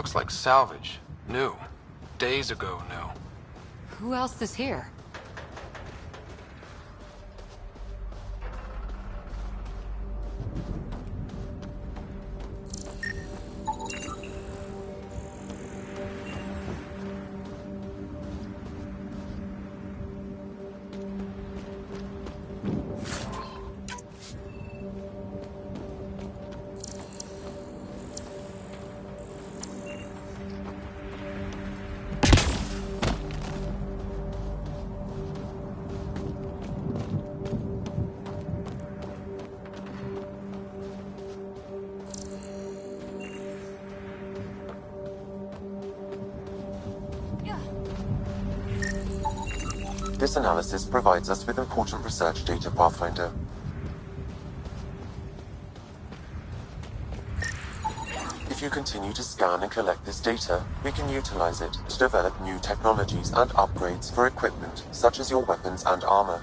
Looks like salvage. New. Days ago new. Who else is here? This analysis provides us with important research data, Pathfinder. If you continue to scan and collect this data, we can utilize it to develop new technologies and upgrades for equipment, such as your weapons and armor.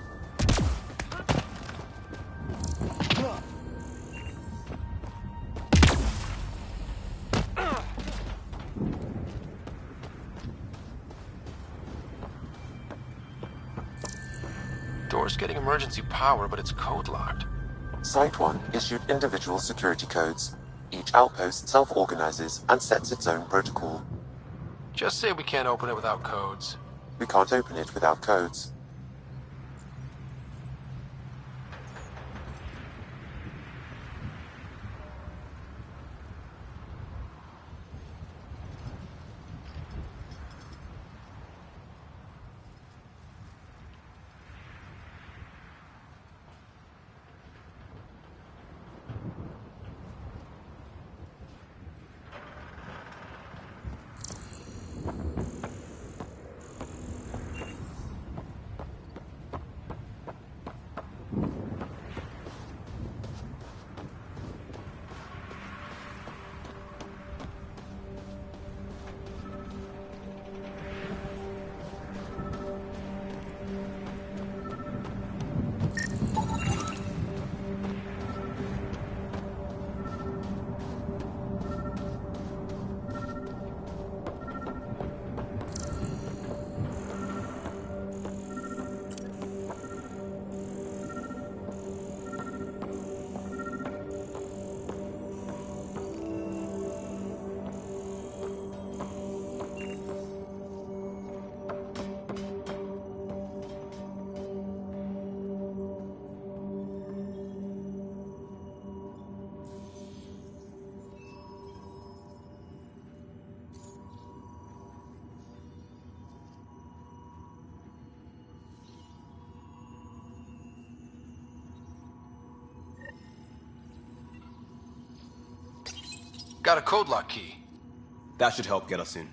Door's getting emergency power, but it's code locked. Site 1 issued individual security codes. Each outpost self-organizes and sets its own protocol. Just say we can't open it without codes. We can't open it without codes. Got a code lock key. That should help get us in.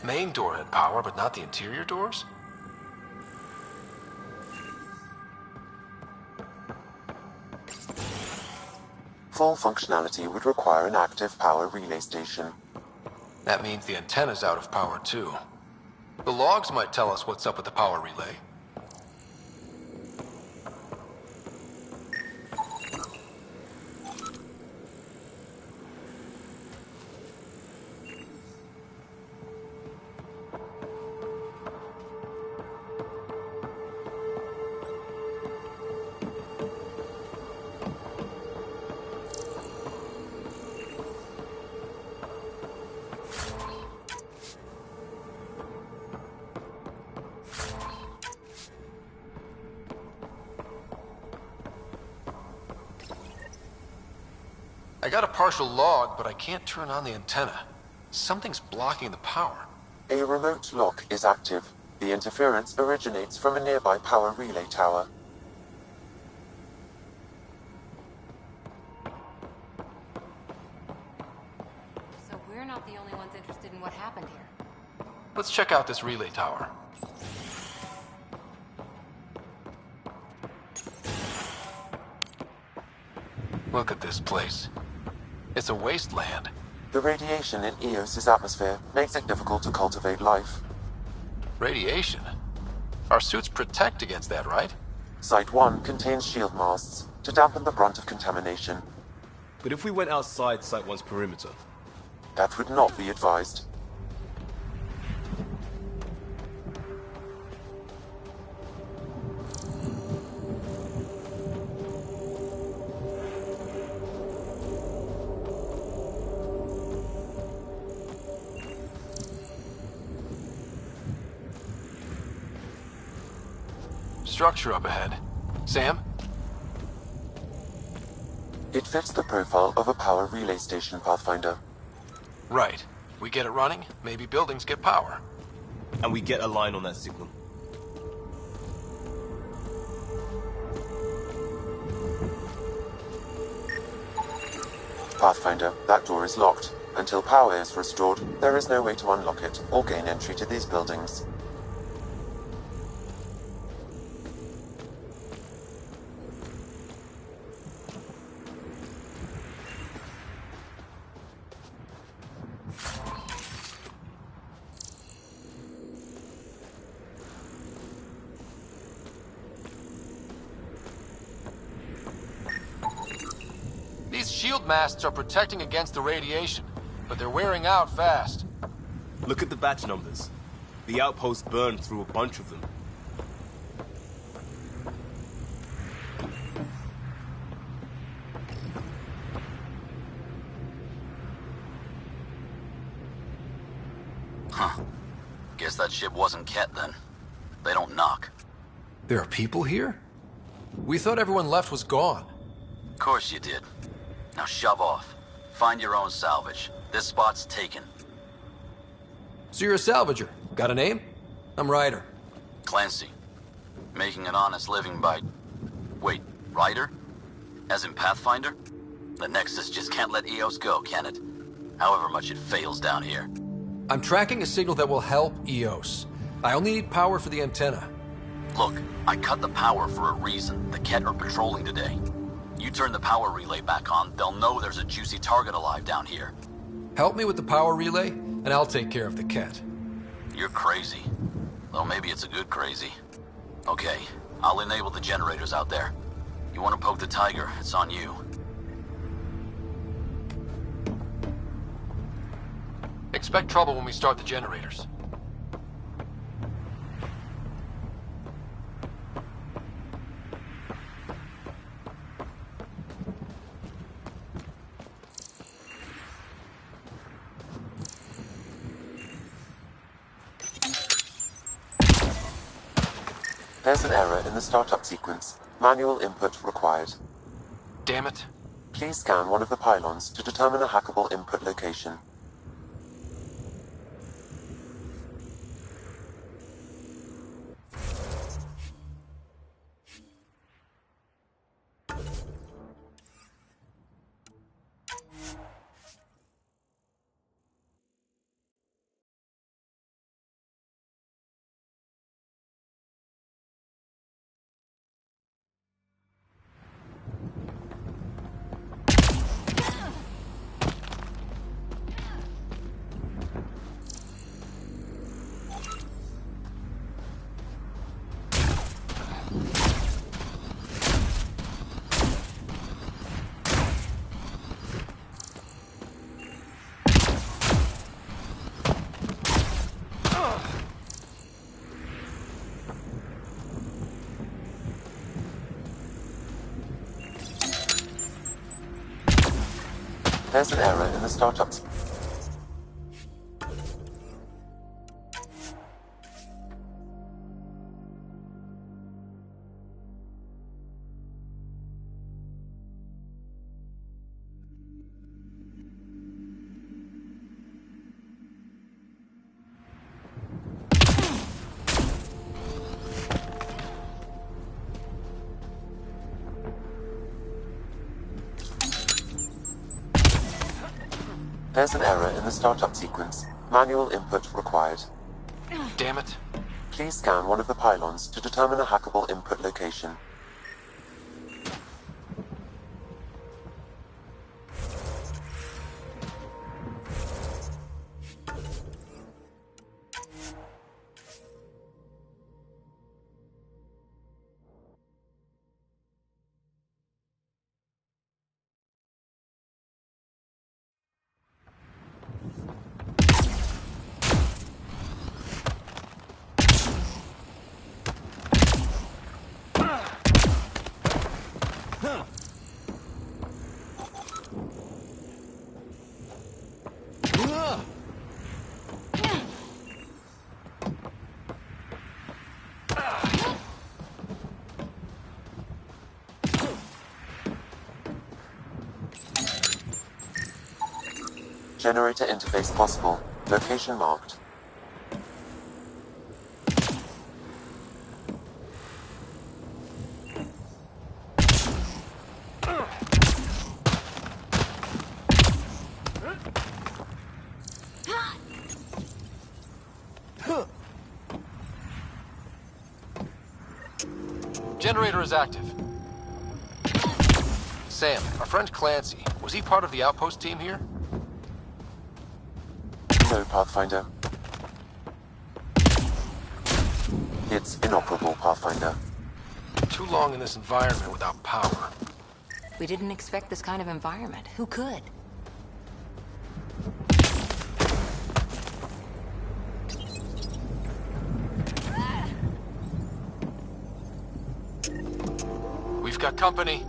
Main door had power, but not the interior doors? Full functionality would require an active power relay station. That means the antenna's out of power too. The logs might tell us what's up with the power relay. I got a partial log, but I can't turn on the antenna. Something's blocking the power. A remote lock is active. The interference originates from a nearby power relay tower. So we're not the only ones interested in what happened here. Let's check out this relay tower. Look at this place. It's a wasteland. The radiation in Eos's atmosphere makes it difficult to cultivate life. Radiation? Our suits protect against that, right? Site 1 contains shield masts to dampen the brunt of contamination. But if we went outside Site 1's perimeter? That would not be advised. Structure up ahead. Sam? It fits the profile of a power relay station, Pathfinder. Right. We get it running, maybe buildings get power. And we get a line on that signal. Pathfinder, that door is locked. Until power is restored, there is no way to unlock it or gain entry to these buildings. These shield masts are protecting against the radiation, but they're wearing out fast. Look at the batch numbers. The outpost burned through a bunch of them. Huh. Guess that ship wasn't Ket then. They don't knock. There are people here? We thought everyone left was gone. Of course you did. Now shove off. Find your own salvage. This spot's taken. So you're a salvager. Got a name? I'm Ryder. Clancy. Making an honest living by... Wait, Ryder? As in Pathfinder? The Nexus just can't let Eos go, can it? However much it fails down here. I'm tracking a signal that will help Eos. I only need power for the antenna. Look, I cut the power for a reason. The Ket are patrolling today. You turn the power relay back on, they'll know there's a juicy target alive down here. Help me with the power relay, and I'll take care of the cat. You're crazy. Well, maybe it's a good crazy. Okay, I'll enable the generators out there. You want to poke the tiger, it's on you. Expect trouble when we start the generators. There's an error in the startup sequence. Manual input required. Damn it. Please scan one of the pylons to determine a hackable input location. There's an error in the startup sequence. There's an error in the startup sequence. Manual input required. Damn it. Please scan one of the pylons to determine a hackable input location. Generator interface possible. Location marked. Generator is active. Sam, our friend Clancy, was he part of the outpost team here? No, Pathfinder. It's inoperable, Pathfinder. Too long in this environment without power. We didn't expect this kind of environment. Who could? We've got company.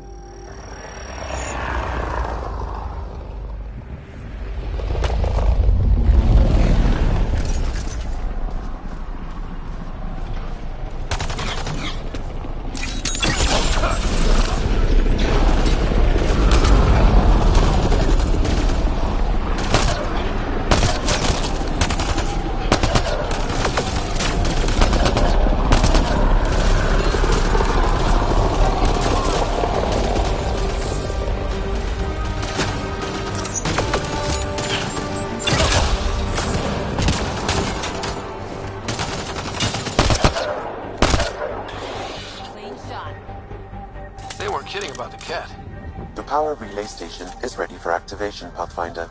Kidding about the cat. The power relay station is ready for activation, Pathfinder.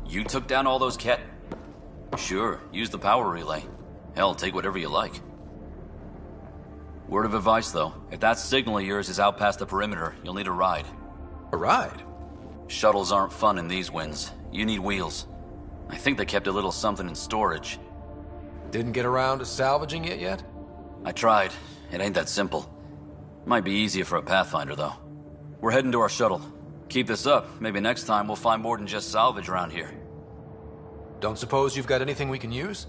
You took down all those cat... Sure, use the power relay. Hell, take whatever you like. Word of advice, though. If that signal of yours is out past the perimeter, you'll need a ride. A ride? Shuttles aren't fun in these winds. You need wheels. I think they kept a little something in storage. Didn't get around to salvaging it yet? I tried. It ain't that simple. Might be easier for a Pathfinder, though. We're heading to our shuttle. Keep this up. Maybe next time we'll find more than just salvage around here. Don't suppose you've got anything we can use?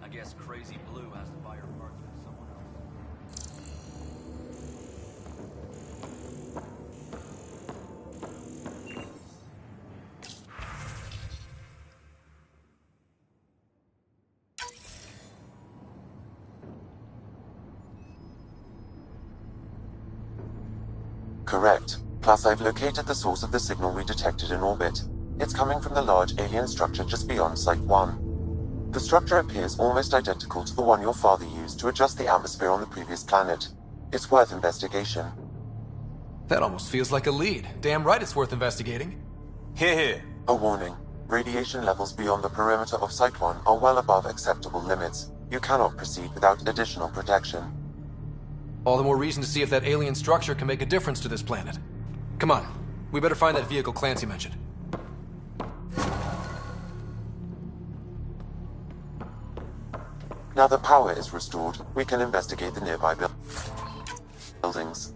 I guess Crazy Blue has to buy her parts from someone else. Correct. Plus, I've located the source of the signal we detected in orbit. It's coming from the large alien structure just beyond Site 1. The structure appears almost identical to the one your father used to adjust the atmosphere on the previous planet. It's worth investigation. That almost feels like a lead. Damn right it's worth investigating. Here, here. A warning. Radiation levels beyond the perimeter of Site 1 are well above acceptable limits. You cannot proceed without additional protection. All the more reason to see if that alien structure can make a difference to this planet. Come on, we better find that vehicle Clancy mentioned. Now that power is restored, we can investigate the nearby buildings.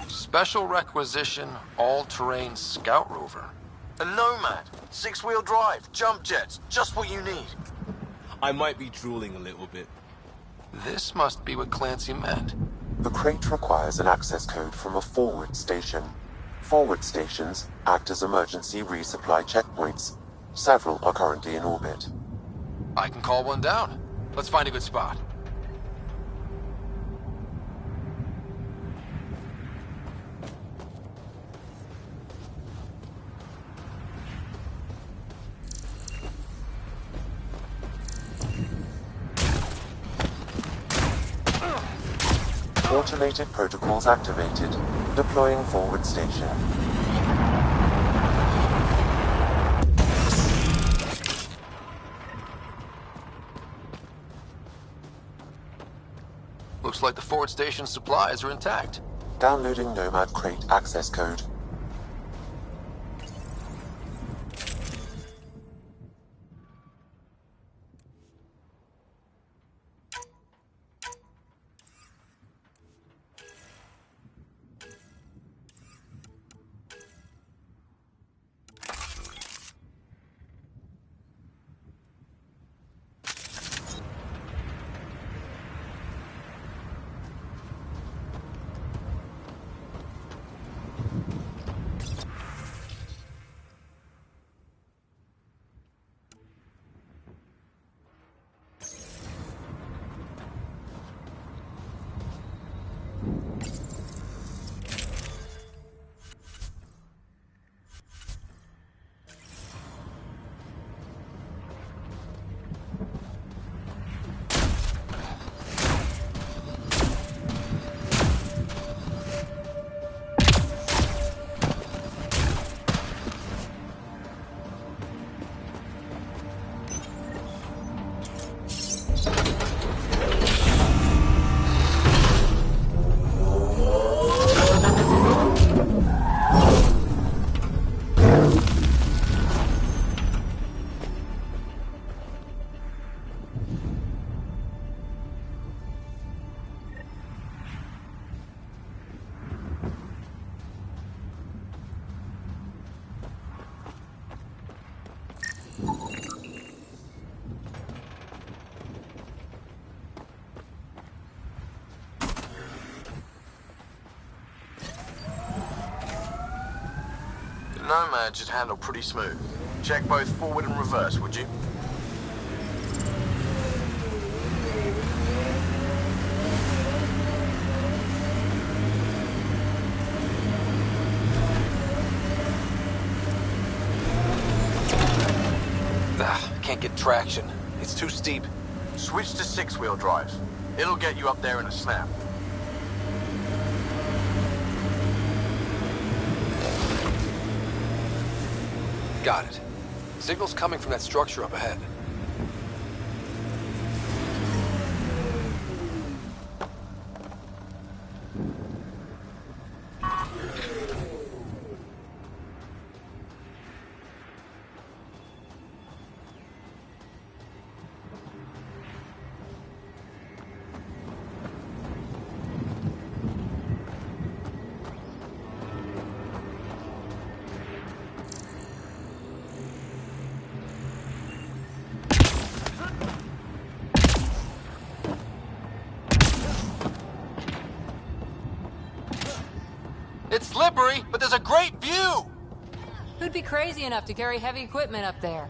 Special requisition, all-terrain scout rover. A Nomad, 6-wheel drive, jump jets, just what you need. I might be drooling a little bit. This must be what Clancy meant. The crate requires an access code from a forward station. Forward stations act as emergency resupply checkpoints. Several are currently in orbit. I can call one down. Let's find a good spot. Automated protocols activated. Deploying forward station. Looks like the forward station supplies are intact. Downloading Nomad crate access code. Nomad should handle pretty smooth. Check both forward and reverse, would you? Can't get traction. It's too steep. Switch to six-wheel drive. It'll get you up there in a snap. Got it. Signal's coming from that structure up ahead. It's slippery, but there's a great view! Who'd be crazy enough to carry heavy equipment up there?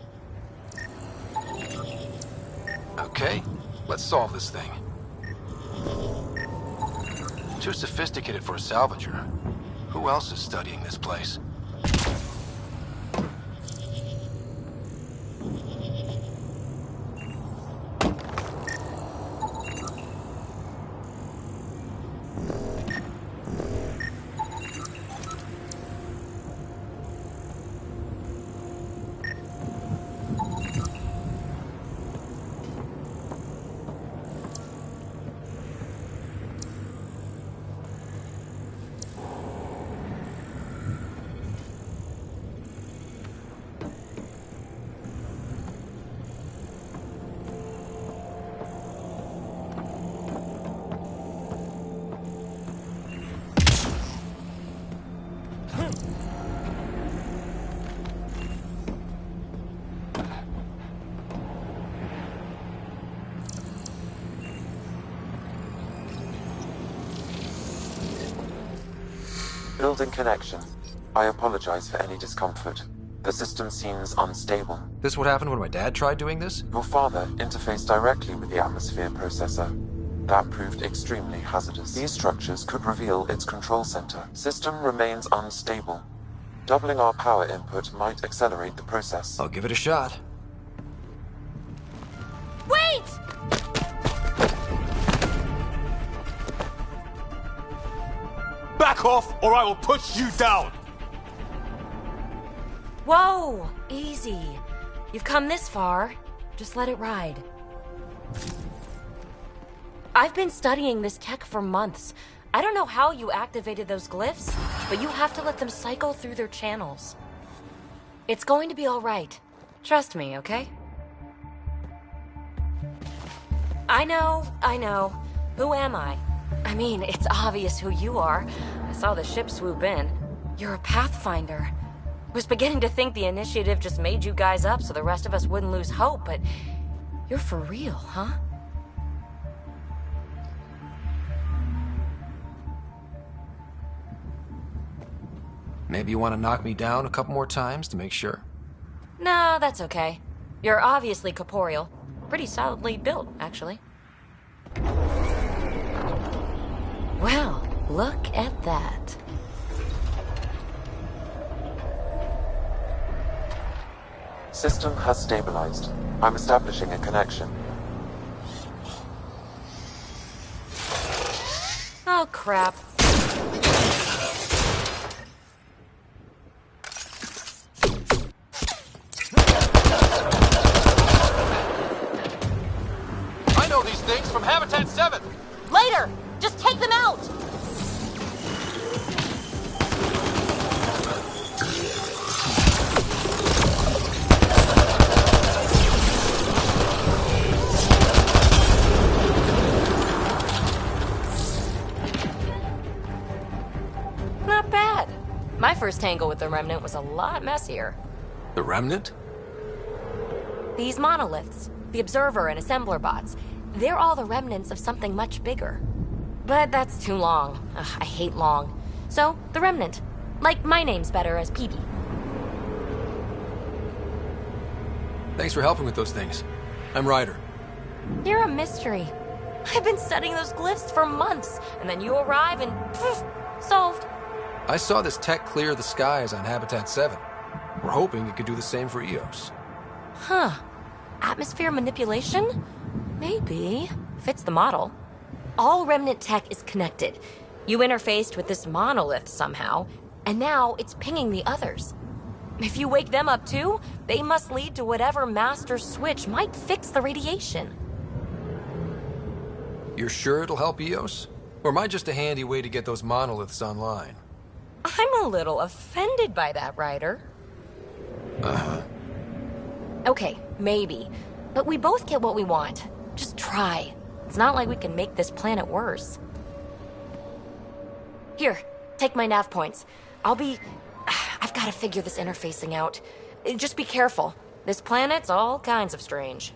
Okay, let's solve this thing. Too sophisticated for a salvager. Who else is studying this place? Building connection. I apologize for any discomfort. The system seems unstable. This what happened when my dad tried doing this? Your father interfaced directly with the atmosphere processor. That proved extremely hazardous. These structures could reveal its control center. System remains unstable. Doubling our power input might accelerate the process. I'll give it a shot. Wait! Back off, or I will push you down! Whoa! Easy. You've come this far. Just let it ride. I've been studying this tech for months. I don't know how you activated those glyphs, but you have to let them cycle through their channels. It's going to be all right. Trust me, okay? I know. Who am I? I mean, it's obvious who you are. I saw the ship swoop in. You're a Pathfinder. Was beginning to think the initiative just made you guys up so the rest of us wouldn't lose hope, but you're for real, huh? Maybe you want to knock me down a couple more times to make sure? No, that's okay. You're obviously corporeal. Pretty solidly built, actually. Well, look at that. System has stabilized. I'm establishing a connection. Oh, crap. I know these things from Habitat 7! Later! Just take them out! Not bad. My first tangle with the Remnant was a lot messier. The Remnant? These monoliths, the Observer and Assembler bots, they're all the remnants of something much bigger. But that's too long. Ugh, I hate long. So, the Remnant. Like, my name's better as PB. Thanks for helping with those things. I'm Ryder. You're a mystery. I've been studying those glyphs for months, and then you arrive and poof, solved. I saw this tech clear the skies on Habitat 7. We're hoping it could do the same for Eos. Huh. Atmosphere manipulation? Maybe. Fits the model. All remnant tech is connected. You interfaced with this monolith somehow, and now it's pinging the others. If you wake them up too, they must lead to whatever master switch might fix the radiation. You're sure it'll help Eos? Or am I just a handy way to get those monoliths online? I'm a little offended by that, Ryder. Uh-huh. Okay, maybe. But we both get what we want. Just try. It's not like we can make this planet worse. Here, take my nav points. I've got to figure this interfacing out. Just be careful. This planet's all kinds of strange.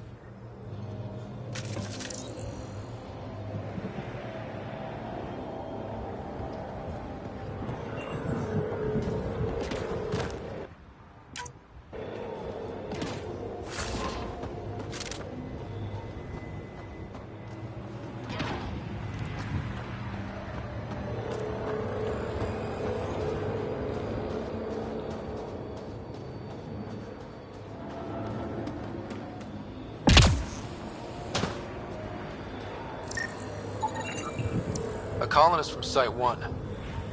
A colonist from Site 1.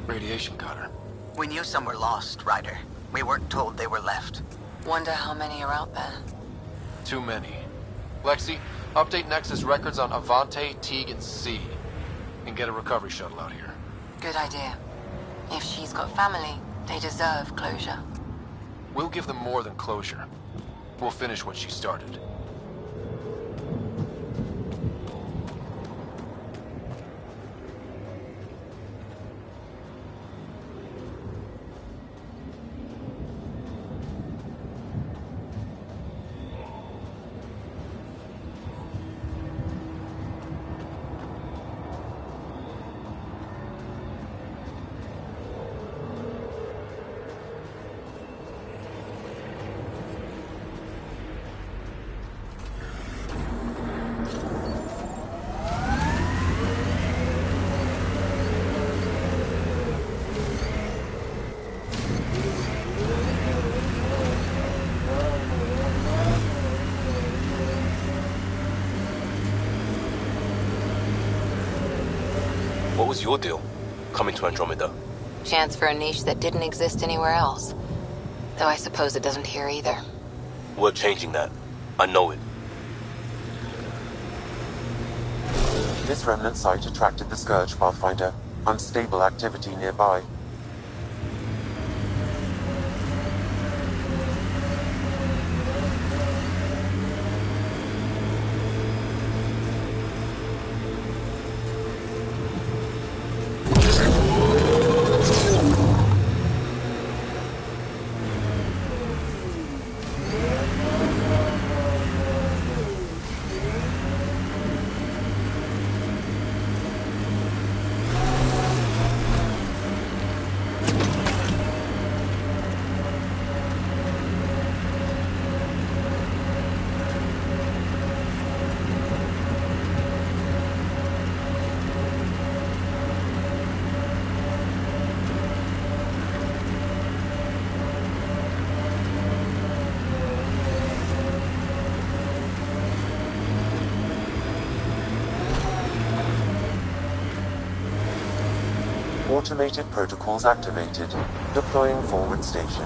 Radiation cutter. We knew some were lost, Ryder. We weren't told they were left. Wonder how many are out there. Too many. Lexi, update Nexus records on Avante, Teague, and C. And get a recovery shuttle out here. Good idea. If she's got family, they deserve closure. We'll give them more than closure. We'll finish what she started. What was your deal, coming to Andromeda? Chance for a niche that didn't exist anywhere else. Though I suppose it doesn't here either. We're changing that. I know it. This remnant site attracted the Scourge Pathfinder. Unstable activity nearby. Automated protocols activated. Deploying forward station.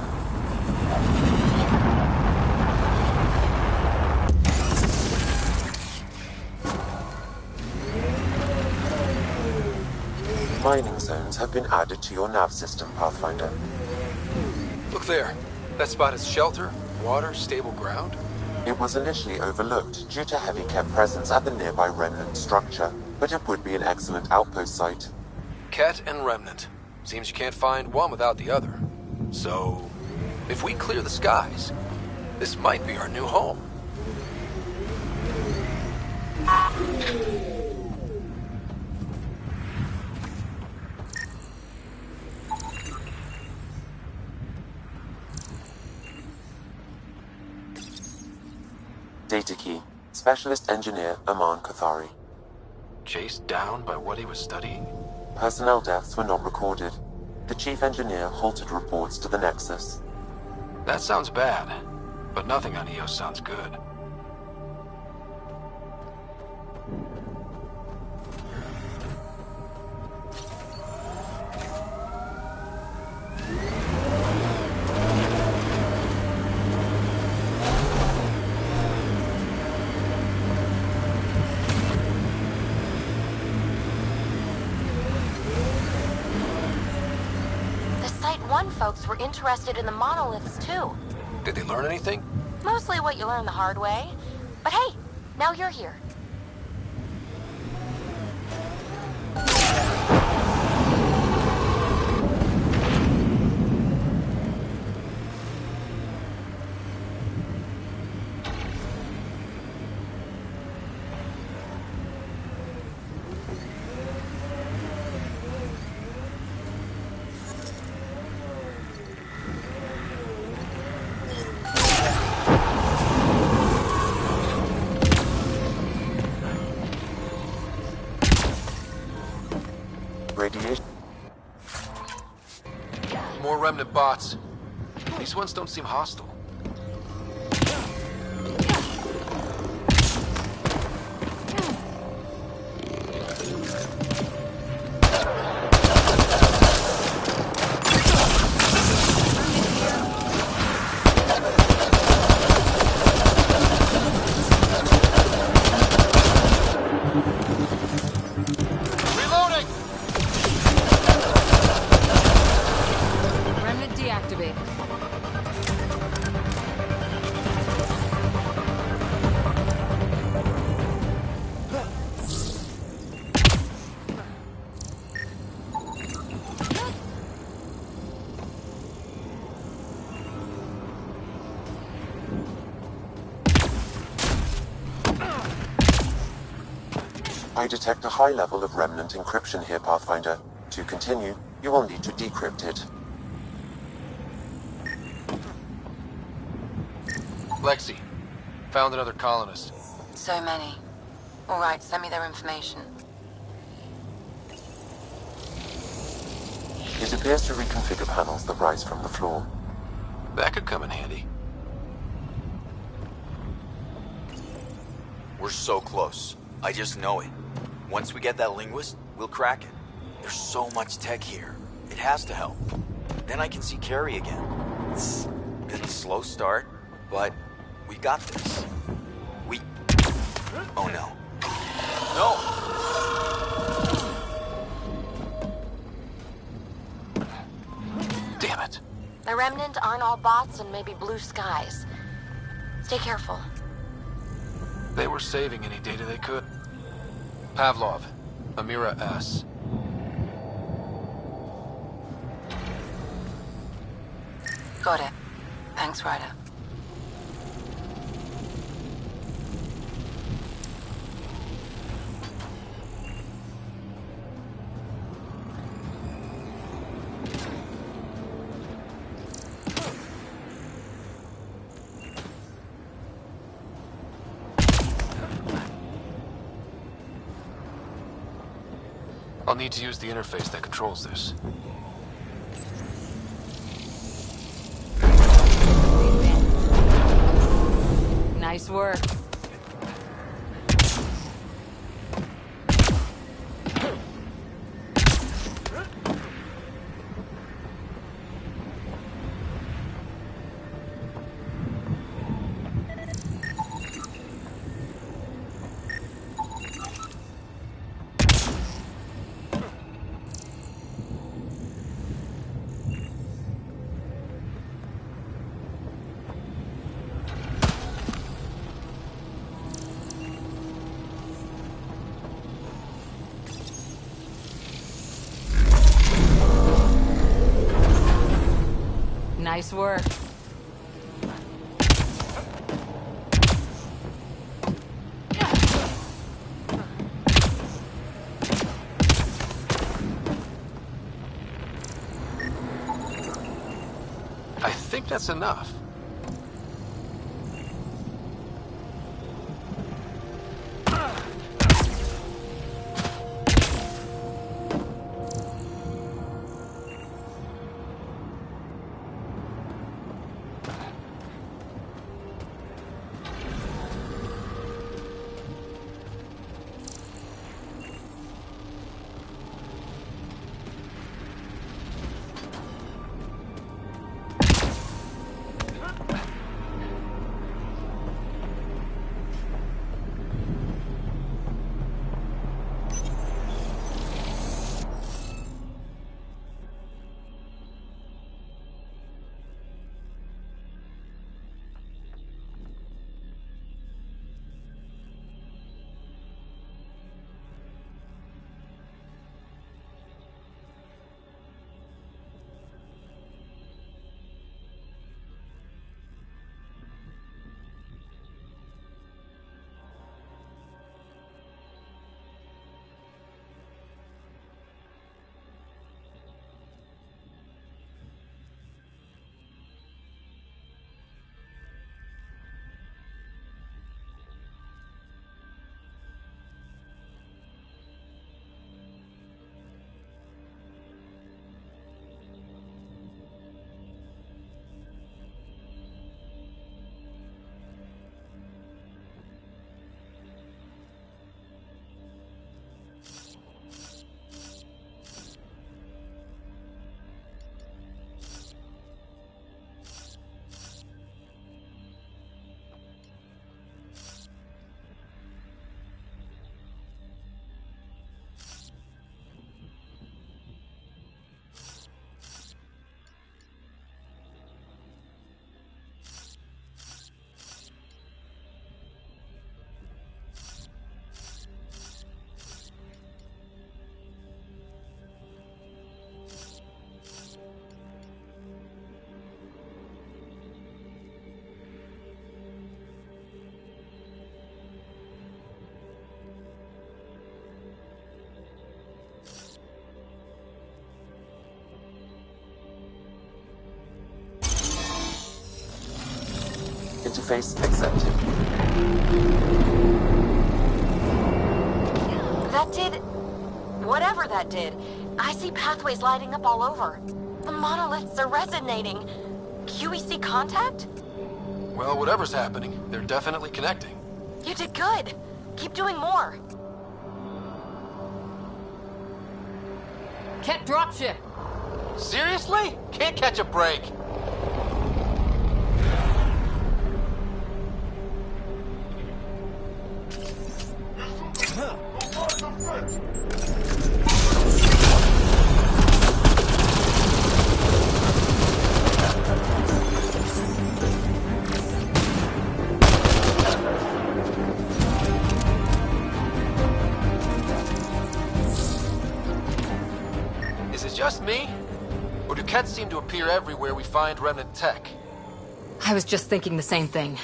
Mining zones have been added to your nav system, Pathfinder. Look there. That spot is shelter, water, stable ground. It was initially overlooked due to heavy kept presence at the nearby remnant structure, but it would be an excellent outpost site. Ket and Remnant. Seems you can't find one without the other. So, if we clear the skies, this might be our new home. Data key. Specialist engineer Aman Kathari. Chased down by what he was studying? Personnel deaths were not recorded. The chief engineer halted reports to the Nexus. That sounds bad, but nothing on EOS sounds good. Folks were interested in the monoliths too. Did they learn anything? Mostly what you learn the hard way. But hey, now you're here. Radiation. More remnant bots. These ones don't seem hostile. I detect a high level of remnant encryption here, Pathfinder. To continue, you will need to decrypt it. Lexi, found another colonist. So many. All right, send me their information. It appears to reconfigure panels that rise from the floor. That could come in handy. We're so close. I just know it. Once we get that linguist, we'll crack it. There's so much tech here. It has to help. Then I can see Carrie again. It's been a slow start, but we got this. Oh no. No! Damn it. The Remnant aren't all bots and maybe blue skies. Stay careful. They were saving any data they could. Pavlov, Amira S. Got it. Thanks, Ryder. I'll need to use the interface that controls this. Nice work. Nice work. I think that's enough. Interface accepted. That did... whatever that did. I see pathways lighting up all over. The monoliths are resonating. QEC contact? Well, whatever's happening, they're definitely connecting. You did good. Keep doing more. Can't dropship. Seriously? Can't catch a break. Is it just me? Or do Kets seem to appear everywhere we find remnant tech? I was just thinking the same thing.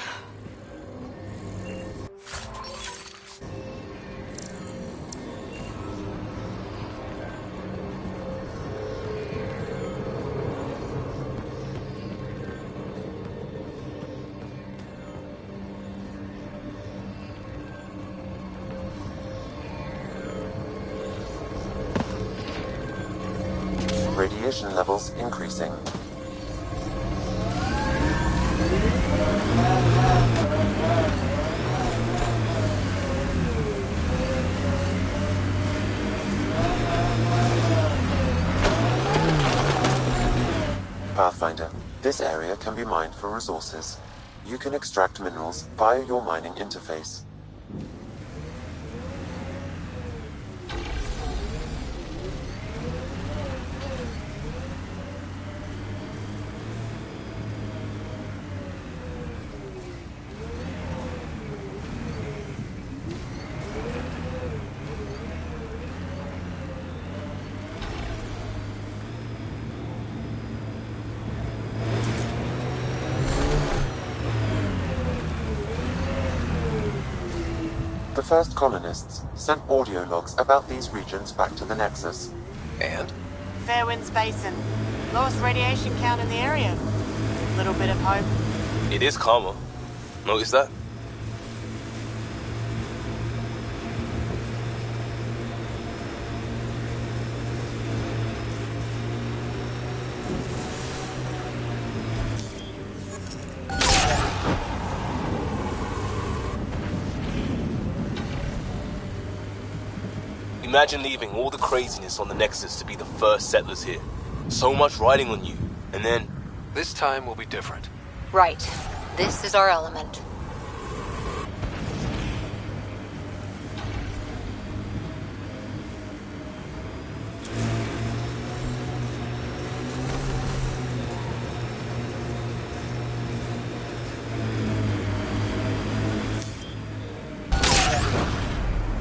Radiation levels increasing. Pathfinder, this area can be mined for resources. You can extract minerals via your mining interface. The first colonists sent audio logs about these regions back to the Nexus. And? Fairwinds Basin. Lowest radiation count in the area. Little bit of hope. It is calmer. Notice that? Imagine leaving all the craziness on the Nexus to be the first settlers here. So much riding on you, and then... This time will be different. Right. This is our element.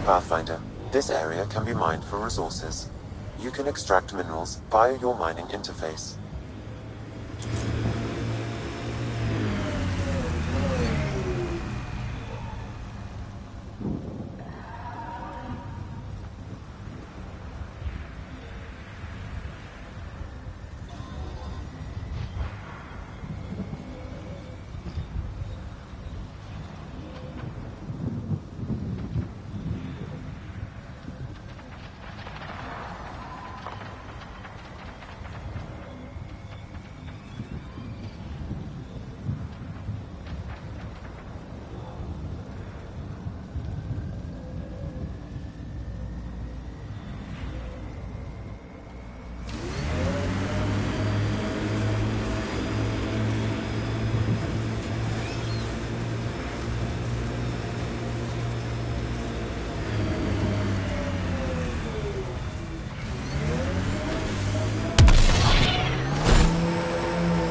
Pathfinder, this area can be mined for resources. You can extract minerals via your mining interface.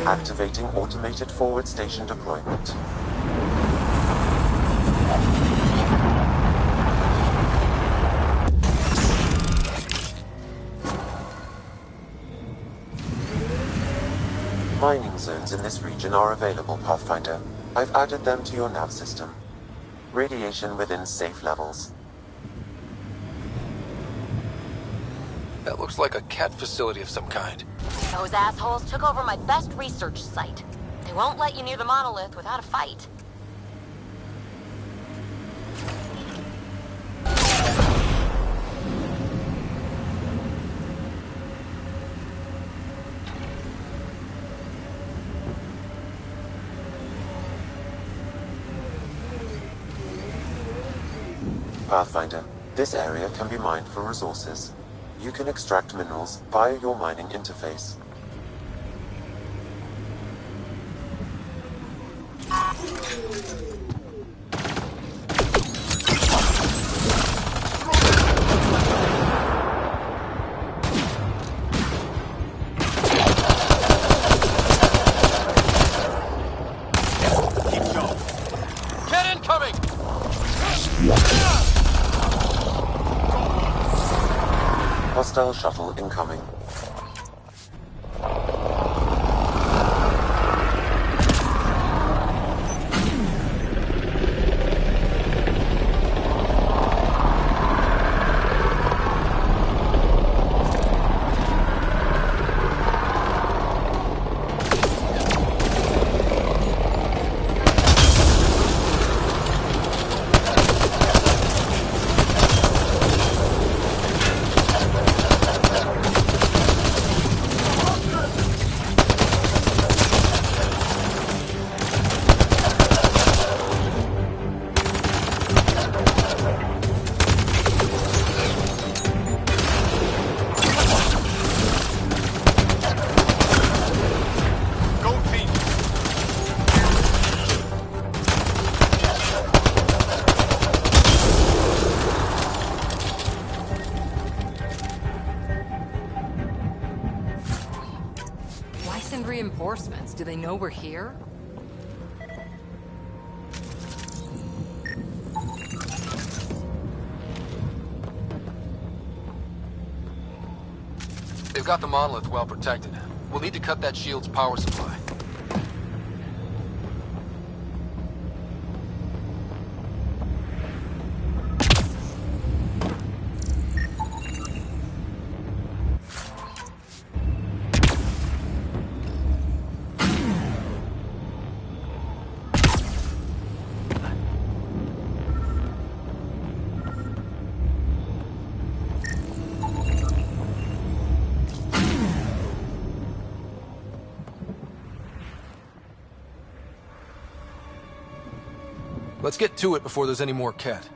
Activating automated forward station deployment. Mining zones in this region are available, Pathfinder. I've added them to your nav system. Radiation within safe levels. That looks like a cat facility of some kind. Those assholes took over my best research site. They won't let you near the monolith without a fight. Pathfinder, this area can be mined for resources. You can extract minerals via your mining interface. Hostile shuttle incoming. Reinforcements. Do they know we're here? They've got the monolith well protected. We'll need to cut that shield's power supply. Let's get to it before there's any more Ket.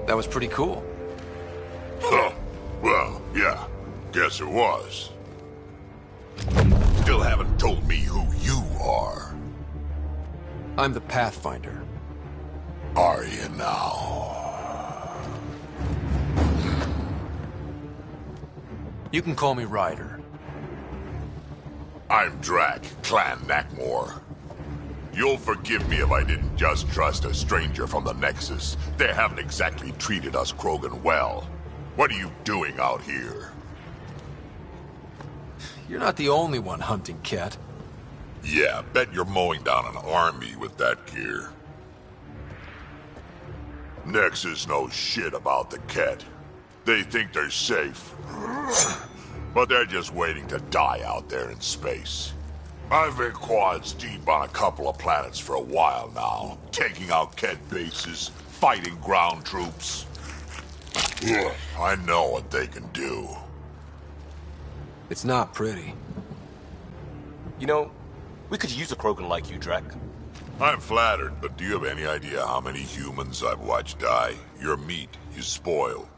That was pretty cool. Huh. Well, yeah. Guess it was. Still haven't told me who you are. I'm the Pathfinder. Are you now? You can call me Ryder. I'm Drac, Clan Nakmor. You'll forgive me if I didn't just trust a stranger from the Nexus. They haven't exactly treated us Krogan well. What are you doing out here? You're not the only one hunting Ket. Yeah, bet you're mowing down an army with that gear. Nexus knows shit about the Ket. They think they're safe. But they're just waiting to die out there in space. I've been quads deep on a couple of planets for a while now, taking out Ket bases, fighting ground troops. I know what they can do. It's not pretty. You know, we could use a Krogan like you, Drac. I'm flattered, but do you have any idea how many humans I've watched die? Your meat is spoiled.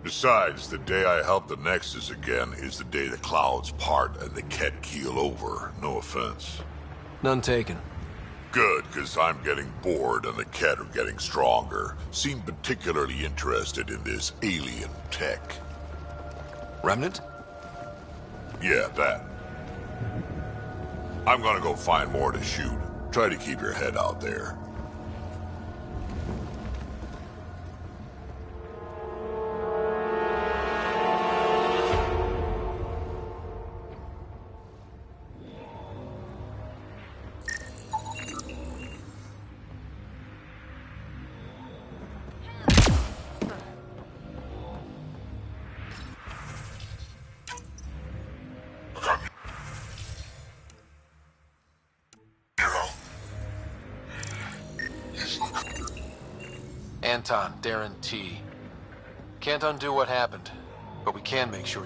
Besides, the day I help the Nexus again is the day the clouds part and the Ket keel over. No offense. None taken. Good, because I'm getting bored and the Ket are getting stronger. Seem particularly interested in this alien tech. Remnant? Yeah, that. I'm gonna go find more to shoot. Try to keep your head out there. Anton, Darren T. Can't undo what happened, but we can make sure.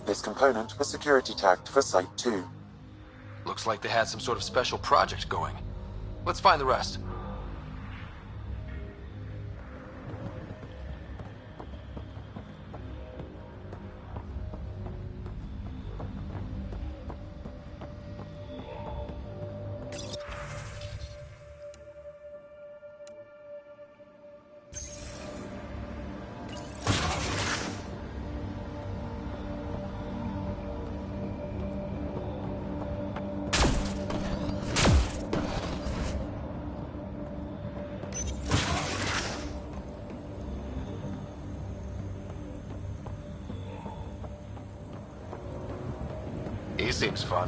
This component was security tagged for Site 2. Looks like they had some sort of special project going. Let's find the rest. He seems fun.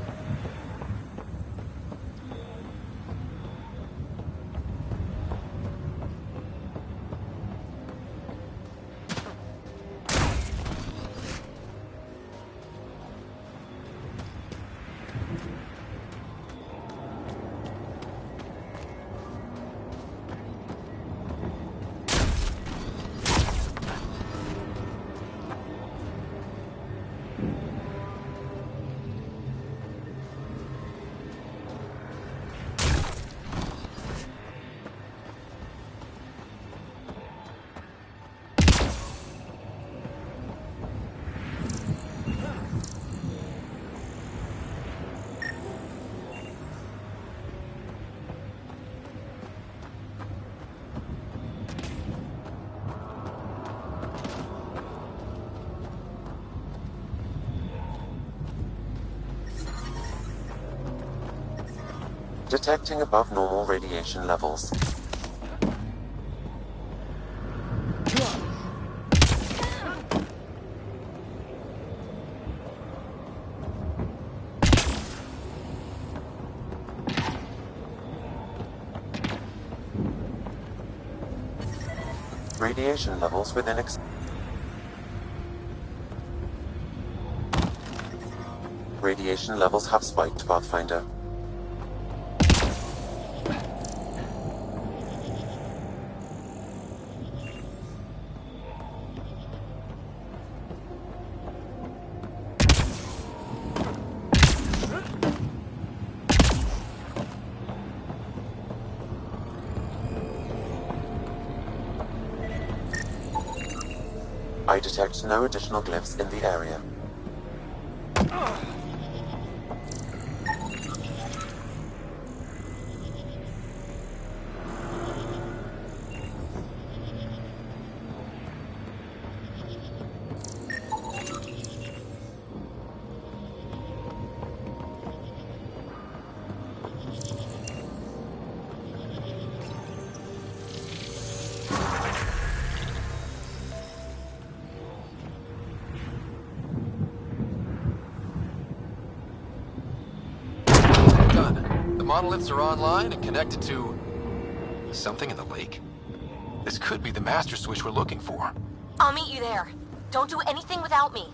Detecting above normal radiation levels. Radiation levels within Radiation levels have spiked, Pathfinder. I detect no additional glyphs in the area. Monoliths are online and connected to something in the lake. This could be the master switch we're looking for. I'll meet you there. Don't do anything without me.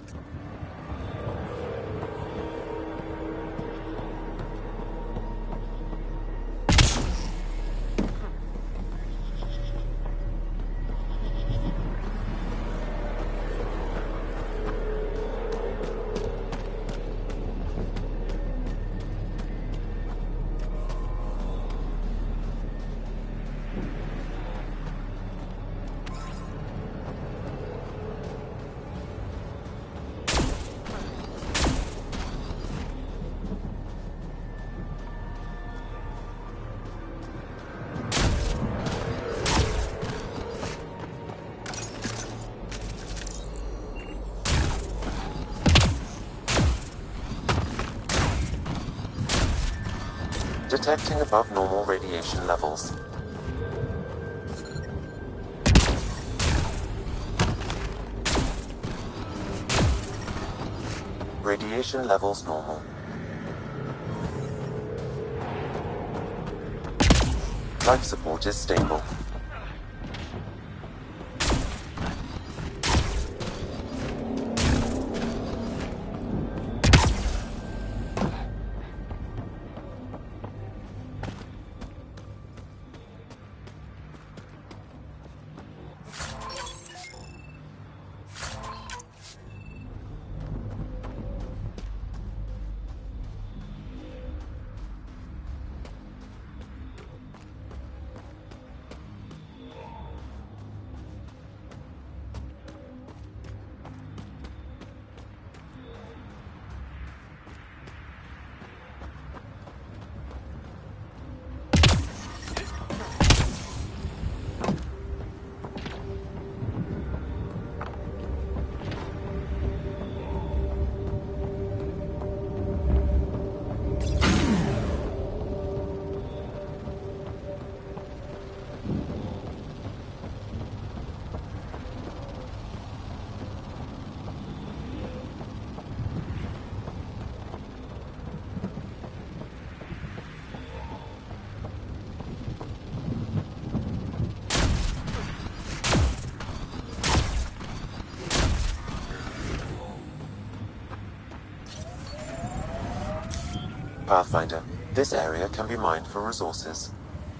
Detecting above normal radiation levels. Radiation levels normal. Life support is stable. Pathfinder, this area can be mined for resources.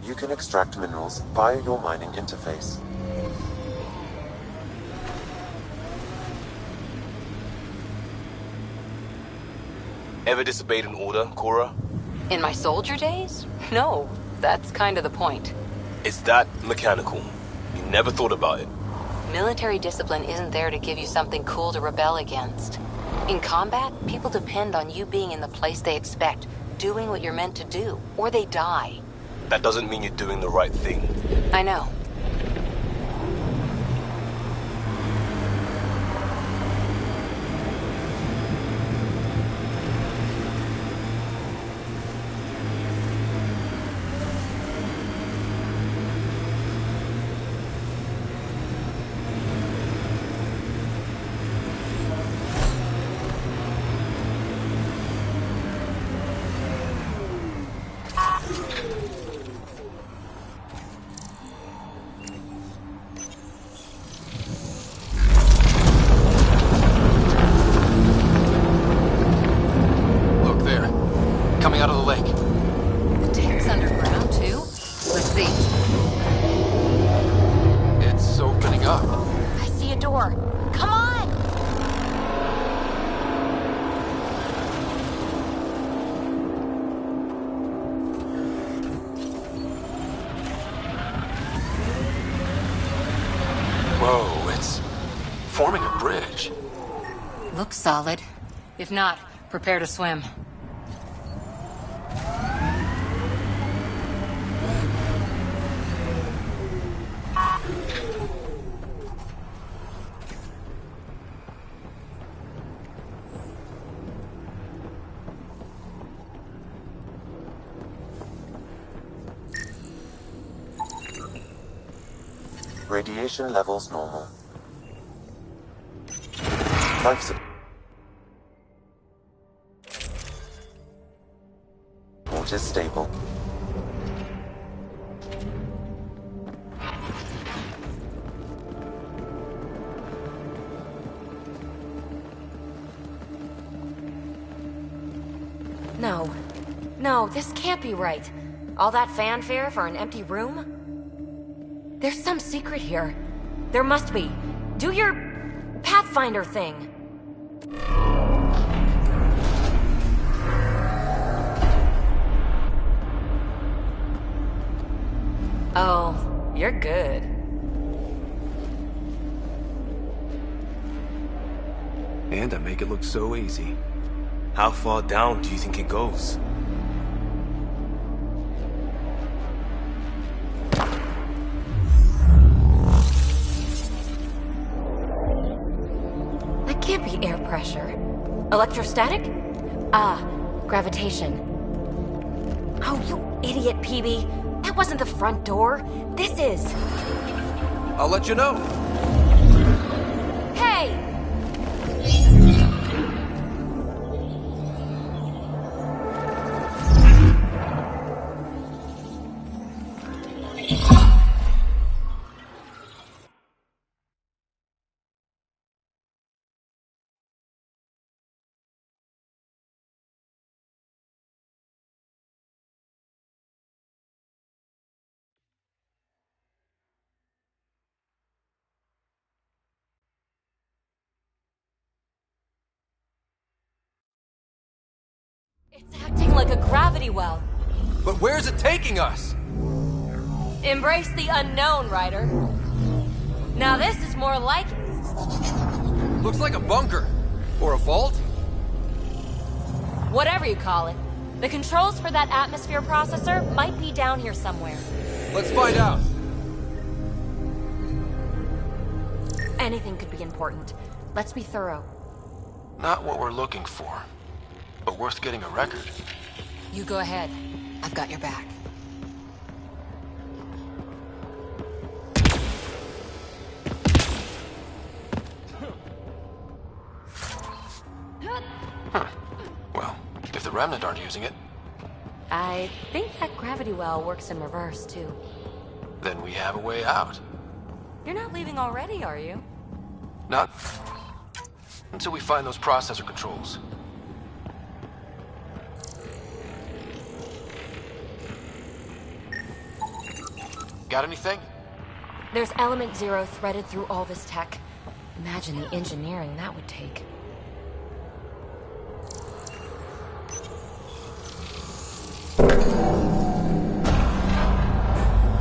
You can extract minerals via your mining interface. Ever disobeyed an order, Cora? In my soldier days? No, that's kind of the point. It's that mechanical. You never thought about it. Military discipline isn't there to give you something cool to rebel against. In combat, people depend on you being in the place they expect, doing what you're meant to do, or they die. That doesn't mean you're doing the right thing. I know. Out of the lake. The tank's underground, too? Let's see. It's opening up. I see a door. Come on! Whoa, it's forming a bridge. Looks solid. If not, prepare to swim. Radiation levels normal. Life support is stable. No. No, this can't be right. All that fanfare for an empty room? There's some secret here. There must be. Do your Pathfinder thing. Oh, you're good. And I make it look so easy. How far down do you think it goes? That can't be air pressure. Electrostatic? Ah, gravitation. Oh, you idiot, PB. That wasn't the front door. This is. I'll let you know. Hey! It's acting like a gravity well. But where's it taking us? Embrace the unknown, Ryder. Now this is more like it. Looks like a bunker. Or a vault? Whatever you call it. The controls for that atmosphere processor might be down here somewhere. Let's find out. Anything could be important. Let's be thorough. Not what we're looking for, but worth getting a record. You go ahead. I've got your back. Huh. Well, if the Remnant aren't using it, I think that gravity well works in reverse, too. then we have a way out. You're not leaving already, are you? Not until we find those processor controls. Got anything? There's element 0 threaded through all this tech. Imagine the engineering that would take.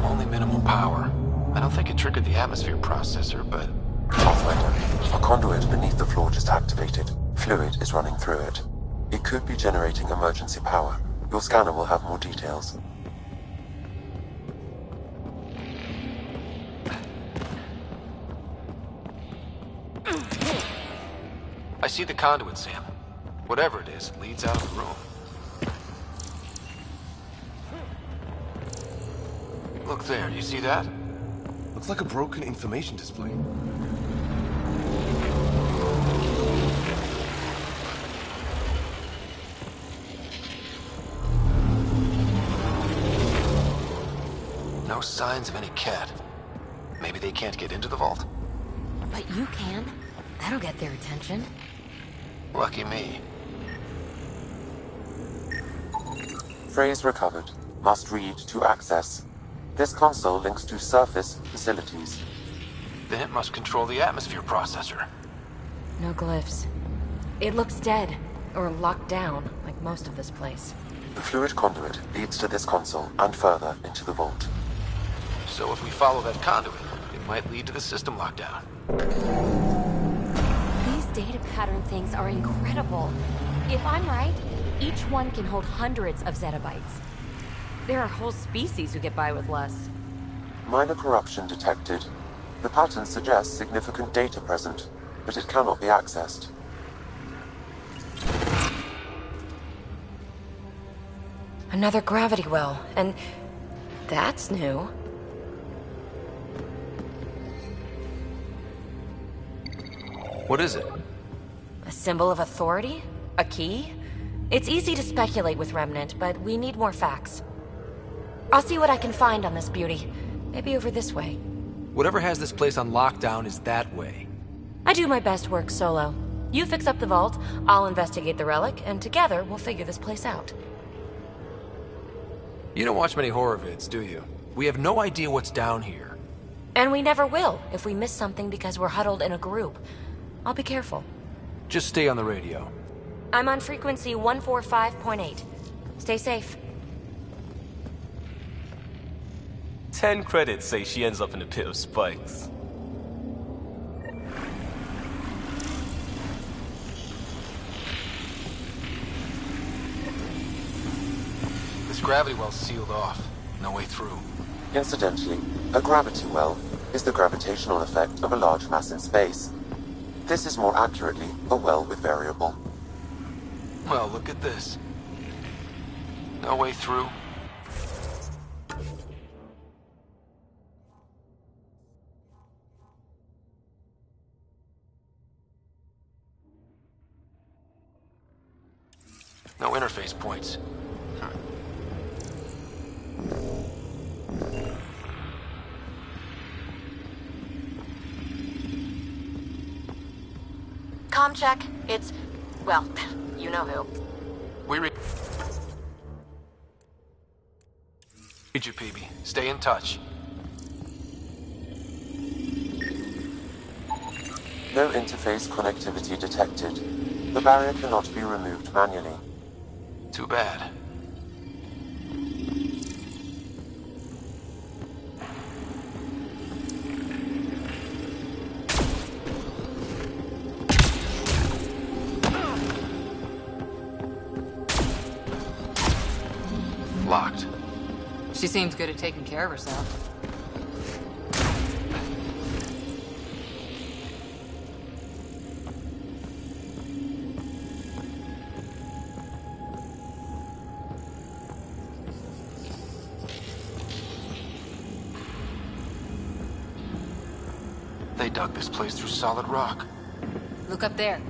Only minimal power. I don't think it triggered the atmosphere processor, but... Pathfinder, a conduit beneath the floor just activated. Fluid is running through it. It could be generating emergency power. Your scanner will have more details. I see the conduit, Sam. Whatever it is, leads out of the room. Look there, you see that? Looks like a broken information display. No signs of any cat. Maybe they can't get into the vault? But you can. That'll get their attention. Lucky me. Phrase recovered. Must read to access. This console links to surface facilities. Then it must control the atmosphere processor. No glyphs. It looks dead, or locked down, like most of this place. The fluid conduit leads to this console and further into the vault. So if we follow that conduit, it might lead to the system lockdown. These data pattern things are incredible. If I'm right, each one can hold hundreds of zettabytes. There are whole species who get by with less. Minor corruption detected. The pattern suggests significant data present, but it cannot be accessed. Another gravity well, and that's new. What is it? A symbol of authority? A key? It's easy to speculate with Remnant, but we need more facts. I'll see what I can find on this beauty. Maybe over this way. Whatever has this place on lockdown is that way. I do my best work solo. You fix up the vault, I'll investigate the relic, and together we'll figure this place out. You don't watch many horror vids, do you? We have no idea what's down here. And we never will if we miss something because we're huddled in a group. I'll be careful. Just stay on the radio. I'm on frequency 145.8. Stay safe. 10 credits say she ends up in a pit of spikes. This gravity well's sealed off. No way through. Incidentally, a gravity well is the gravitational effect of a large mass in space. This is more accurately a well with variable. Well, look at this. No way through. No interface points. Comm check. It's... well, you know who. We read you, PB. Stay in touch. No interface connectivity detected. The barrier cannot be removed manually. Too bad. Locked. She seems good at taking care of herself. They dug this place through solid rock. Look up there.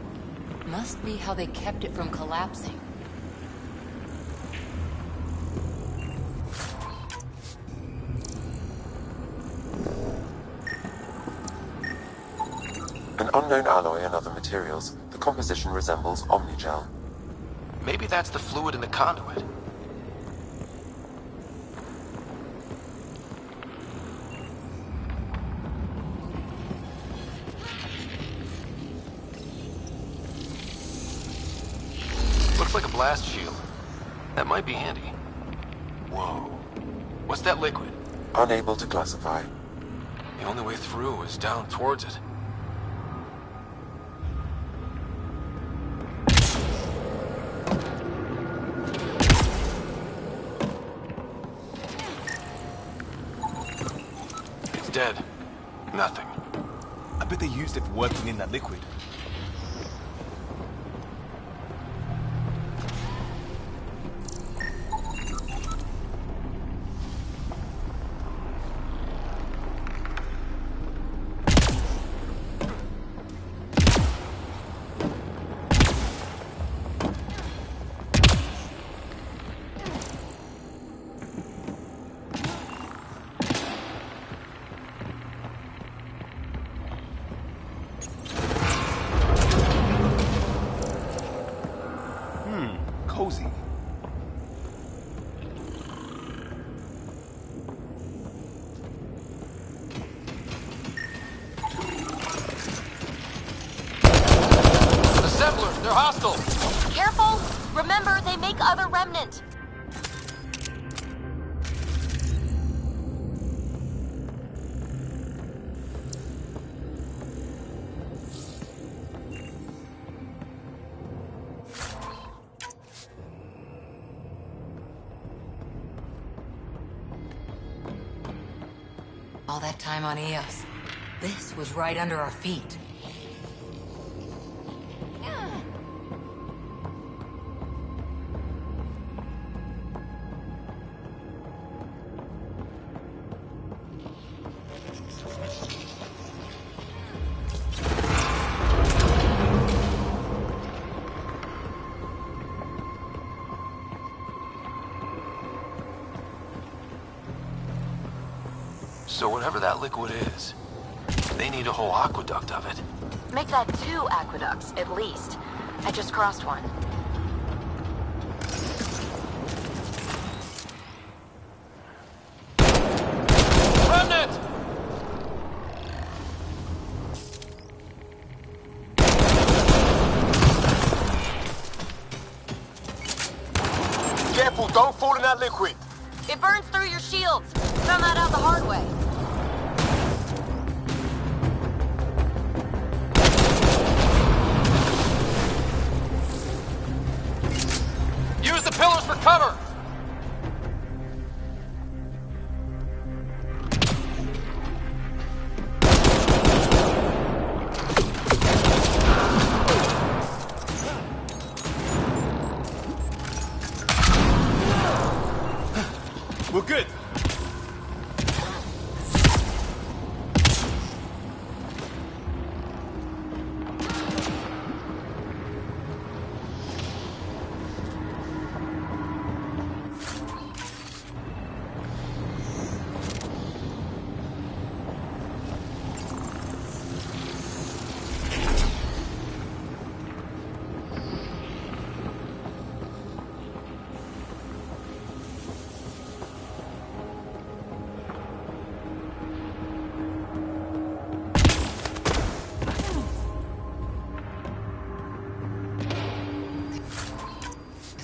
Must be how they kept it from collapsing. An unknown alloy and other materials, the composition resembles omnigel. Maybe that's the fluid in the conduit. like a blast shield. That might be handy. Whoa. What's that liquid? Unable to classify. The only way through is down towards it. It's dead. Nothing. I bet they used it for working in that liquid. Cozy. Assemblers, they're hostile! Careful! Remember, they make other remnant. All that time on Eos. This was right under our feet. So whatever that liquid is, they need a whole aqueduct of it. Make that 2 aqueducts, at least. I just crossed one. Remnant! Careful, don't fall in that liquid. It burns through your shields. Found that out the hard way. Use the pillars for cover! We're good.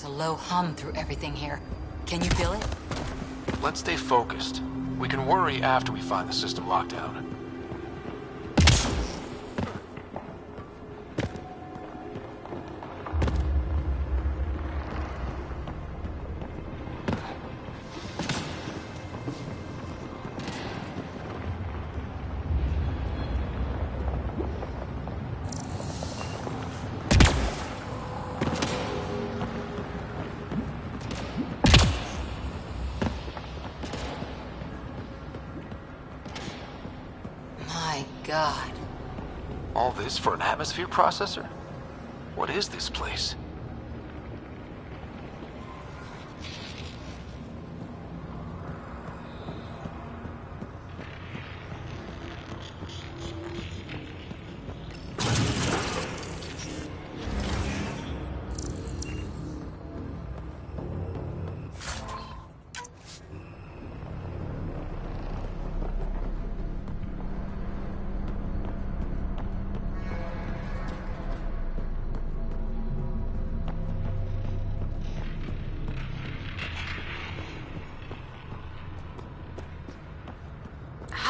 Low hum through everything here. Can you feel it? Let's stay focused. We can worry after we find the system lockdown. God. All this for an atmosphere processor? What is this place?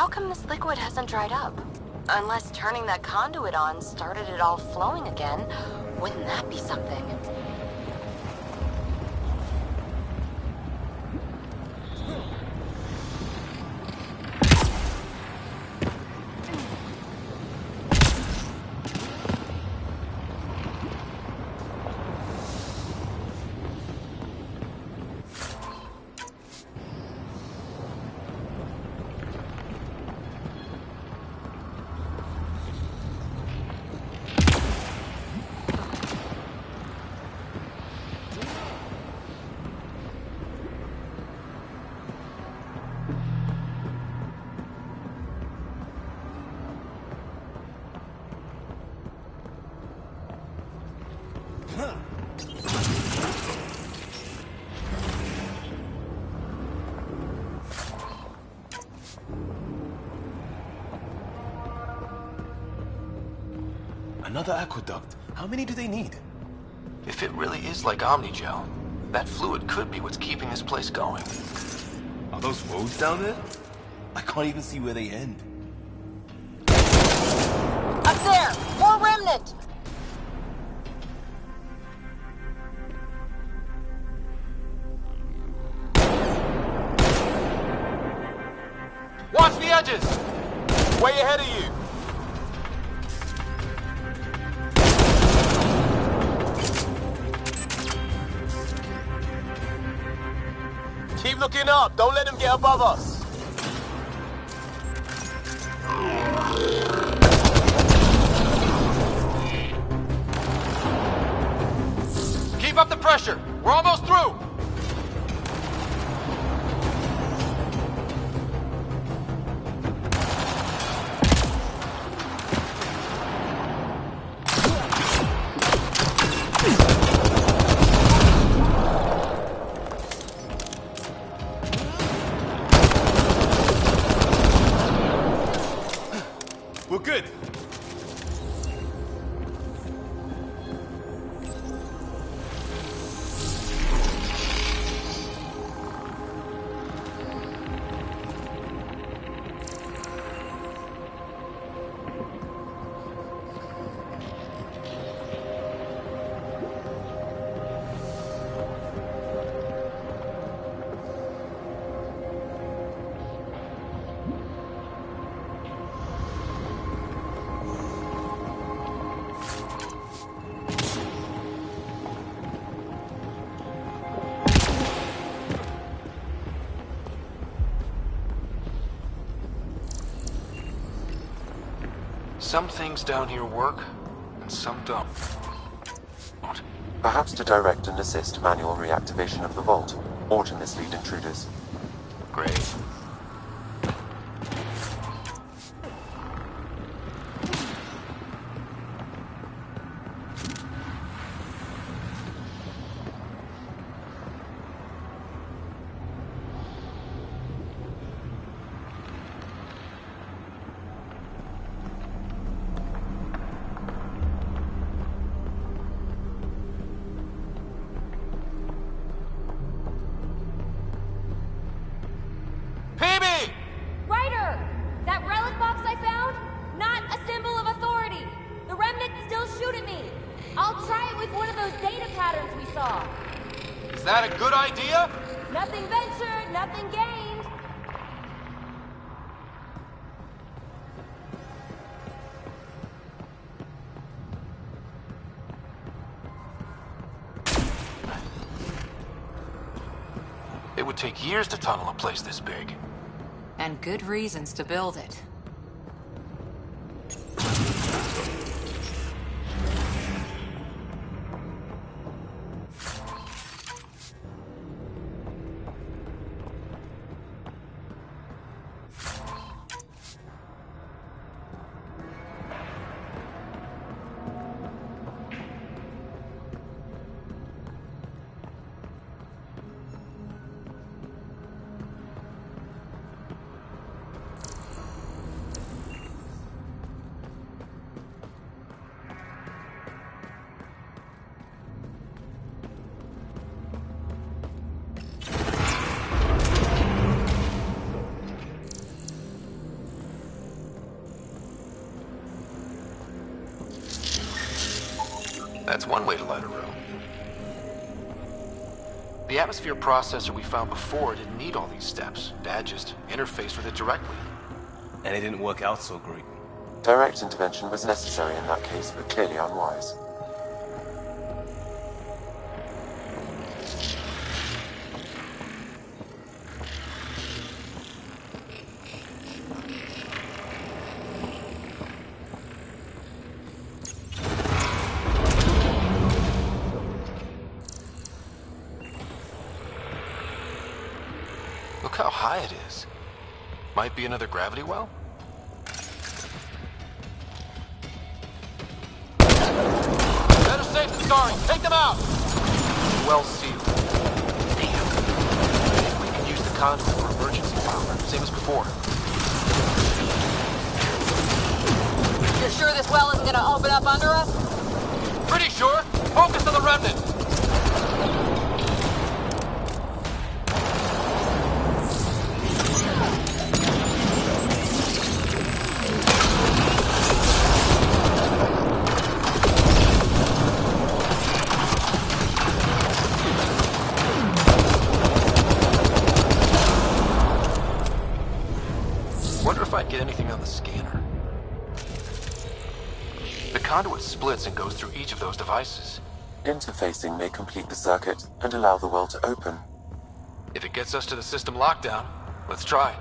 How come this liquid hasn't dried up? Unless turning that conduit on started it all flowing again. Wouldn't that be something? Another aqueduct. How many do they need? If it really is like Omnigel, that fluid could be what's keeping this place going. Are those roads down there? I can't even see where they end. Up there! More remnant! Watch the edges! Way ahead of you! Keep looking up. Don't let him get above us. Keep up the pressure. We're almost through. We're good. Some things down here work, and some don't. Perhaps to direct and assist manual reactivation of the vault, or to mislead intruders. Great. Is that a good idea? Nothing ventured, nothing gained. It would take years to tunnel a place this big. And good reasons to build it. That's one way to light a room. The atmosphere processor we found before didn't need all these steps. Dad just interfaced with it directly. And it didn't work out so great. Direct intervention was necessary in that case, but clearly unwise. Look how high it is. Might be another gravity well? Better safe than sorry. Take them out! Well sealed. Damn. I think we can use the conduit for emergency power, same as before. You're sure this well isn't gonna open up under us? Pretty sure. Focus on the remnant. Get anything on the scanner. The conduit splits and goes through each of those devices. Interfacing may complete the circuit and allow the well to open. If it gets us to the system lockdown, let's try.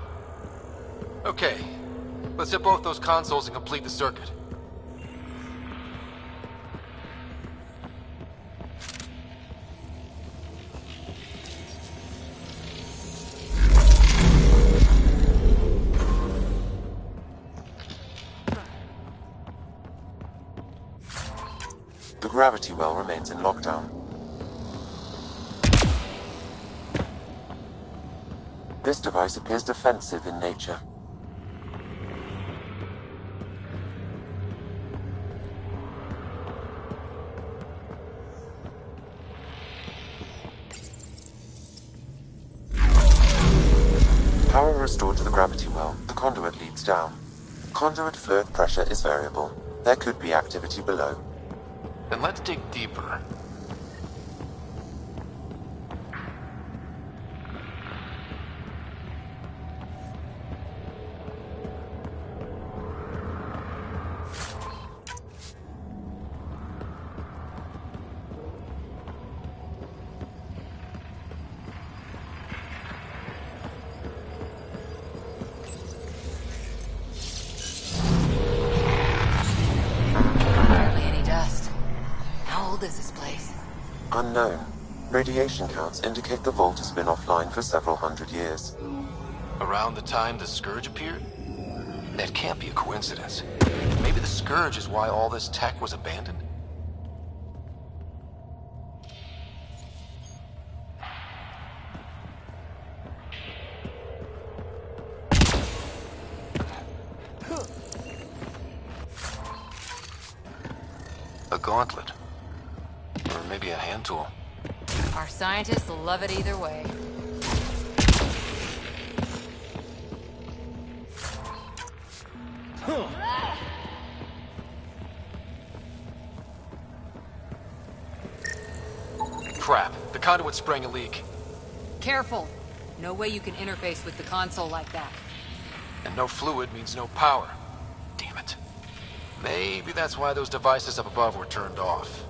Okay, let's hit both those consoles and complete the circuit. The gravity well remains in lockdown. This device appears defensive in nature. Power restored to the gravity well, the conduit leads down. Conduit fluid pressure is variable. There could be activity below. Then let's dig deeper. Unknown. Radiation counts indicate the vault has been offline for several hundred years. Around the time the Scourge appeared? That can't be a coincidence. Maybe the Scourge is why all this tech was abandoned? A gauntlet. Or maybe a hand tool. Our scientists will love it either way. Crap. The conduit's spraying a leak. Careful. No way you can interface with the console like that. And no fluid means no power. Damn it. Maybe that's why those devices up above were turned off.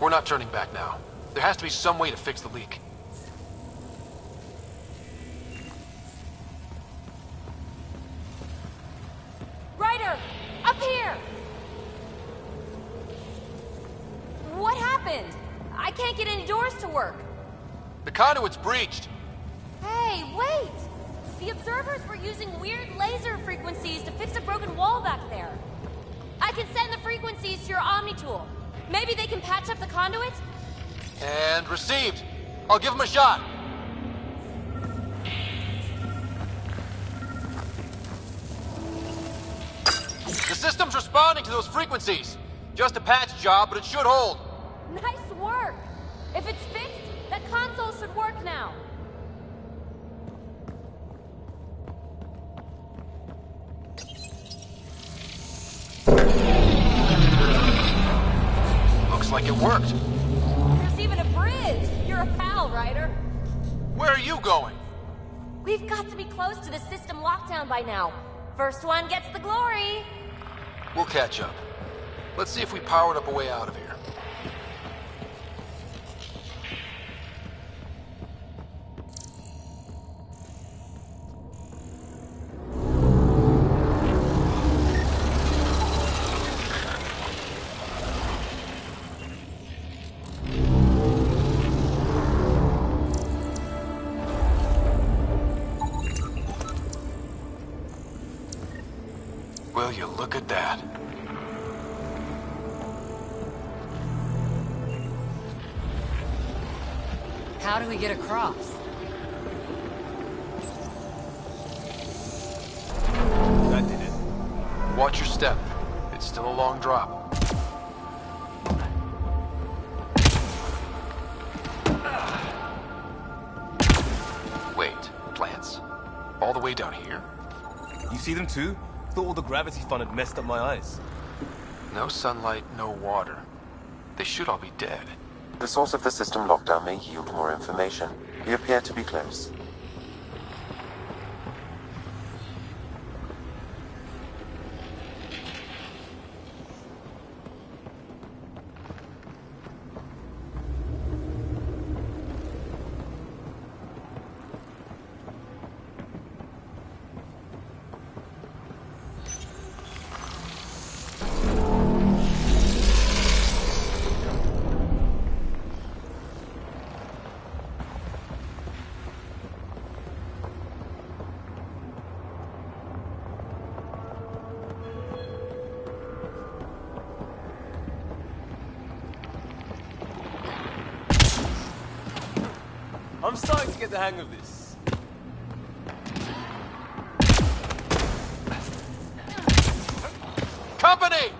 We're not turning back now. There has to be some way to fix the leak. Ryder! Up here! What happened? I can't get any doors to work. The conduit's breached. Hey, wait! The observers were using weird laser frequencies to fix a broken wall back there. I can send the frequencies to your Omni tool. Maybe they can patch up the conduit? And received. I'll give him a shot. The system's responding to those frequencies. Just a patch job, but it should hold. Nice work! If it's fixed, that console should work now. like it worked. There's even a bridge! You're a pal, Ryder. Where are you going? We've got to be close to the system lockdown by now. First one gets the glory! We'll catch up. Let's see if we powered up a way out of here. Will you look at that? How do we get across? That did it. Watch your step. It's still a long drop. Wait, plants? All the way down here? You see them too? Thought all the gravity fun had messed up my eyes. No sunlight, no water. They should all be dead. The source of the system lockdown may yield more information. We appear to be close. I'm starting to get the hang of this. Company!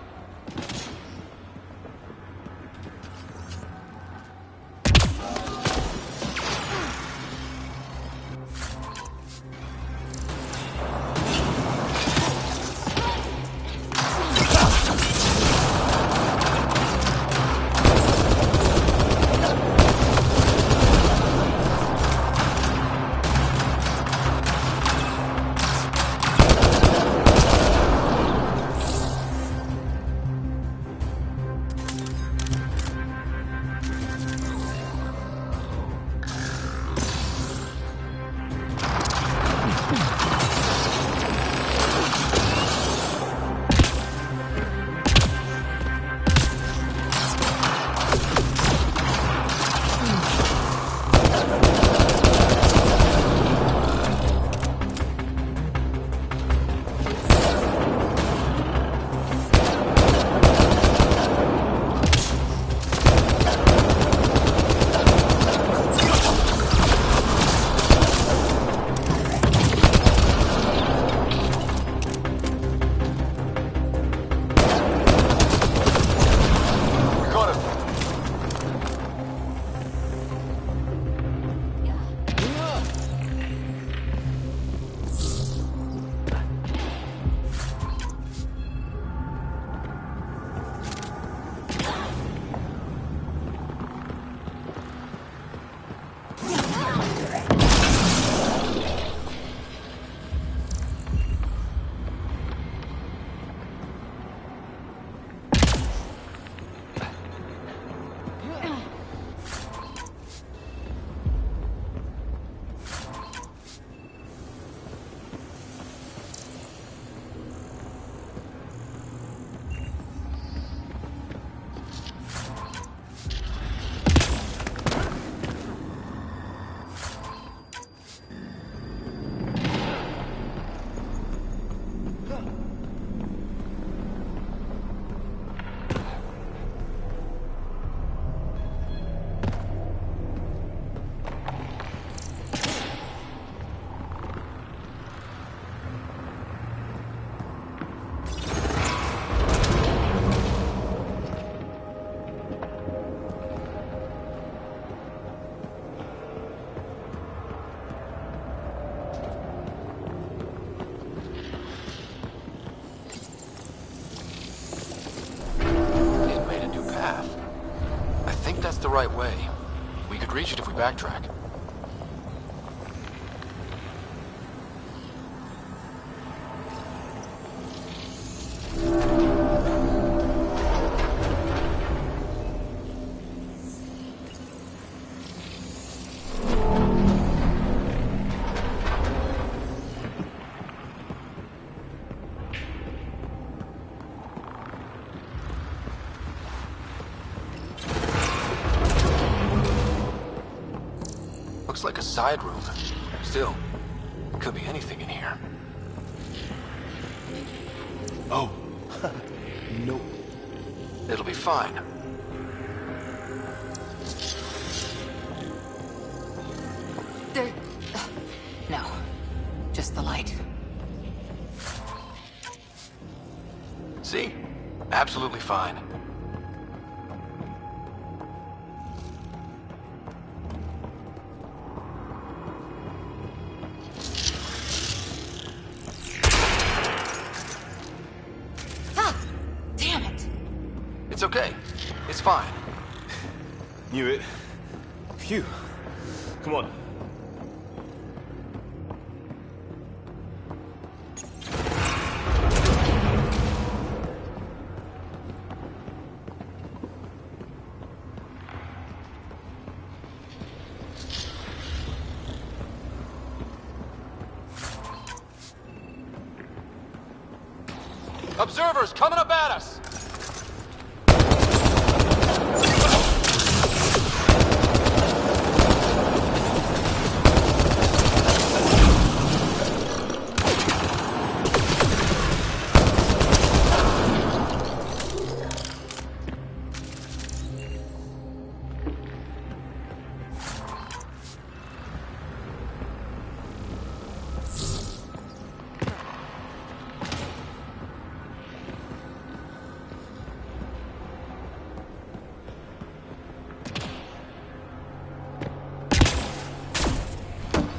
right way. We could reach it if we backtrack. Looks like a side room. Still, could be anything in here. Oh. Nope. It'll be fine. There... No. Just the light. See? Absolutely fine. It's okay. It's fine. Knew it. Phew. Come on. Observers coming up at us!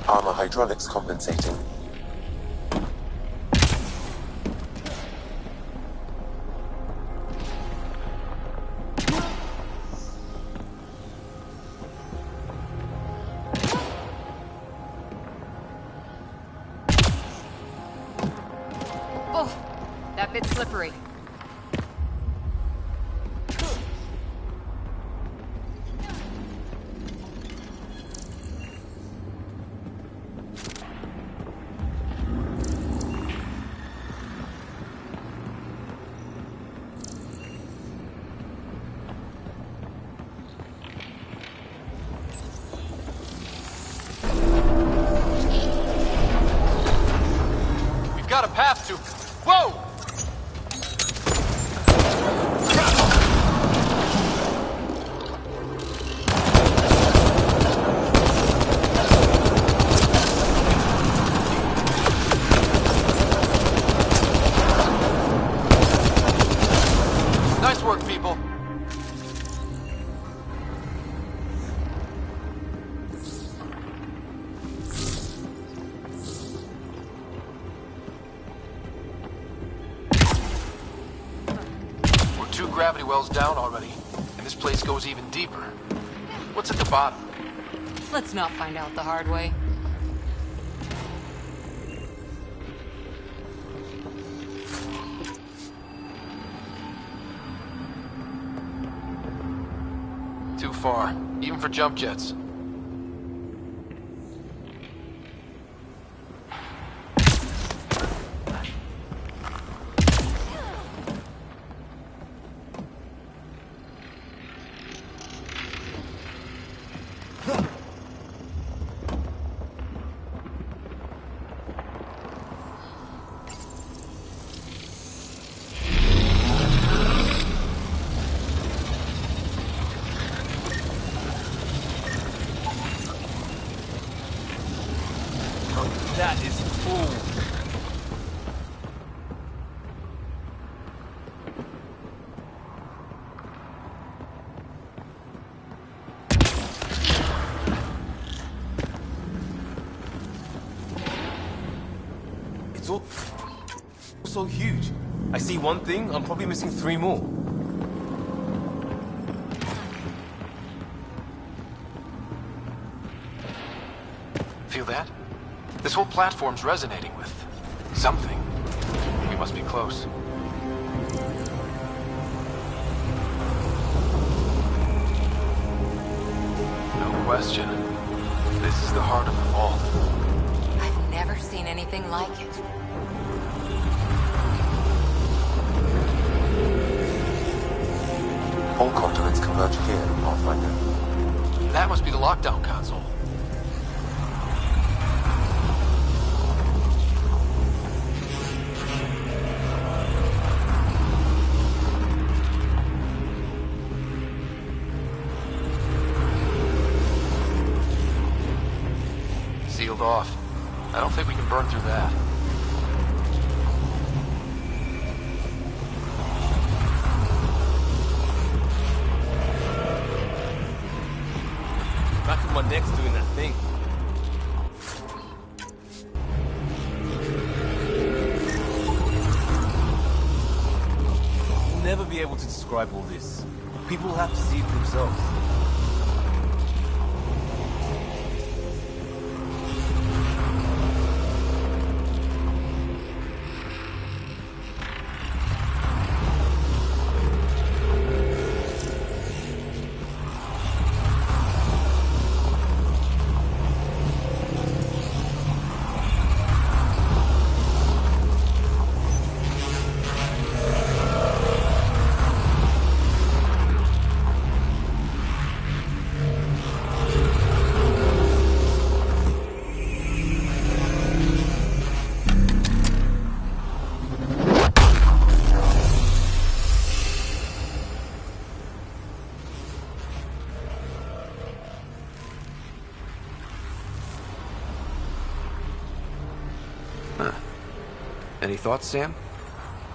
Armor hydraulics compensating. Oh, that bit's slippery. Got a path to... Whoa! Nice work, people. Gravity wells down already, and this place goes even deeper. What's at the bottom? Let's not find out the hard way. Too far, even for jump jets. That is cool. It's all so huge. I see one thing, I'm probably missing 3 more. feel that? This whole platform's resonating with something. We must be close. No question. This is the heart of the vault. I've never seen anything like it. All conduits converge here, Pathfinder. That must be the lockdown console. Sealed off. I don't think we can burn through that. Back of my neck's doing that thing. We'll never be able to describe all this. People will have to see it for themselves. Any thoughts, Sam?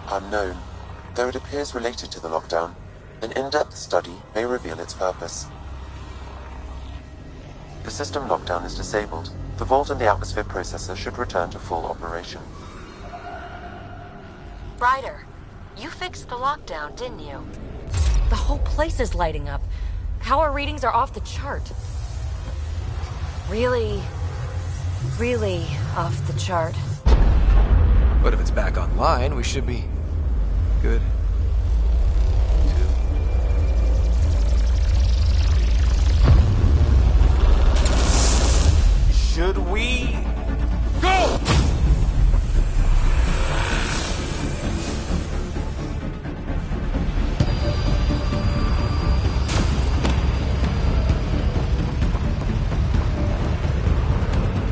Unknown. Though it appears related to the lockdown, an in-depth study may reveal its purpose. The system lockdown is disabled. The vault and the atmosphere processor should return to full operation. Ryder, you fixed the lockdown, didn't you? The whole place is lighting up. Power readings are off the chart. Really off the chart. But if it's back online, we should be good. Should we go?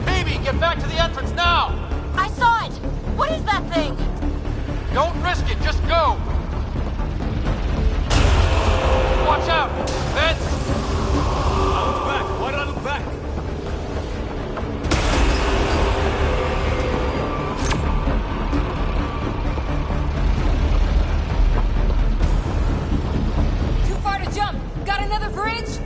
Baby, get back to the entrance now! I saw it! What is that thing? Don't risk it, just go! Watch out! Vents! I look back. Why did I look back? Too far to jump. Got another bridge?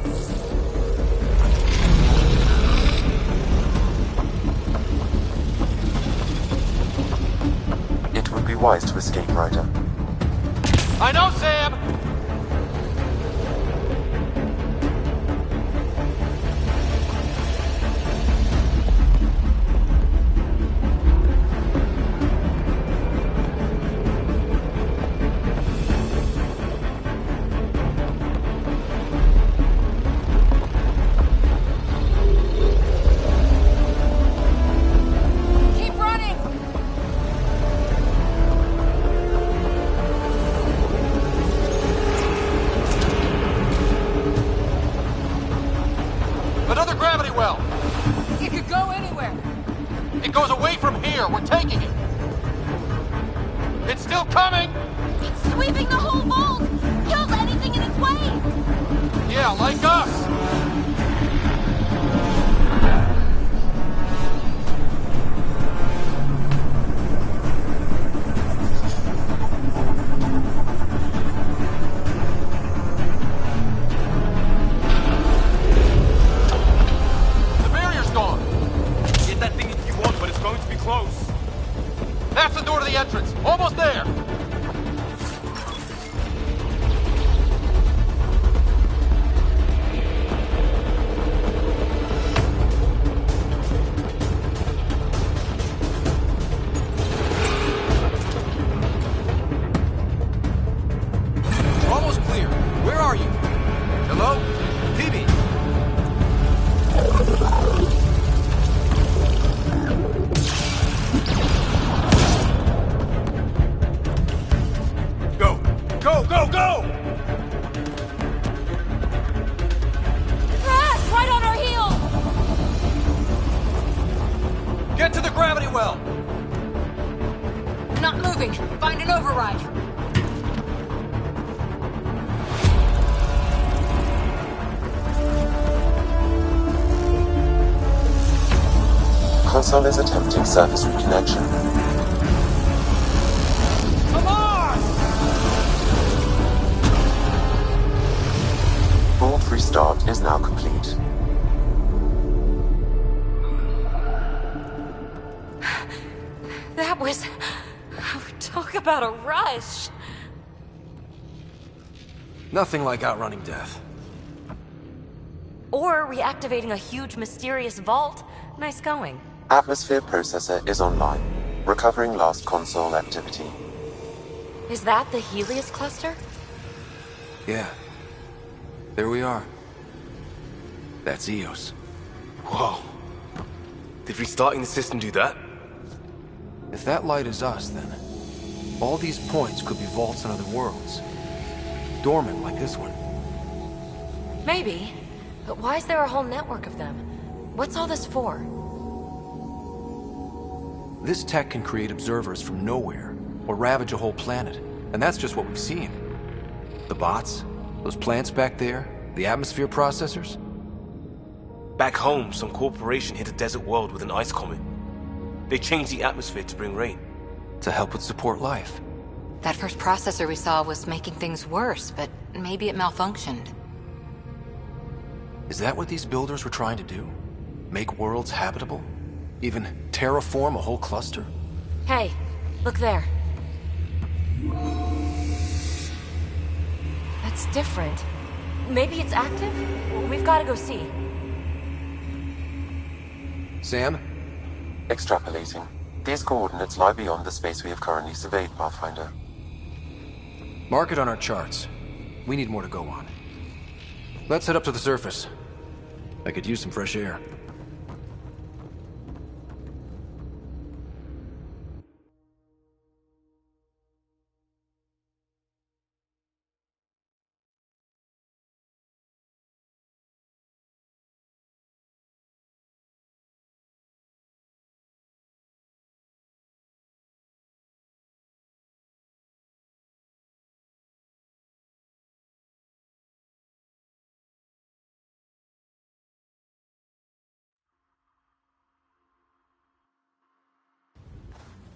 It would be wise to escape, Ryder. I know, Sam! Keep running! Another gravity well! It could go anywhere. It goes away from here. We're taking it. It's still coming! It's sweeping the whole vault! Kills anything in its way! Yeah, like us! The barrier's gone! Get that thing if you want, but it's going to be close. That's the door to the entrance. Almost there! well. Not moving. Find an override. Console is attempting surface reconnection. Come on! Vault restart is now complete. That was... Talk about a rush. Nothing like outrunning death. Or reactivating a huge mysterious vault. Nice going. Atmosphere processor is online, recovering last console activity. Is that the Helios cluster? Yeah. There we are. That's Eos. Whoa. Did restarting the system do that? If that light is us, then all these points could be vaults in other worlds. Dormant like this one. Maybe. But why is there a whole network of them? What's all this for? This tech can create observers from nowhere, or ravage a whole planet. And that's just what we've seen. The bots, those plants back there, the atmosphere processors. Back home, some corporation hit a desert world with an ice comet. They changed the atmosphere to bring rain. To help it support life. That first processor we saw was making things worse, but maybe it malfunctioned. Is that what these builders were trying to do? Make worlds habitable? Even terraform a whole cluster? Hey, look there. That's different. Maybe it's active? We've got to go see. Sam? Extrapolating. These coordinates lie beyond the space we have currently surveyed, Pathfinder. Mark it on our charts. We need more to go on. Let's head up to the surface. I could use some fresh air.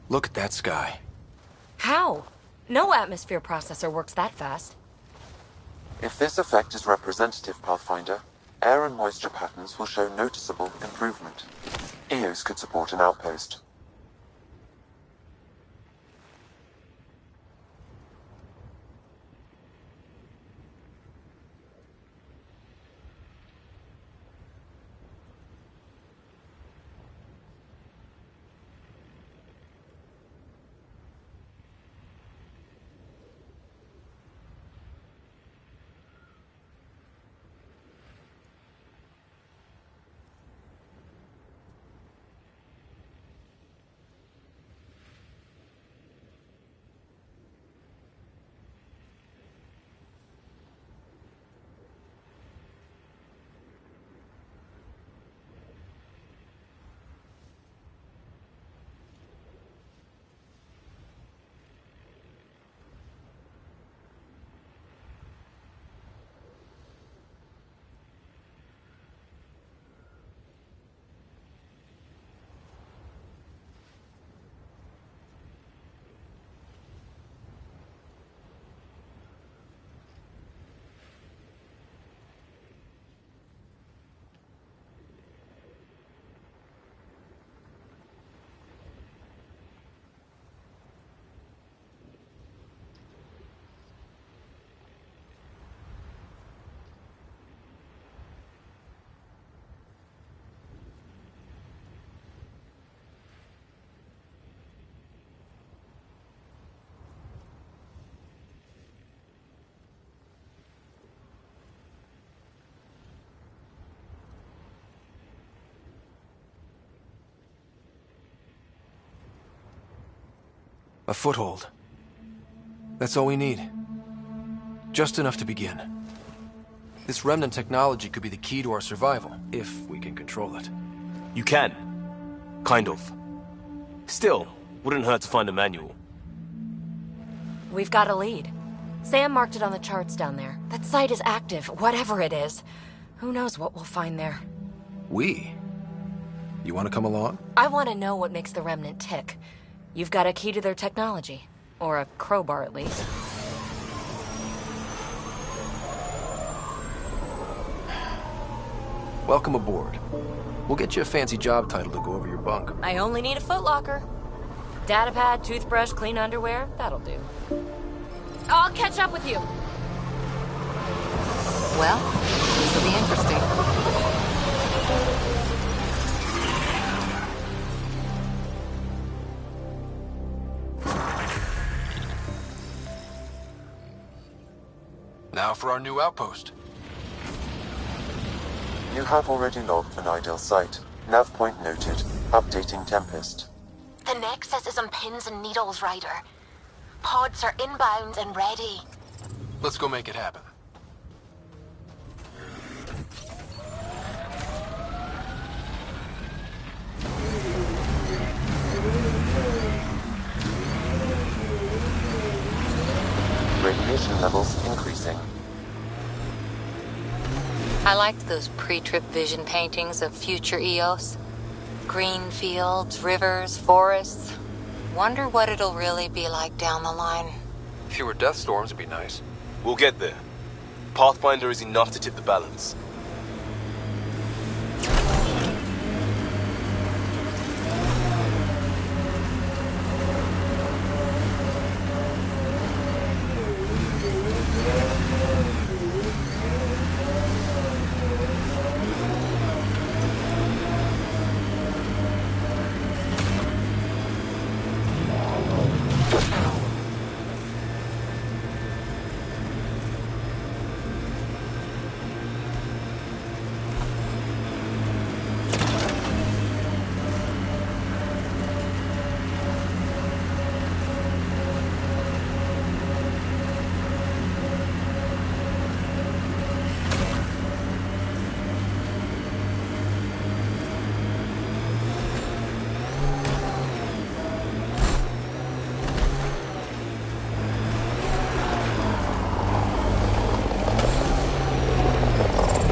Look at that sky. How? No atmosphere processor works that fast. If this effect is representative, Pathfinder, air and moisture patterns will show noticeable improvement. Eos could support an outpost. A foothold. That's all we need. Just enough to begin. This remnant technology could be the key to our survival, if we can control it. You can. Kind of. Still, wouldn't hurt to find a manual. We've got a lead. Sam marked it on the charts down there. That site is active, whatever it is. Who knows what we'll find there. We? You want to come along? I want to know what makes the Remnant tick. You've got a key to their technology. Or a crowbar, at least. Welcome aboard. We'll get you a fancy job title to go over your bunk. I only need a footlocker. Datapad, toothbrush, clean underwear, that'll do. I'll catch up with you. Well, this will be interesting. Now for our new outpost. You have already logged an ideal site. Nav point noted. Updating Tempest. The Nexus is on pins and needles, Ryder. Pods are inbound and ready. Let's go make it happen. Radiation levels increasing. I liked those pre-trip vision paintings of future Eos. Green fields, rivers, forests. Wonder what it'll really be like down the line. Fewer death storms would be nice. We'll get there. Pathfinder is enough to tip the balance.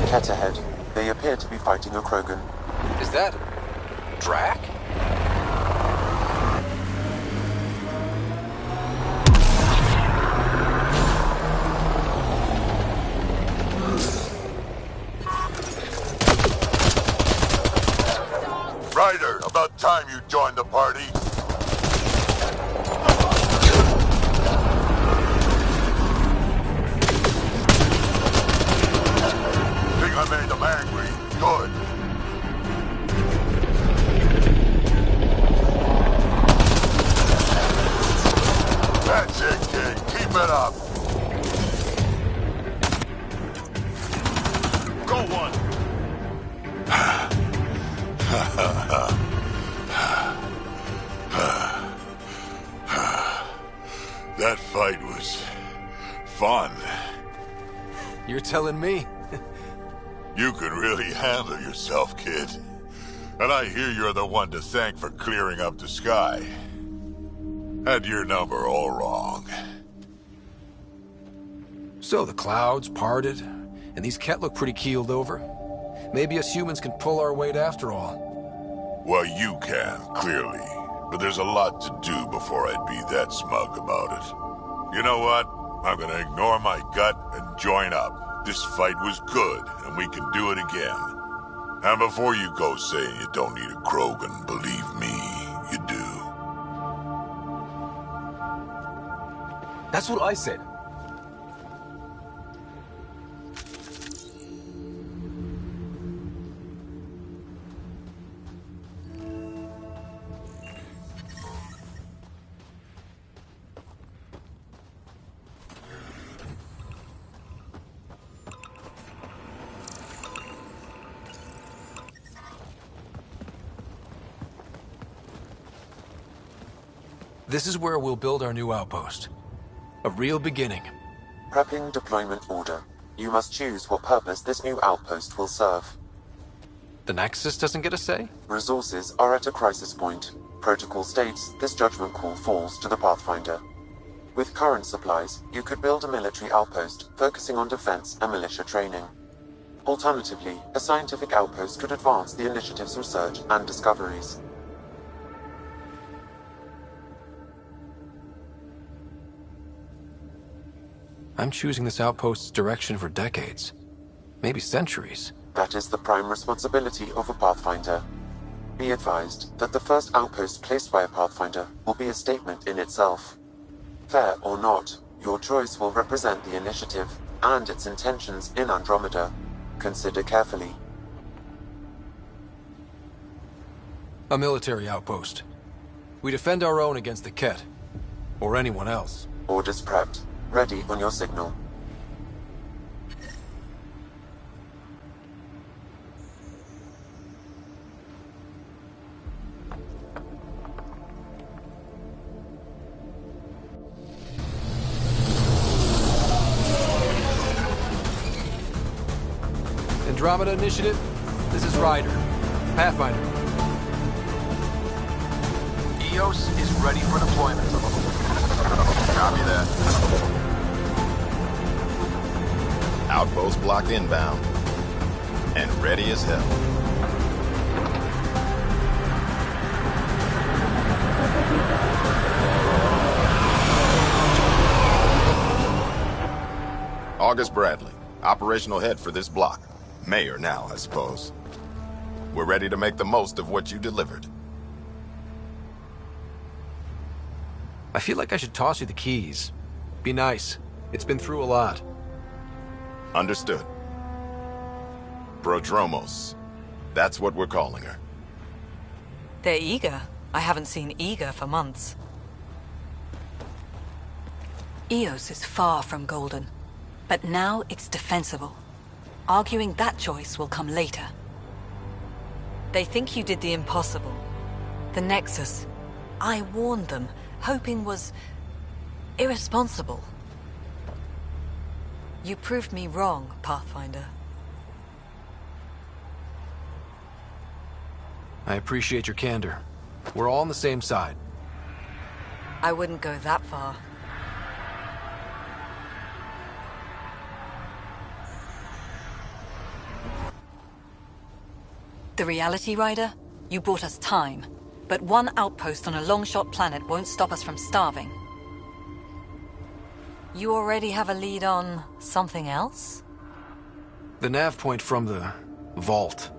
Cat ahead. They appear to be fighting a Krogan. Is that... Drac? Ryder, about time you joined the party. Think I made them angry? Good. That's it, kid. Keep it up. Go one. That fight was fun. You're telling me? You can really handle yourself, kid. And I hear you're the one to thank for clearing up the sky. Had your number all wrong. So the clouds parted, and these Ket look pretty keeled over. Maybe us humans can pull our weight after all. Well, you can, clearly. But there's a lot to do before I'd be that smug about it. You know what? I'm gonna ignore my gut and join up. This fight was good, and we can do it again. And before you go saying you don't need a Krogan, believe me, you do. That's what I said. This is where we'll build our new outpost. A real beginning. Prepping deployment order. You must choose what purpose this new outpost will serve. The Nexus doesn't get a say? Resources are at a crisis point. Protocol states this judgment call falls to the Pathfinder. With current supplies, you could build a military outpost focusing on defense and militia training. Alternatively, a scientific outpost could advance the initiative's research and discoveries. I'm choosing this outpost's direction for decades. Maybe centuries. That is the prime responsibility of a Pathfinder. Be advised that the first outpost placed by a Pathfinder will be a statement in itself. Fair or not, your choice will represent the initiative and its intentions in Andromeda. Consider carefully. A military outpost. We defend our own against the Ket. Or anyone else. Orders prepped. Ready on your signal. Andromeda Initiative, this is Ryder. Pathfinder. EOS is ready for deployment. Copy that. Outpost blocked inbound. And ready as hell. August Bradley, operational head for this block. Mayor now, I suppose. We're ready to make the most of what you delivered. I feel like I should toss you the keys. Be nice. It's been through a lot. Understood. Prodromos. That's what we're calling her. They're eager. I haven't seen eager for months. Eos is far from golden, but now it's defensible. Arguing that choice will come later. They think you did the impossible. The Nexus. I warned them, hoping was irresponsible. You proved me wrong, Pathfinder. I appreciate your candor. We're all on the same side. I wouldn't go that far. The reality, Rider? You bought us time, but one outpost on a long-shot planet won't stop us from starving. You already have a lead on something else? The nav point from the vault.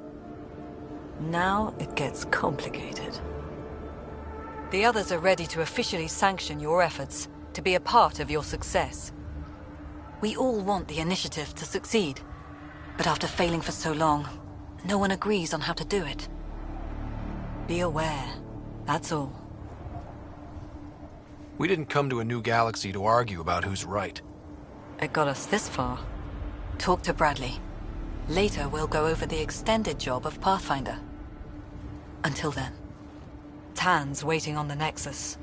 Now it gets complicated. The others are ready to officially sanction your efforts, to be a part of your success. We all want the initiative to succeed, but after failing for so long, no one agrees on how to do it. Be aware, that's all. We didn't come to a new galaxy to argue about who's right. It got us this far. Talk to Bradley. Later we'll go over the extended job of Pathfinder. Until then, Tan's waiting on the Nexus.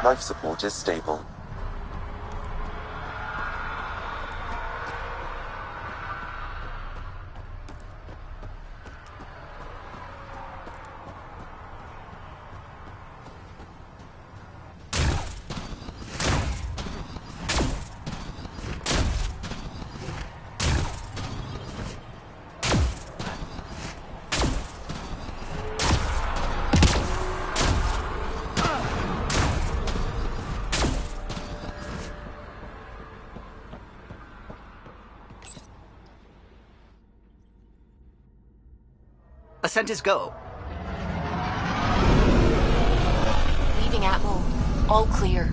Life support is stable. Ascent is go. Leaving Atmo. All clear.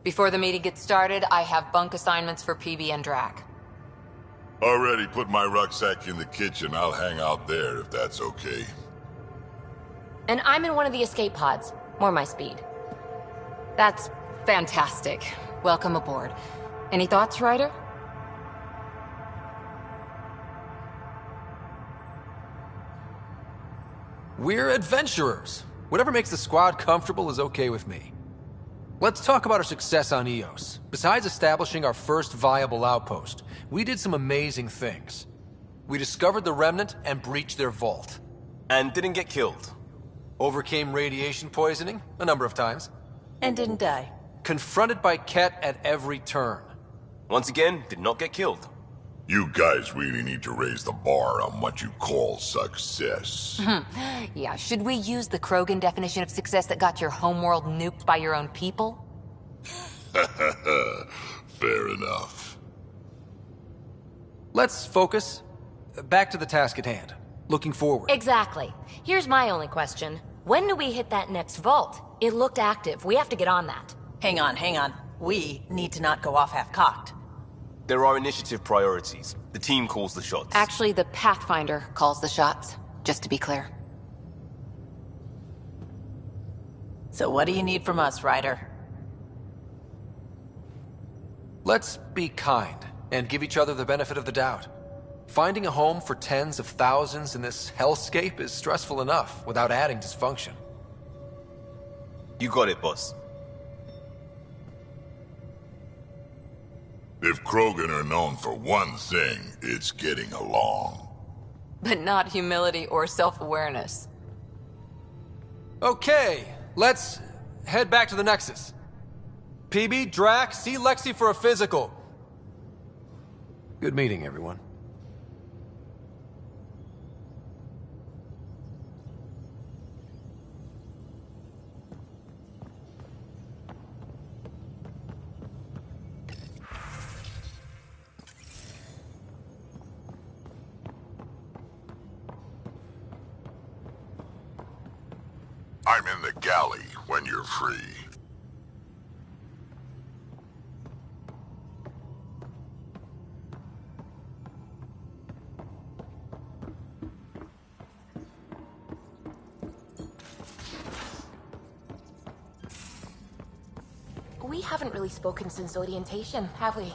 Before the meeting gets started, I have bunk assignments for PB and Drac. Already put my rucksack in the kitchen. I'll hang out there if that's okay. And I'm in one of the escape pods. More my speed. That's fantastic. Welcome aboard. Any thoughts, Ryder? We're adventurers. Whatever makes the squad comfortable is okay with me. Let's talk about our success on Eos. Besides establishing our first viable outpost, we did some amazing things. We discovered the Remnant and breached their vault. And didn't get killed. Overcame radiation poisoning a number of times. And didn't die. Confronted by Ket at every turn. Once again, did not get killed. You guys really need to raise the bar on what you call success. Yeah, should we use the Krogan definition of success that got your homeworld nuked by your own people? Fair enough. Let's focus. Back to the task at hand. Looking forward. Exactly. Here's my only question. When do we hit that next vault? It looked active. We have to get on that. Hang on. We need to not go off half-cocked. There are initiative priorities. The team calls the shots. Actually, the Pathfinder calls the shots, just to be clear. So what do you need from us, Ryder? Let's be kind and give each other the benefit of the doubt. Finding a home for tens of thousands in this hellscape is stressful enough without adding dysfunction. You got it, boss. If Krogan are known for one thing, it's getting along. But not humility or self-awareness. Okay, let's head back to the Nexus. PB, Drac, see Lexi for a physical. Good meeting, everyone. I'm in the galley when you're free. We haven't really spoken since orientation, have we?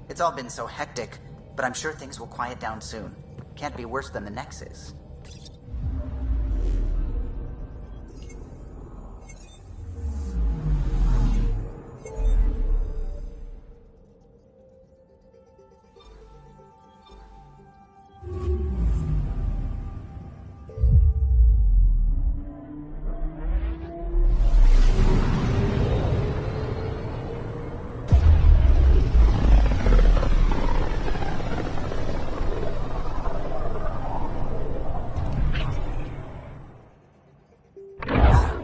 It's all been so hectic, but I'm sure things will quiet down soon. Can't be worse than the Nexus.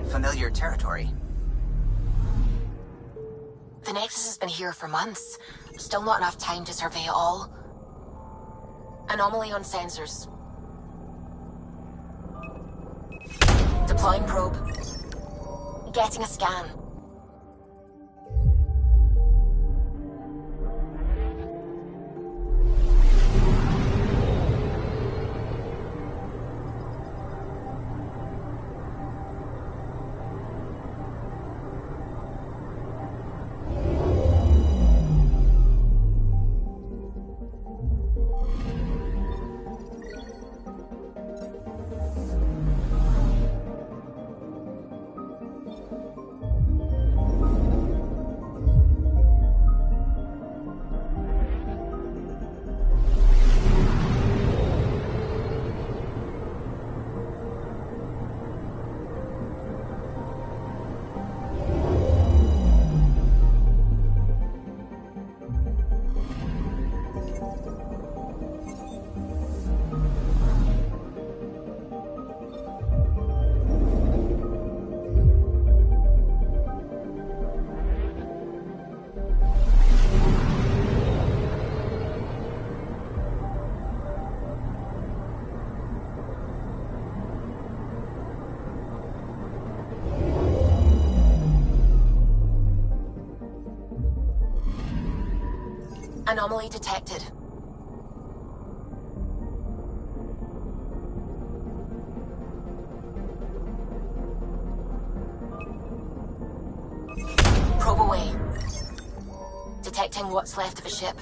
Familiar territory. The Nexus has been here for months. Still not enough time to survey it all. Anomaly on sensors. Deploying probe. Getting a scan. Anomaly detected. Probe away. Detecting what's left of a ship.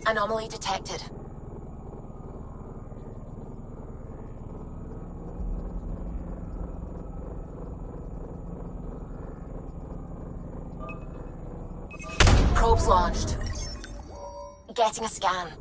Anomaly detected. Probes launched. Getting a scan.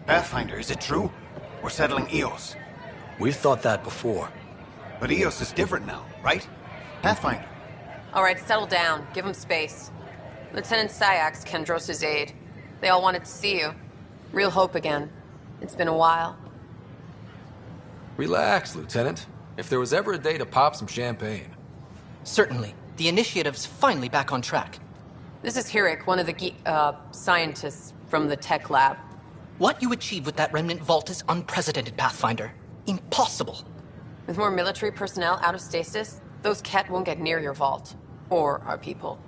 Pathfinder, is it true? We're settling Eos. We've thought that before. But Eos is different now, right? Pathfinder. All right, settle down. Give him space. Lieutenant Syak's Kendros' aide. They all wanted to see you. Real hope again. It's been a while. Relax, Lieutenant. If there was ever a day to pop some champagne. Certainly. The initiative's finally back on track. This is Hirik, one of the scientists from the tech lab. What you achieved with that remnant vault is unprecedented, Pathfinder. Impossible. With more military personnel out of stasis, those Ket won't get near your vault. Or our people.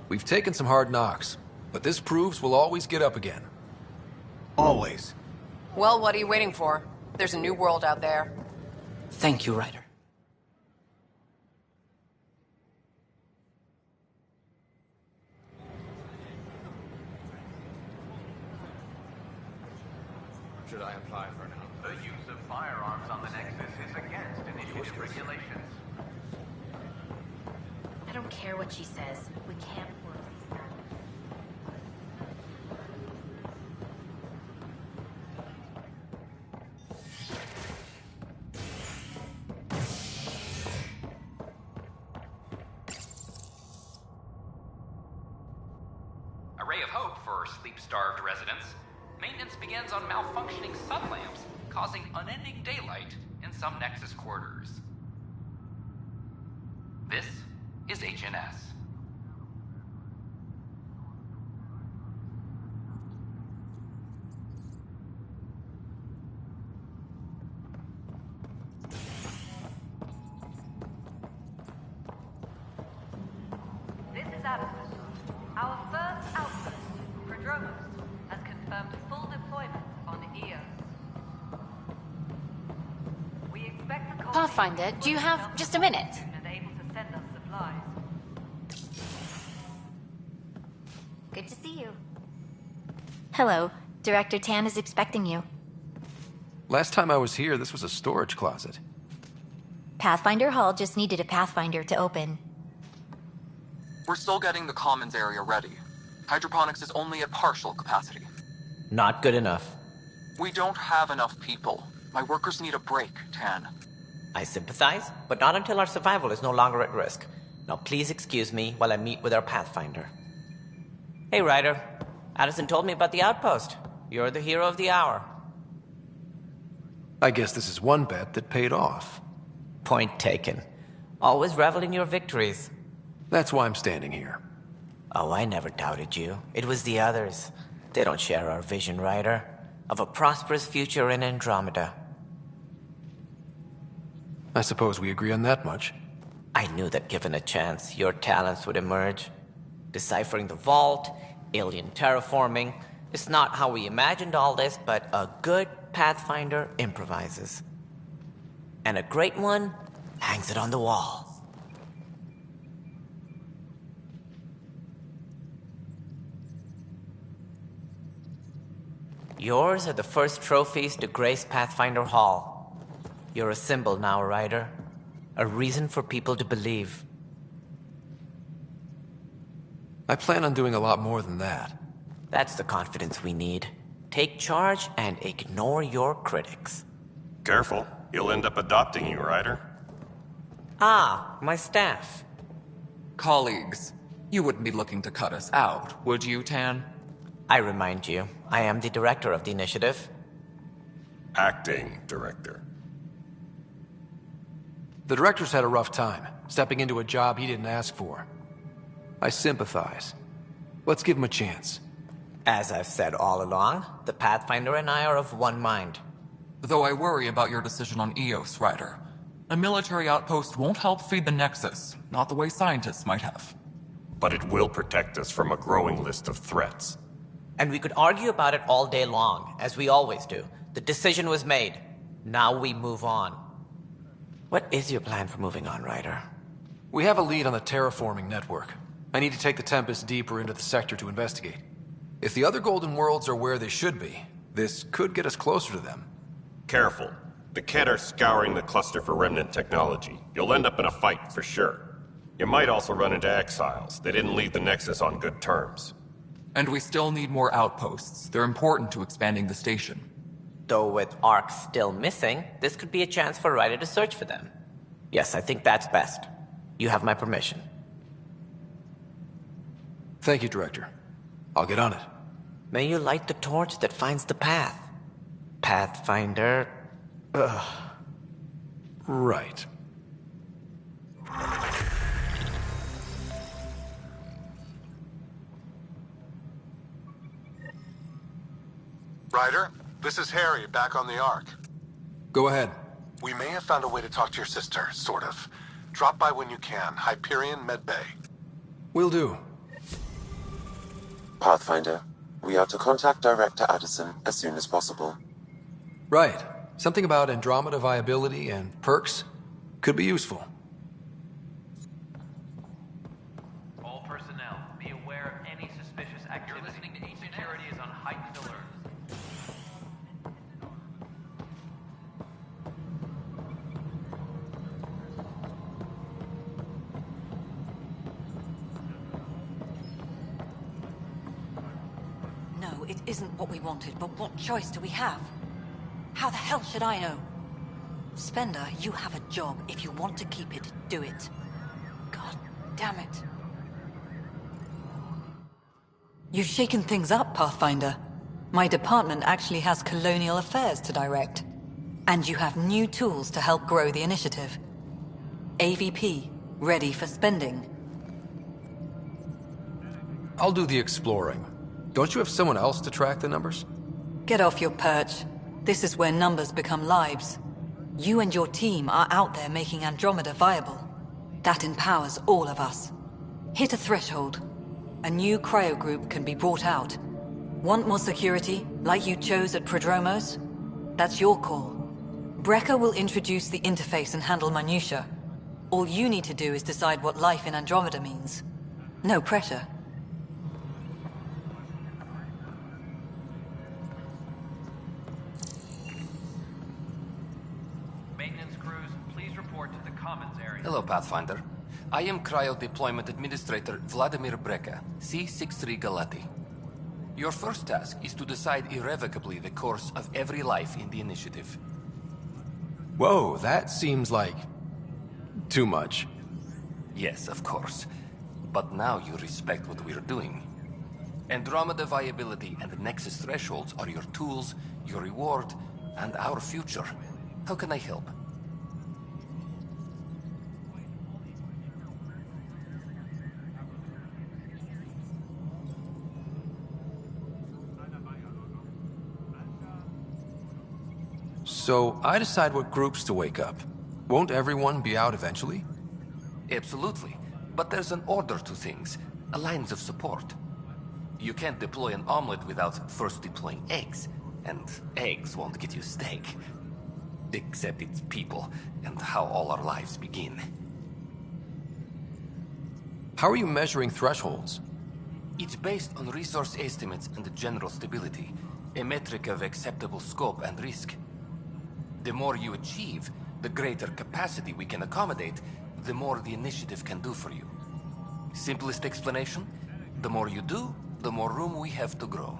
We've taken some hard knocks, but this proves we'll always get up again. Always. Well, what are you waiting for? There's a new world out there. Thank you, Ryder. Should I apply for now? The use of firearms on the Nexus is against initiative regulations. I don't care what she says. We can't work these out. A ray of hope for sleep-starved residents. Maintenance begins on malfunctioning sun-lamps, causing unending daylight in some Nexus quarters. This is HNS. establishment. Our first outpost, Andromeda, has confirmed full deployment on Eos. We expect the Pathfinder, do you have just a minute? and able to send us supplies. Good to see you. Hello. Director Tan is expecting you. Last time I was here, this was a storage closet. Pathfinder Hall just needed a Pathfinder to open. We're still getting the commons area ready. Hydroponics is only at partial capacity. Not good enough. We don't have enough people. My workers need a break, Tan. I sympathize, but not until our survival is no longer at risk. Now please excuse me while I meet with our Pathfinder. Hey, Ryder. Addison told me about the outpost. You're the hero of the hour. I guess this is one bet that paid off. Point taken. Always revel in your victories. That's why I'm standing here. Oh, I never doubted you. It was the others. They don't share our vision, Ryder, of a prosperous future in Andromeda. I suppose we agree on that much. I knew that given a chance, your talents would emerge. Deciphering the vault, alien terraforming. It's not how we imagined all this, but a good Pathfinder improvises. And a great one hangs it on the wall. Yours are the first trophies to grace Pathfinder Hall. You're a symbol now, Ryder. A reason for people to believe. I plan on doing a lot more than that. That's the confidence we need. Take charge and ignore your critics. Careful, he'll end up adopting you, Ryder. Ah, my staff. Colleagues, you wouldn't be looking to cut us out, would you, Tan? I remind you, I am the director of the initiative. Acting director. The director's had a rough time, stepping into a job he didn't ask for. I sympathize. Let's give him a chance. As I've said all along, the Pathfinder and I are of one mind. Though I worry about your decision on Eos, Ryder. A military outpost won't help feed the Nexus, not the way scientists might have. But it will protect us from a growing list of threats. And we could argue about it all day long, as we always do. The decision was made. Now we move on. What is your plan for moving on, Ryder? We have a lead on the terraforming network. I need to take the Tempest deeper into the sector to investigate. If the other Golden Worlds are where they should be, this could get us closer to them. Careful. The Kett are scouring the cluster for remnant technology. You'll end up in a fight, for sure. You might also run into exiles. They didn't leave the Nexus on good terms. And we still need more outposts. They're important to expanding the station. Though with Ark still missing, this could be a chance for Ryder to search for them. Yes, I think that's best. You have my permission. Thank you, Director. I'll get on it. May you light the torch that finds the path. Pathfinder... Ugh. Right. Ryder, this is Harry, back on the Ark. Go ahead. We may have found a way to talk to your sister, sort of. Drop by when you can. Hyperion Medbay. Will do. Pathfinder, we are to contact Director Addison as soon as possible. Right. Something about Andromeda viability and perks could be useful. All personnel, be aware of any suspicious activity. You're listening to security is on heightened alert. No, it isn't what we wanted, but what choice do we have? How the hell should I know? Spender, you have a job. If you want to keep it, do it. God damn it. You've shaken things up, Pathfinder. My department actually has colonial affairs to direct. And you have new tools to help grow the initiative. AVP, ready for spending. I'll do the exploring. Don't you have someone else to track the numbers? Get off your perch. This is where numbers become lives. You and your team are out there making Andromeda viable. That empowers all of us. Hit a threshold. A new cryo group can be brought out. Want more security, like you chose at Prodromos? That's your call. Brecker will introduce the interface and handle minutiae. All you need to do is decide what life in Andromeda means. No pressure. Maintenance crews, please report to the commons area. Hello, Pathfinder. I am Cryo Deployment Administrator Vladimir Brecker, C-63 Galati. Your first task is to decide irrevocably the course of every life in the initiative. Whoa, that seems like... too much. Yes, of course. But now you respect what we're doing. Andromeda viability and the Nexus thresholds are your tools, your reward, and our future. How can I help? So, I decide what groups to wake up. Won't everyone be out eventually? Absolutely. But there's an order to things, a lines of support. You can't deploy an omelet without first deploying eggs, and eggs won't get you steak. Except it's people, and how all our lives begin. How are you measuring thresholds? It's based on resource estimates and general stability, a metric of acceptable scope and risk. The more you achieve, the greater capacity we can accommodate, the more the initiative can do for you. Simplest explanation, the more you do, the more room we have to grow.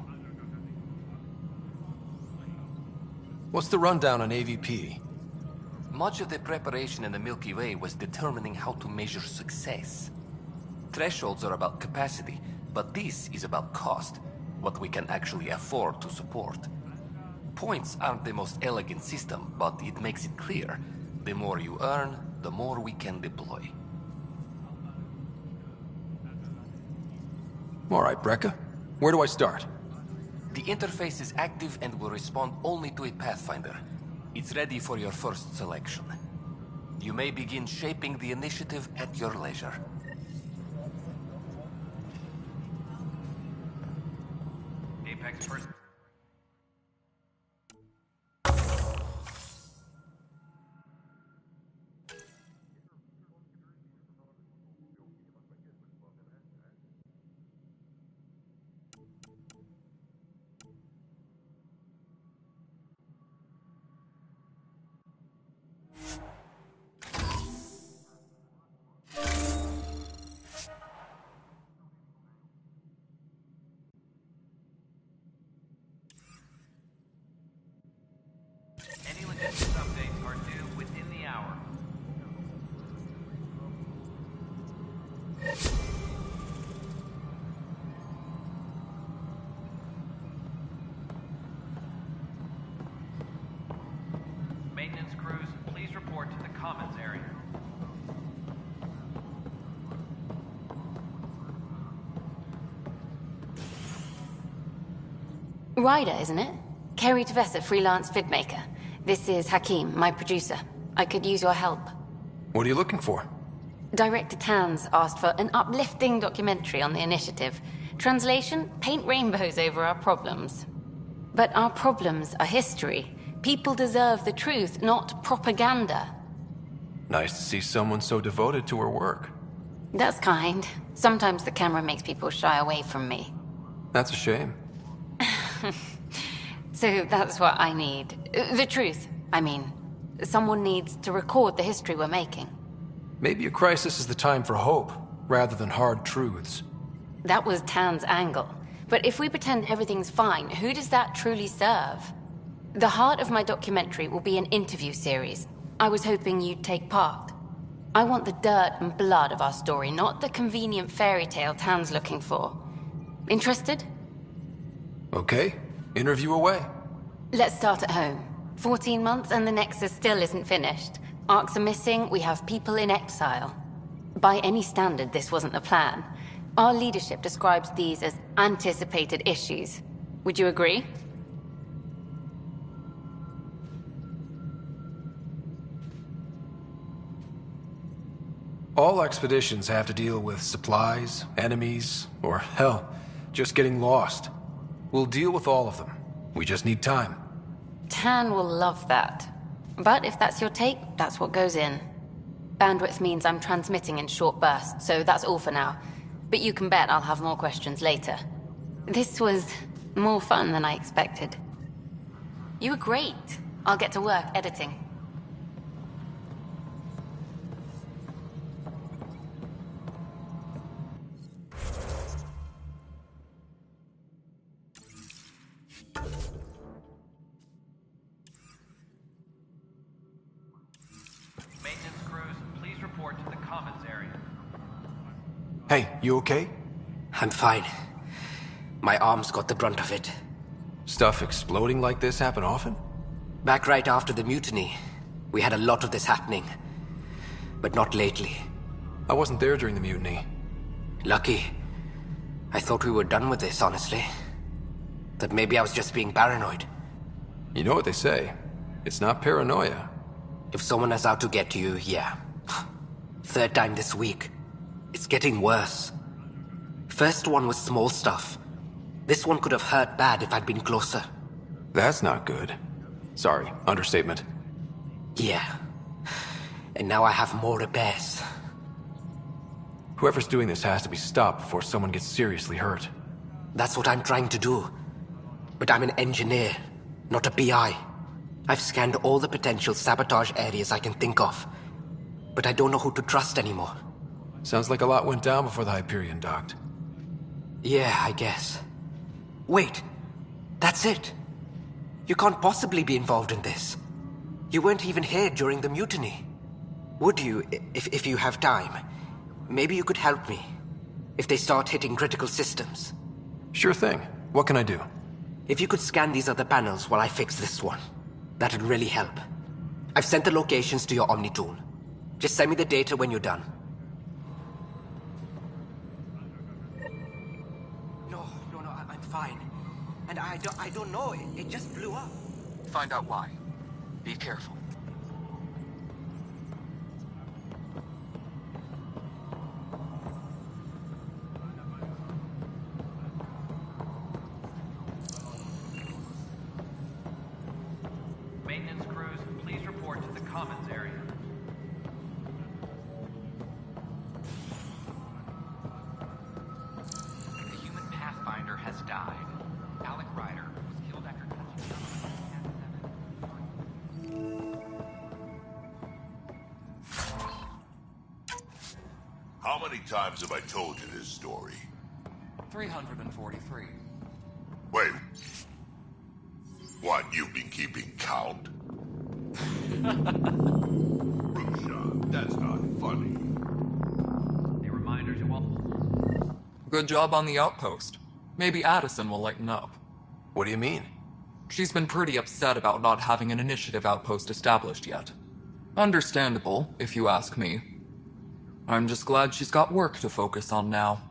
What's the rundown on AVP? Much of the preparation in the Milky Way was determining how to measure success. Thresholds are about capacity, but this is about cost, what we can actually afford to support. Points aren't the most elegant system, but it makes it clear. The more you earn, the more we can deploy. All right, Brecker. Where do I start? The interface is active and will respond only to a Pathfinder. It's ready for your first selection. You may begin shaping the initiative at your leisure. Apex first. Any logistics updates are due within the hour. Maintenance crews, please report to the commons area. Ryder, isn't it? Kerry Tavessa, freelance vidmaker. This is Hakim, my producer. I could use your help. What are you looking for? Director Tan's asked for an uplifting documentary on the initiative. Translation, paint rainbows over our problems. But our problems are history. People deserve the truth, not propaganda. Nice to see someone so devoted to her work. That's kind. Sometimes the camera makes people shy away from me. That's a shame. So that's what I need. The truth, I mean. Someone needs to record the history we're making. Maybe a crisis is the time for hope, rather than hard truths. That was Tan's angle. But if we pretend everything's fine, who does that truly serve? The heart of my documentary will be an interview series. I was hoping you'd take part. I want the dirt and blood of our story, not the convenient fairy tale Tan's looking for. Interested? Okay, interview away. Let's start at home. 14 months and the Nexus still isn't finished. Arcs are missing, we have people in exile. By any standard, this wasn't the plan. Our leadership describes these as anticipated issues. Would you agree? All expeditions have to deal with supplies, enemies, or hell, just getting lost. We'll deal with all of them. We just need time. Tan will love that. But if that's your take, that's what goes in. Bandwidth means I'm transmitting in short bursts, so that's all for now. But you can bet I'll have more questions later. This was more fun than I expected. You were great. I'll get to work editing. Maintenance crews, please report to the commons area. Hey, you okay? I'm fine. My arms got the brunt of it. Stuff exploding like this happen often? Back right after the mutiny, we had a lot of this happening. But not lately. I wasn't there during the mutiny. Lucky. I thought we were done with this, honestly. That maybe I was just being paranoid. You know what they say. It's not paranoia. If someone is out to get you, yeah. Third time this week. It's getting worse. First one was small stuff. This one could have hurt bad if I'd been closer. That's not good. Sorry, understatement. Yeah. And now I have more repairs. Whoever's doing this has to be stopped before someone gets seriously hurt. That's what I'm trying to do. But I'm an engineer, not a PI. I've scanned all the potential sabotage areas I can think of. But I don't know who to trust anymore. Sounds like a lot went down before the Hyperion docked. Yeah, I guess. Wait, that's it. You can't possibly be involved in this. You weren't even here during the mutiny. Would you, if you have time? Maybe you could help me. If they start hitting critical systems. Sure thing. What can I do? If you could scan these other panels while I fix this one, that'd really help. I've sent the locations to your Omni tool. Just send me the data when you're done. No, I'm fine. And I don't know, it just blew up. Find out why. Be careful. Maintenance crews, please report to the commons area. A human pathfinder has died. Alec Ryder was killed after How many times have I told you this story? 343. Wait. What, you've been keeping count? Rusha, that's not funny. A reminder to all... Good job on the outpost. Maybe Addison will lighten up. What do you mean? She's been pretty upset about not having an initiative outpost established yet. Understandable, if you ask me. I'm just glad she's got work to focus on now.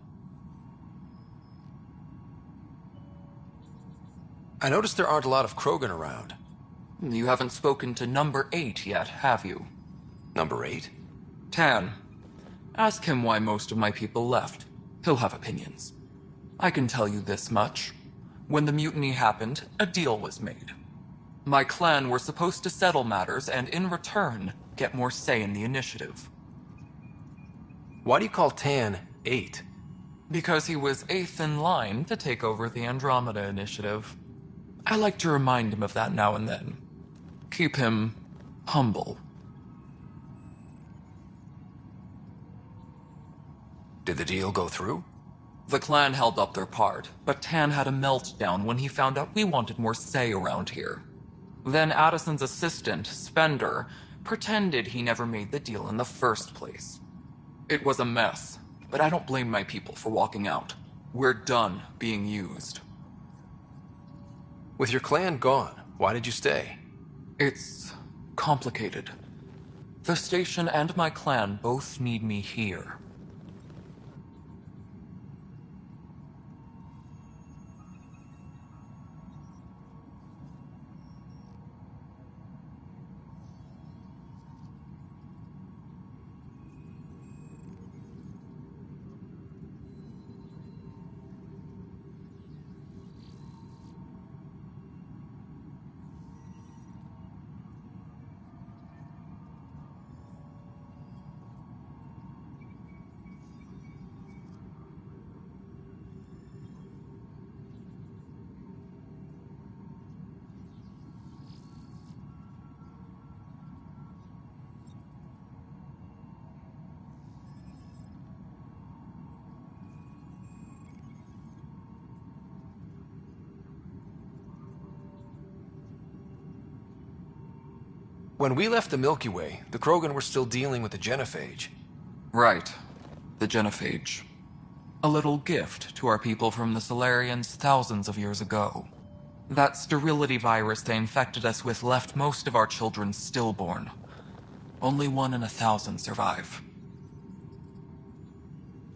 I noticed there aren't a lot of Krogan around. You haven't spoken to number 8 yet, have you? Number 8? Tan. Ask him why most of my people left. He'll have opinions. I can tell you this much. When the mutiny happened, a deal was made. My clan were supposed to settle matters and, in return, get more say in the initiative. Why do you call Tan 8? Because he was 8th in line to take over the Andromeda initiative. I like to remind him of that now and then. Keep him humble. Did the deal go through? The clan held up their part, but Tan had a meltdown when he found out we wanted more say around here. Then Addison's assistant, Spender, pretended he never made the deal in the first place. It was a mess, but I don't blame my people for walking out. We're done being used. With your clan gone, why did you stay? It's complicated. The station and my clan both need me here. When we left the Milky Way, the Krogan were still dealing with the genophage. Right. The genophage. A little gift to our people from the Solarians thousands of years ago. That sterility virus they infected us with left most of our children stillborn. Only 1 in 1,000 survive.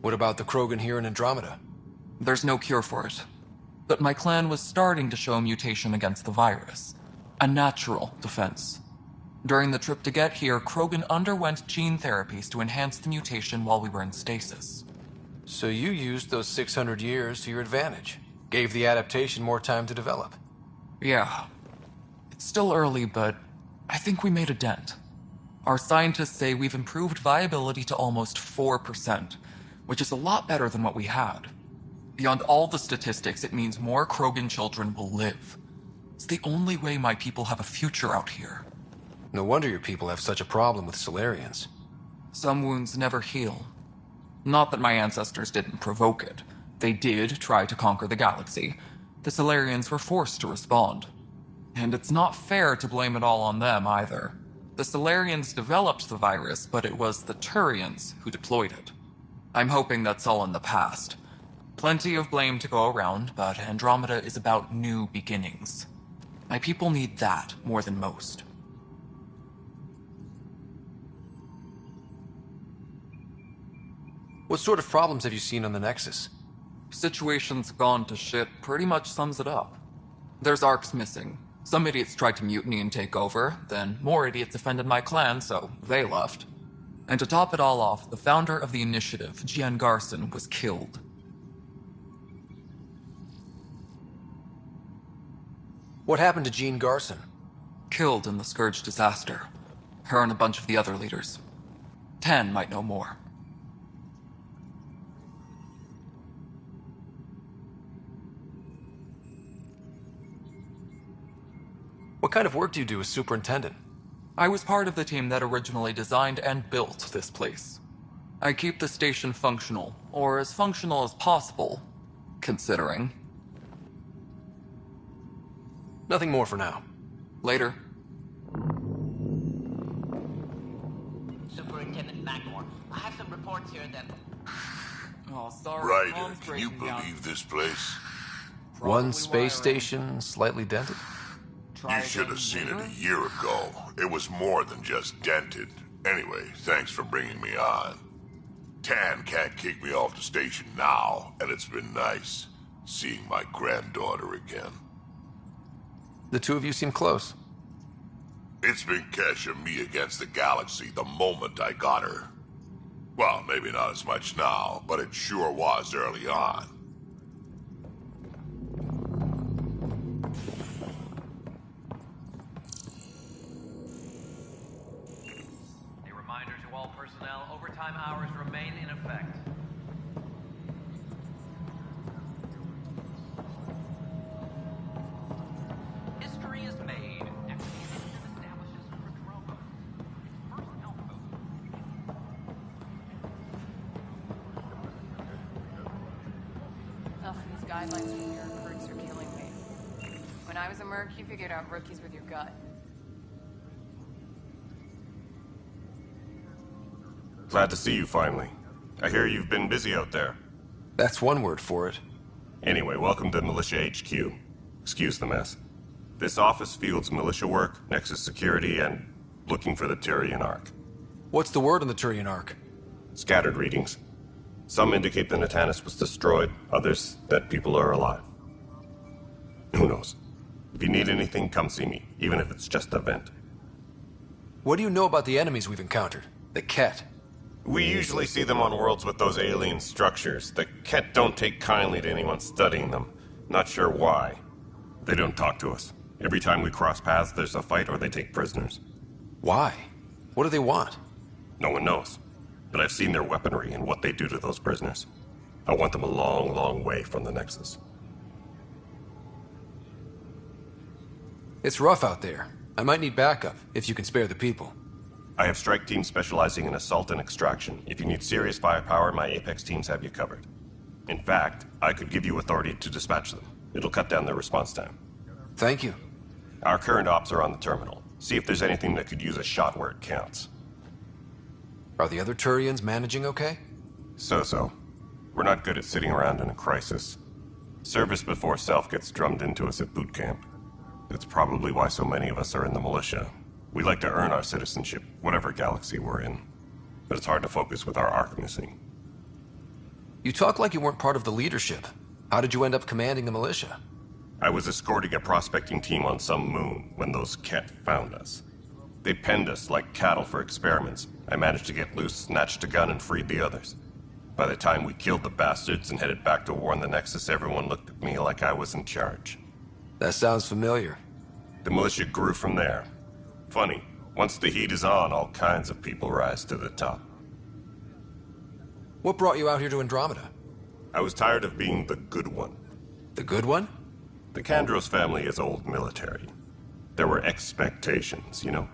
What about the Krogan here in Andromeda? There's no cure for it. But my clan was starting to show a mutation against the virus. A natural defense. During the trip to get here, Krogan underwent gene therapies to enhance the mutation while we were in stasis. So you used those 600 years to your advantage. Gave the adaptation more time to develop. Yeah. It's still early, but I think we made a dent. Our scientists say we've improved viability to almost 4%, which is a lot better than what we had. Beyond all the statistics, it means more Krogan children will live. It's the only way my people have a future out here. No wonder your people have such a problem with Solarians. Some wounds never heal. Not that my ancestors didn't provoke it. They did try to conquer the galaxy. The Solarians were forced to respond. And it's not fair to blame it all on them, either. The Solarians developed the virus, but it was the Turians who deployed it. I'm hoping that's all in the past. Plenty of blame to go around, but Andromeda is about new beginnings. My people need that more than most. What sort of problems have you seen on the Nexus? Situation's gone to shit pretty much sums it up. There's arcs missing. Some idiots tried to mutiny and take over, then more idiots offended my clan, so they left. And to top it all off, the founder of the initiative, jaNbiboy, was killed. What happened to jaNbiboy? Killed in the Scourge disaster. Her and a bunch of the other leaders. Tan might know more. What kind of work do you do as superintendent? I was part of the team that originally designed and built this place. I keep the station functional, or as functional as possible, considering. Nothing more for now. Later. Superintendent Magmore, I have some reports here that... Oh, sorry. Ryder, can you believe this place? One space station, slightly dented? You should have seen it a year ago. It was more than just dented. Anyway, thanks for bringing me on. Tan can't kick me off the station now, and it's been nice seeing my granddaughter again. The two of you seem close. It's been Kesh and me against the galaxy the moment I got her. Well, maybe not as much now, but it sure was early on. Overtime hours remain in effect. History is made after the initiative establishes Prodroma, its first outpost. Ugh, these guidelines from your recruits are killing me. When I was a merc, you figured out rookies with your gut. Glad to see you finally. I hear you've been busy out there. That's one word for it. Anyway, welcome to Militia HQ. Excuse the mess. This office fields militia work, Nexus security, and looking for the Turian Ark. What's the word on the Turian Ark? Scattered readings. Some indicate the Natanus was destroyed, others that people are alive. Who knows? If you need anything, come see me, even if it's just a vent. What do you know about the enemies we've encountered? The Ket? We usually see them on worlds with those alien structures. The Ket don't take kindly to anyone studying them. Not sure why. They don't talk to us. Every time we cross paths, there's a fight or they take prisoners. Why? What do they want? No one knows. But I've seen their weaponry and what they do to those prisoners. I want them a long, long way from the Nexus. It's rough out there. I might need backup, if you can spare the people. I have strike teams specializing in assault and extraction. If you need serious firepower, my Apex teams have you covered. In fact, I could give you authority to dispatch them. It'll cut down their response time. Thank you. Our current ops are on the terminal. See if there's anything that could use a shot where it counts. Are the other Turians managing okay? So-so. We're not good at sitting around in a crisis. Service before self gets drummed into us at boot camp. That's probably why so many of us are in the militia. We like to earn our citizenship, whatever galaxy we're in. But it's hard to focus with our arc missing. You talk like you weren't part of the leadership. How did you end up commanding the militia? I was escorting a prospecting team on some moon when those Ket found us. They penned us like cattle for experiments. I managed to get loose, snatched a gun, and freed the others. By the time we killed the bastards and headed back to warn the Nexus, everyone looked at me like I was in charge. That sounds familiar. The militia grew from there. Funny, once the heat is on, all kinds of people rise to the top. What brought you out here to Andromeda? I was tired of being the good one. The good one? The Kandros family is old military. There were expectations, you know?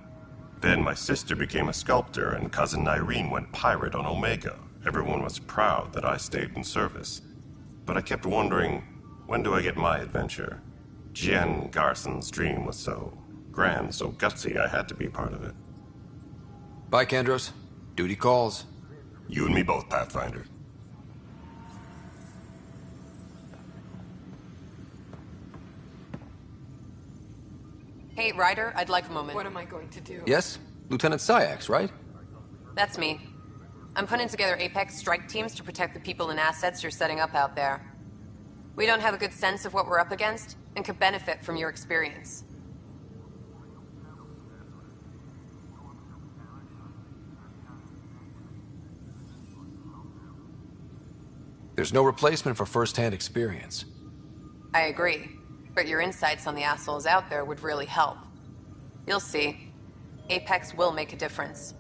Then my sister became a sculptor and cousin Irene went pirate on Omega. Everyone was proud that I stayed in service. But I kept wondering, when do I get my adventure? Jen Garson's dream was so grand, so gutsy, I had to be part of it. Bye, Kandros. Duty calls. You and me both, Pathfinder. Hey, Ryder, I'd like a moment. What am I going to do? Yes? Lieutenant Syax, right? That's me. I'm putting together Apex strike teams to protect the people and assets you're setting up out there. We don't have a good sense of what we're up against, and could benefit from your experience. There's no replacement for first-hand experience. I agree, but your insights on the assholes out there would really help. You'll see. Apex will make a difference.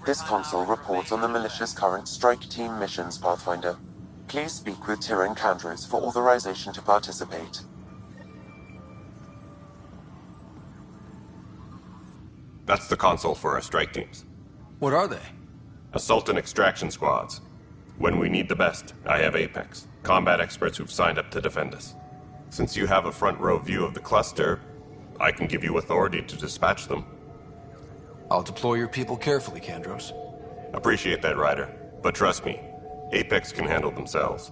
This console reports on the militia's current strike team missions, Pathfinder. Please speak with Tyrion Kandros for authorization to participate. That's the console for our strike teams. What are they? Assault and extraction squads. When we need the best, I have Apex, combat experts who've signed up to defend us. Since you have a front row view of the cluster, I can give you authority to dispatch them. I'll deploy your people carefully, Kandros. Appreciate that, Ryder. But trust me, Apex can handle themselves.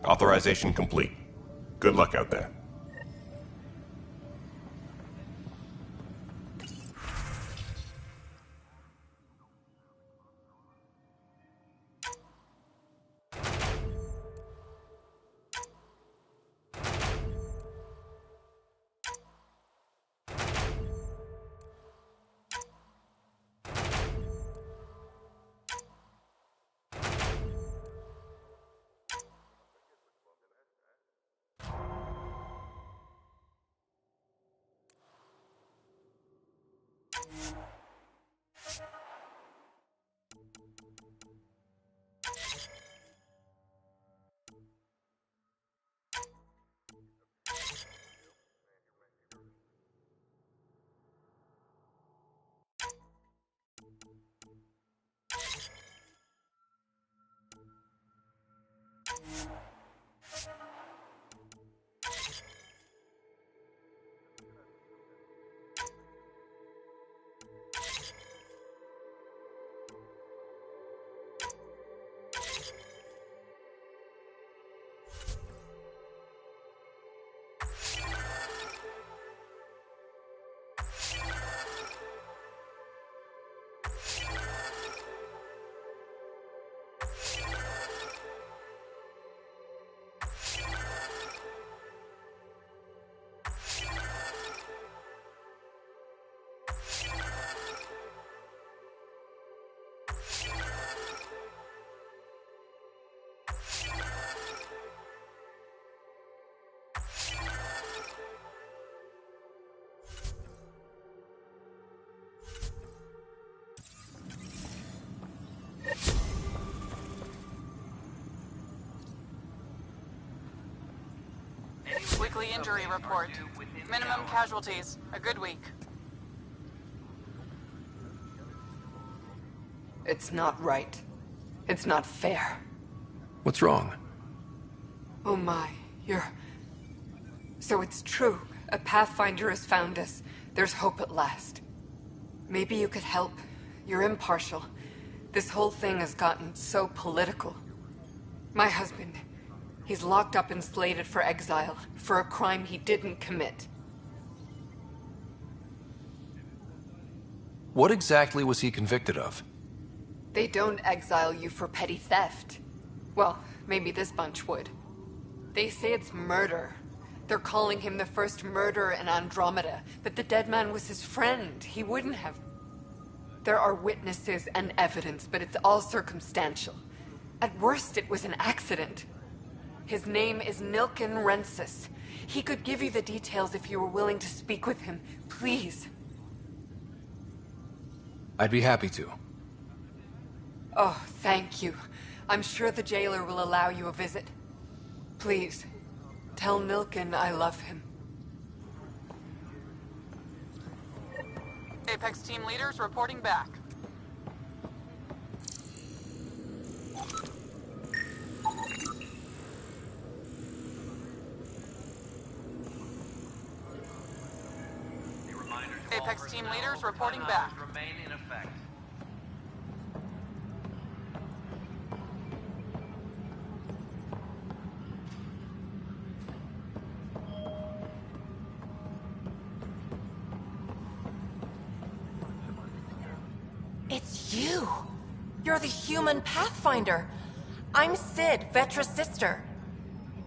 Authorization complete. Good luck out there. Weekly injury report. Minimum casualties. A good week. It's not right. It's not fair. What's wrong? Oh my, So it's true. A Pathfinder has found us. There's hope at last. Maybe you could help. You're impartial. This whole thing has gotten so political. My husband, he's locked up and slated for exile for a crime he didn't commit. What exactly was he convicted of? They don't exile you for petty theft. Well, maybe this bunch would. They say it's murder. They're calling him the first murderer in Andromeda, but the dead man was his friend. He wouldn't have. There are witnesses and evidence, but it's all circumstantial. At worst, it was an accident. His name is Nilken Rensis. He could give you the details if you were willing to speak with him. Please. I'd be happy to. Oh, thank you. I'm sure the jailer will allow you a visit. Please, tell Nilken I love him. Apex team leaders reporting back. Apex team leaders reporting back. Remain in effect. It's you! You're the human Pathfinder. I'm Sid, Vetra's sister.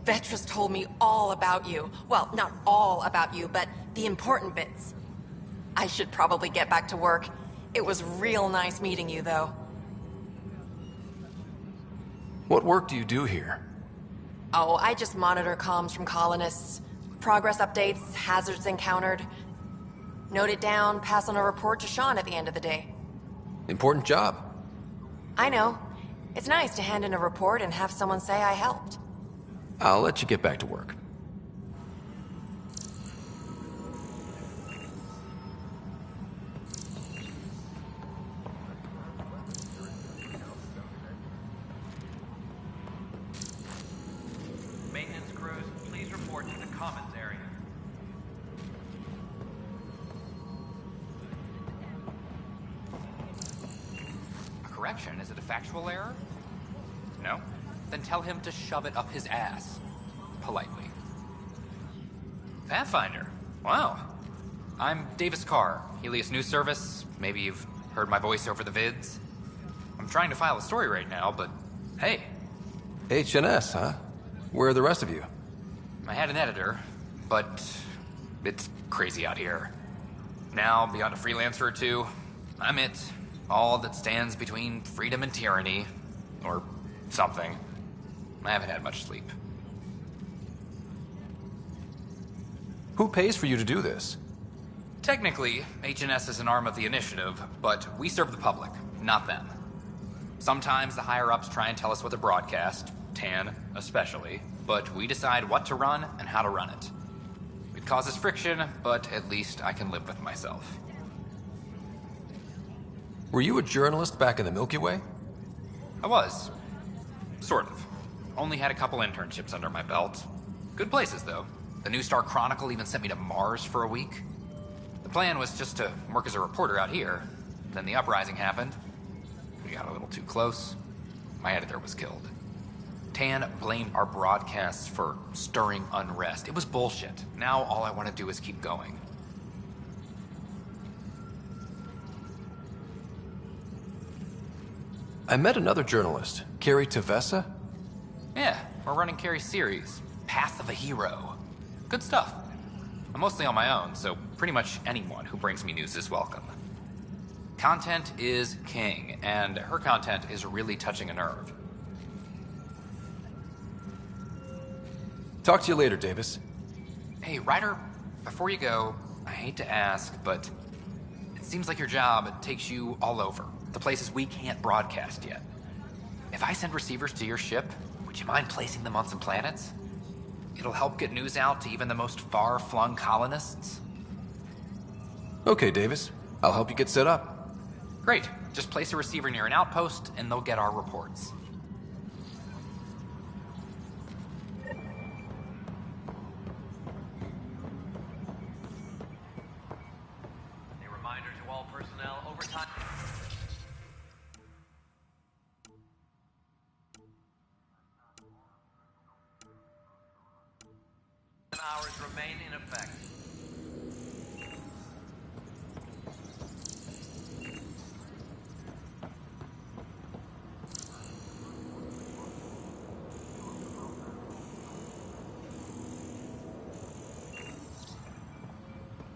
Vetra's told me all about you. Well, not all about you, but the important bits. I should probably get back to work. It was real nice meeting you, though. What work do you do here? Oh, I just monitor comms from colonists. Progress updates, hazards encountered. Note it down, pass on a report to Sean at the end of the day. Important job. I know. It's nice to hand in a report and have someone say I helped. I'll let you get back to work. Maintenance crews, please report to the commons area. Correction, is it a factual error? No? Then tell him to shove it up his ass. Politely. Pathfinder. Wow. I'm Davis Carr, Helios News Service. Maybe you've heard my voice over the vids. I'm trying to file a story right now, but hey. HNS, huh? Where are the rest of you? I had an editor, but it's crazy out here. Now, beyond a freelancer or two, I'm it. All that stands between freedom and tyranny. Or something. I haven't had much sleep. Who pays for you to do this? Technically, HNS is an arm of the initiative, but we serve the public, not them. Sometimes the higher-ups try and tell us what to broadcast, Tan especially, but we decide what to run and how to run it. It causes friction, but at least I can live with myself. Were you a journalist back in the Milky Way? I was. Sort of. Only had a couple internships under my belt. Good places, though. The New Star Chronicle even sent me to Mars for a week. The plan was just to work as a reporter out here. Then the uprising happened. We got a little too close. My editor was killed. Tan blamed our broadcasts for stirring unrest. It was bullshit. Now all I want to do is keep going. I met another journalist, Carrie Tavessa. Yeah, we're running Carrie's series, Path of a Hero. Good stuff. I'm mostly on my own, so pretty much anyone who brings me news is welcome. Content is king, and her content is really touching a nerve. Talk to you later, Davis. Hey, Ryder, before you go, I hate to ask, but it seems like your job takes you all over. The places we can't broadcast yet. If I send receivers to your ship, would you mind placing them on some planets? It'll help get news out to even the most far-flung colonists. Okay, Davis. I'll help you get set up. Great. Just place a receiver near an outpost, and they'll get our reports. hours remain in effect.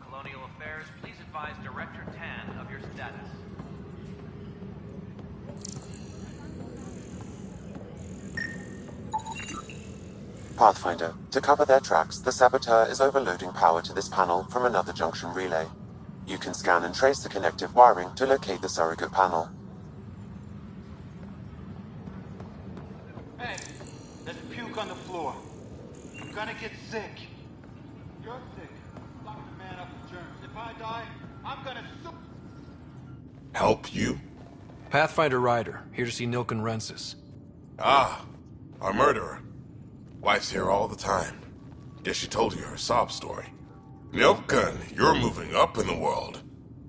Colonial Affairs, please advise Director Tan of your status. Pathfinder, to cover their tracks, the saboteur is overloading power to this panel from another junction relay. You can scan and trace the connective wiring to locate the surrogate panel. Hey, there's puke on the floor. I'm gonna get sick. You're sick. Lock the man up with germs. If I die, I'm gonna sue. Help you? Pathfinder Ryder, here to see Nilken Rensis. Ah, a murderer. Wife's here all the time. Guess she told you her sob story. Nilken, you're moving up in the world.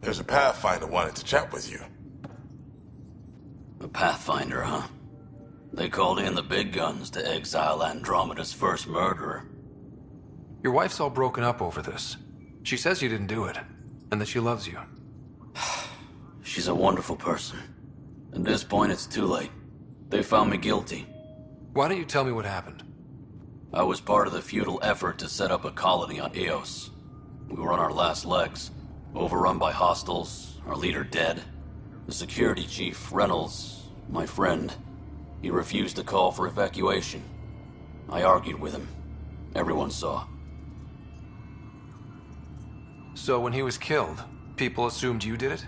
There's a Pathfinder wanting to chat with you. A Pathfinder, huh? They called in the big guns to exile Andromeda's first murderer. Your wife's all broken up over this. She says you didn't do it, and that she loves you. She's a wonderful person. At this point, it's too late. They found me guilty. Why don't you tell me what happened? I was part of the futile effort to set up a colony on Eos. We were on our last legs, overrun by hostiles, our leader dead. The security chief, Reynolds, my friend, he refused to call for evacuation. I argued with him. Everyone saw. So when he was killed, people assumed you did it?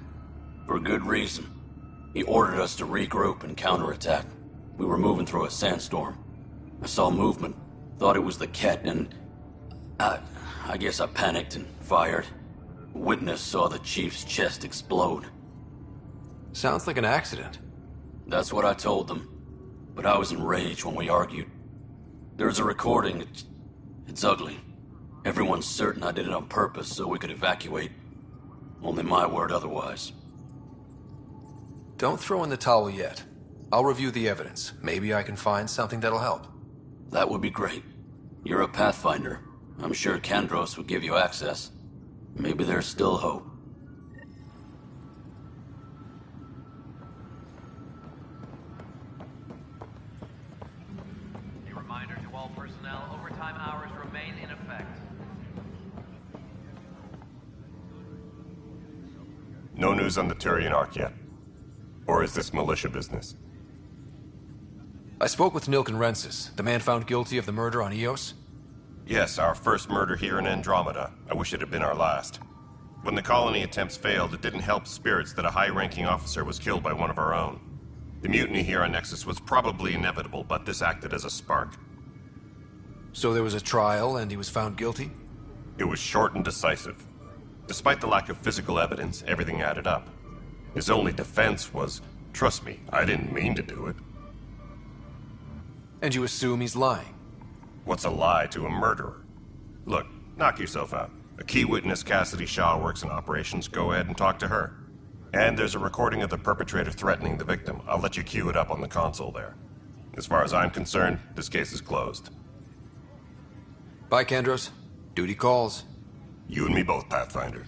For good reason. He ordered us to regroup and counterattack. We were moving through a sandstorm. I saw movement. Thought it was the Ket, and I guess I panicked and fired. Witness saw the chief's chest explode. Sounds like an accident. That's what I told them. But I was enraged when we argued. There's a recording. It's ugly. Everyone's certain I did it on purpose so we could evacuate. Only my word otherwise. Don't throw in the towel yet. I'll review the evidence. Maybe I can find something that'll help. That would be great. You're a Pathfinder. I'm sure Kandros would give you access. Maybe there's still hope. A reminder to all personnel, overtime hours remain in effect. No news on the Turian Ark yet. Or is this militia business? I spoke with Nilken Rensis, the man found guilty of the murder on Eos. Yes, our first murder here in Andromeda. I wish it had been our last. When the colony attempts failed, it didn't help spirits that a high-ranking officer was killed by one of our own. The mutiny here on Nexus was probably inevitable, but this acted as a spark. So there was a trial and he was found guilty? It was short and decisive. Despite the lack of physical evidence, everything added up. His only defense was, trust me, I didn't mean to do it. And you assume he's lying? What's a lie to a murderer? Look, knock yourself out. A key witness, Cassidy Shaw, works in operations. Go ahead and talk to her. And there's a recording of the perpetrator threatening the victim. I'll let you cue it up on the console there. As far as I'm concerned, this case is closed. Bye, Kandros. Duty calls. You and me both, Pathfinder.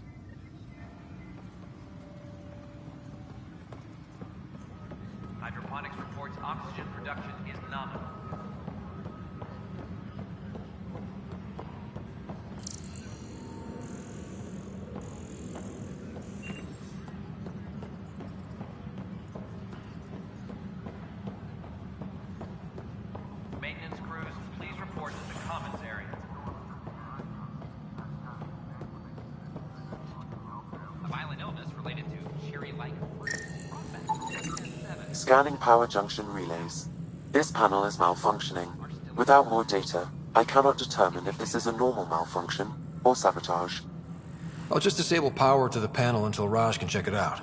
Hydroponics reports oxygen production is nominal. Maintenance crews, please report to the commons area. A violent illness related to cherry-like fruit. Scanning power junction relays. This panel is malfunctioning. Without more data, I cannot determine if this is a normal malfunction or sabotage. I'll just disable power to the panel until Raj can check it out.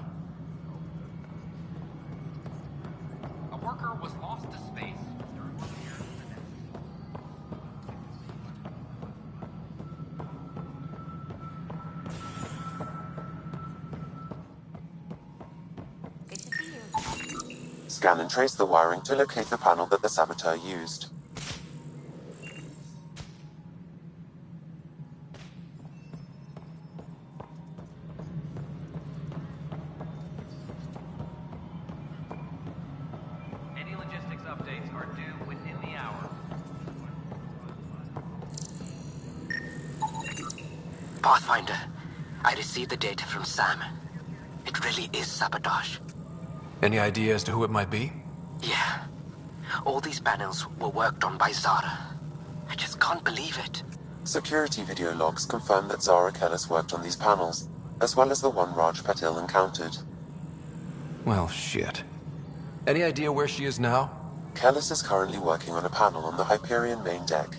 A worker was lost to space. Scan and trace the wiring to locate the panel that the saboteur used. are due within the hour. Pathfinder, I received the data from Sam. It really is sabotage. Any idea as to who it might be? Yeah. All these panels were worked on by Zara. I just can't believe it. Security video logs confirm that Zara Kellis worked on these panels, as well as the one Raj Patil encountered. Well, shit. Any idea where she is now? Kellis is currently working on a panel on the Hyperion main deck.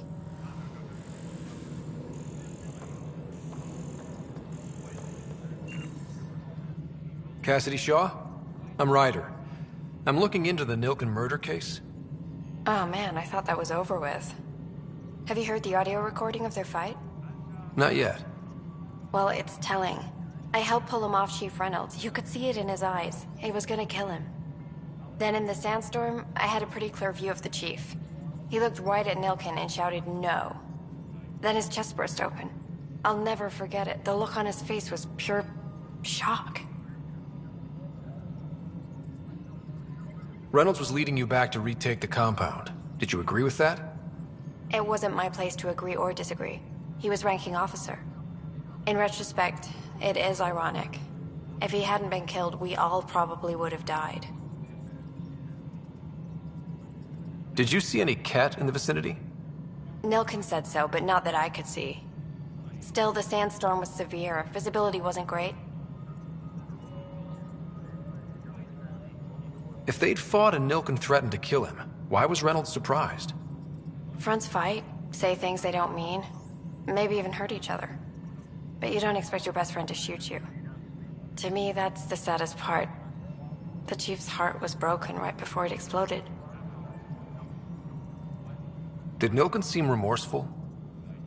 Cassidy Shaw? I'm Ryder. I'm looking into the Nilken murder case. Oh man, I thought that was over with. Have you heard the audio recording of their fight? Not yet. Well, it's telling. I helped pull him off Chief Reynolds. You could see it in his eyes. He was gonna kill him. Then in the sandstorm, I had a pretty clear view of the Chief. He looked right at Nilken and shouted no. Then his chest burst open. I'll never forget it. The look on his face was pure shock. Reynolds was leading you back to retake the compound. Did you agree with that? It wasn't my place to agree or disagree. He was ranking officer. In retrospect, it is ironic. If he hadn't been killed, we all probably would have died. Did you see any Ket in the vicinity? Nilken said so, but not that I could see. Still, the sandstorm was severe. Visibility wasn't great. If they'd fought and Nilken threatened to kill him, why was Reynolds surprised? Fronts fight, say things they don't mean, maybe even hurt each other. But you don't expect your best friend to shoot you. To me, that's the saddest part. The Chief's heart was broken right before it exploded. Did Nilken seem remorseful?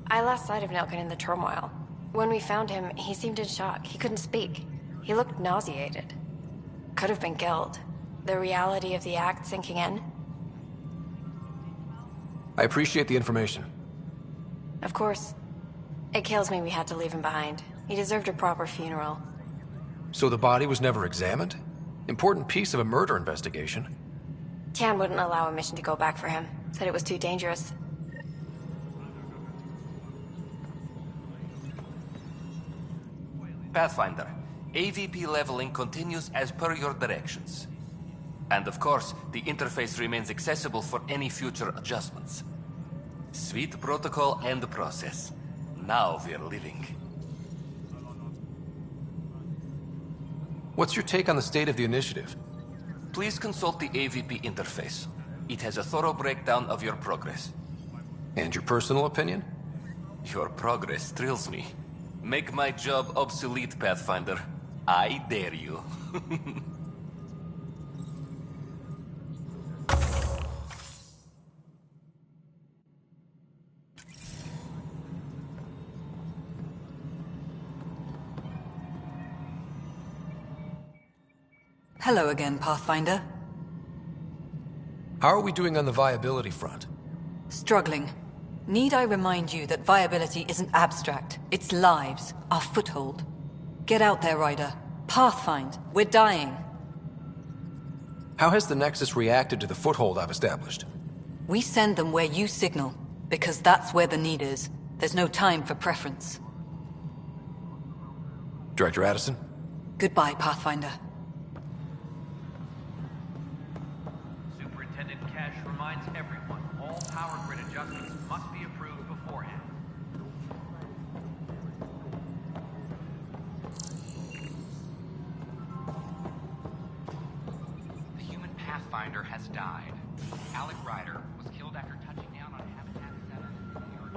I lost sight of Nilken in the turmoil. When we found him, he seemed in shock. He couldn't speak. He looked nauseated. Could have been guilt. The reality of the act sinking in. I appreciate the information. Of course. It kills me we had to leave him behind. He deserved a proper funeral. So the body was never examined? Important piece of a murder investigation. Tan wouldn't allow a mission to go back for him. Said it was too dangerous. Pathfinder, AVP leveling continues as per your directions. And of course, the interface remains accessible for any future adjustments. Sweet protocol and process. Now we're living. What's your take on the state of the initiative? Please consult the AVP interface. It has a thorough breakdown of your progress. And your personal opinion? Your progress thrills me. Make my job obsolete, Pathfinder. I dare you. Hello again, Pathfinder. How are we doing on the viability front? Struggling. Need I remind you that viability isn't abstract? It's lives, our foothold. Get out there, Ryder. Pathfind. We're dying. How has the Nexus reacted to the foothold I've established? We send them where you signal, because that's where the need is. There's no time for preference. Director Addison? Goodbye, Pathfinder. Superintendent Cash reminds everyone all power grid adjustments must be approved beforehand. The human Pathfinder has died. Alec Ryder was killed after touching down on Habitat 7 in New York.